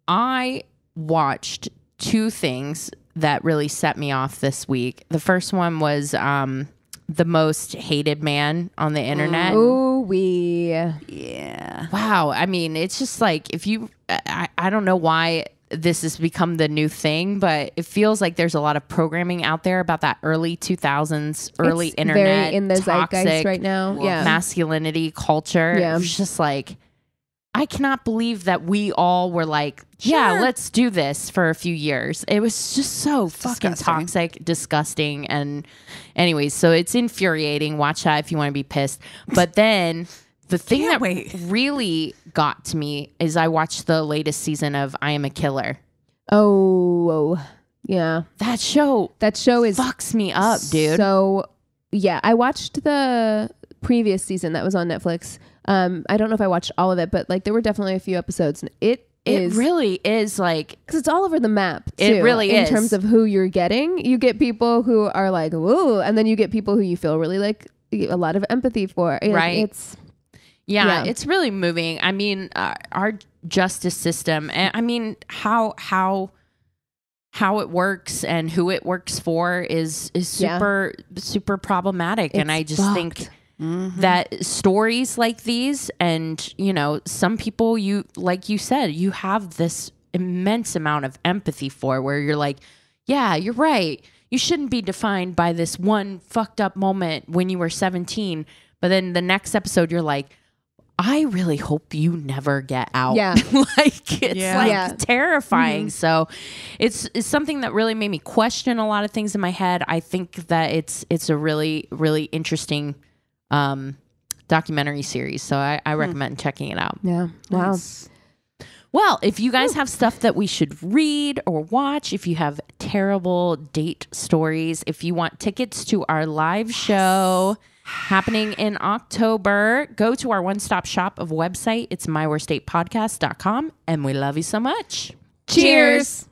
[SPEAKER 3] I watched 2 things that really set me off this week. The first one was The Most Hated Man on the internet.
[SPEAKER 1] Ooh,
[SPEAKER 2] Yeah.
[SPEAKER 3] Wow. I mean, it's just like if you, I don't know why this has become the new thing, but it feels like there's a lot of programming out there about that early 2000s, early
[SPEAKER 1] It's
[SPEAKER 3] internet,
[SPEAKER 1] very in the zeitgeist
[SPEAKER 3] toxic
[SPEAKER 1] right now. Yeah.
[SPEAKER 3] masculinity culture.
[SPEAKER 1] Yeah.
[SPEAKER 3] It's just like, I cannot believe that we all were like, yeah, let's do this for a few years. It was just so fucking
[SPEAKER 2] disgusting.
[SPEAKER 3] toxic, disgusting. And anyways, so it's infuriating. Watch that if you want to be pissed. But then the thing
[SPEAKER 2] Can't
[SPEAKER 3] that
[SPEAKER 2] wait.
[SPEAKER 3] really got to me is I watched the latest season of I Am a Killer.
[SPEAKER 1] Oh, yeah.
[SPEAKER 3] That show
[SPEAKER 1] is
[SPEAKER 3] fucks me up, dude.
[SPEAKER 1] So, yeah, I watched the previous season that was on Netflix. I don't know if I watched all of it, but like there were definitely a few episodes. And it
[SPEAKER 3] really is like,
[SPEAKER 1] because it's all over the map too,
[SPEAKER 3] It really
[SPEAKER 1] in
[SPEAKER 3] is.
[SPEAKER 1] terms of who you're getting. You get people who are like, whoa, and then you get people who you feel really like a lot of empathy for. Like,
[SPEAKER 3] Right.
[SPEAKER 1] Yeah.
[SPEAKER 3] It's really moving. I mean, our justice system, and I mean, how it works and who it works for is super problematic. And I just think that stories like these, and some people, like you said, you have this immense amount of empathy for, where you're like, yeah, you're right. You shouldn't be defined by this one fucked up moment when you were 17. But then the next episode, you're like, I really hope you never get out.
[SPEAKER 1] Yeah.
[SPEAKER 3] It's terrifying. So it's something that really made me question a lot of things in my head. I think that it's a really, really interesting documentary series. So I recommend checking it out.
[SPEAKER 1] Yeah. Wow.
[SPEAKER 2] Nice.
[SPEAKER 3] Well, if you guys have stuff that we should read or watch, if you have terrible date stories, if you want tickets to our live show happening in October, go to our one-stop shop of website. It's myworstatepodcast.com, and we love you so much.
[SPEAKER 1] Cheers.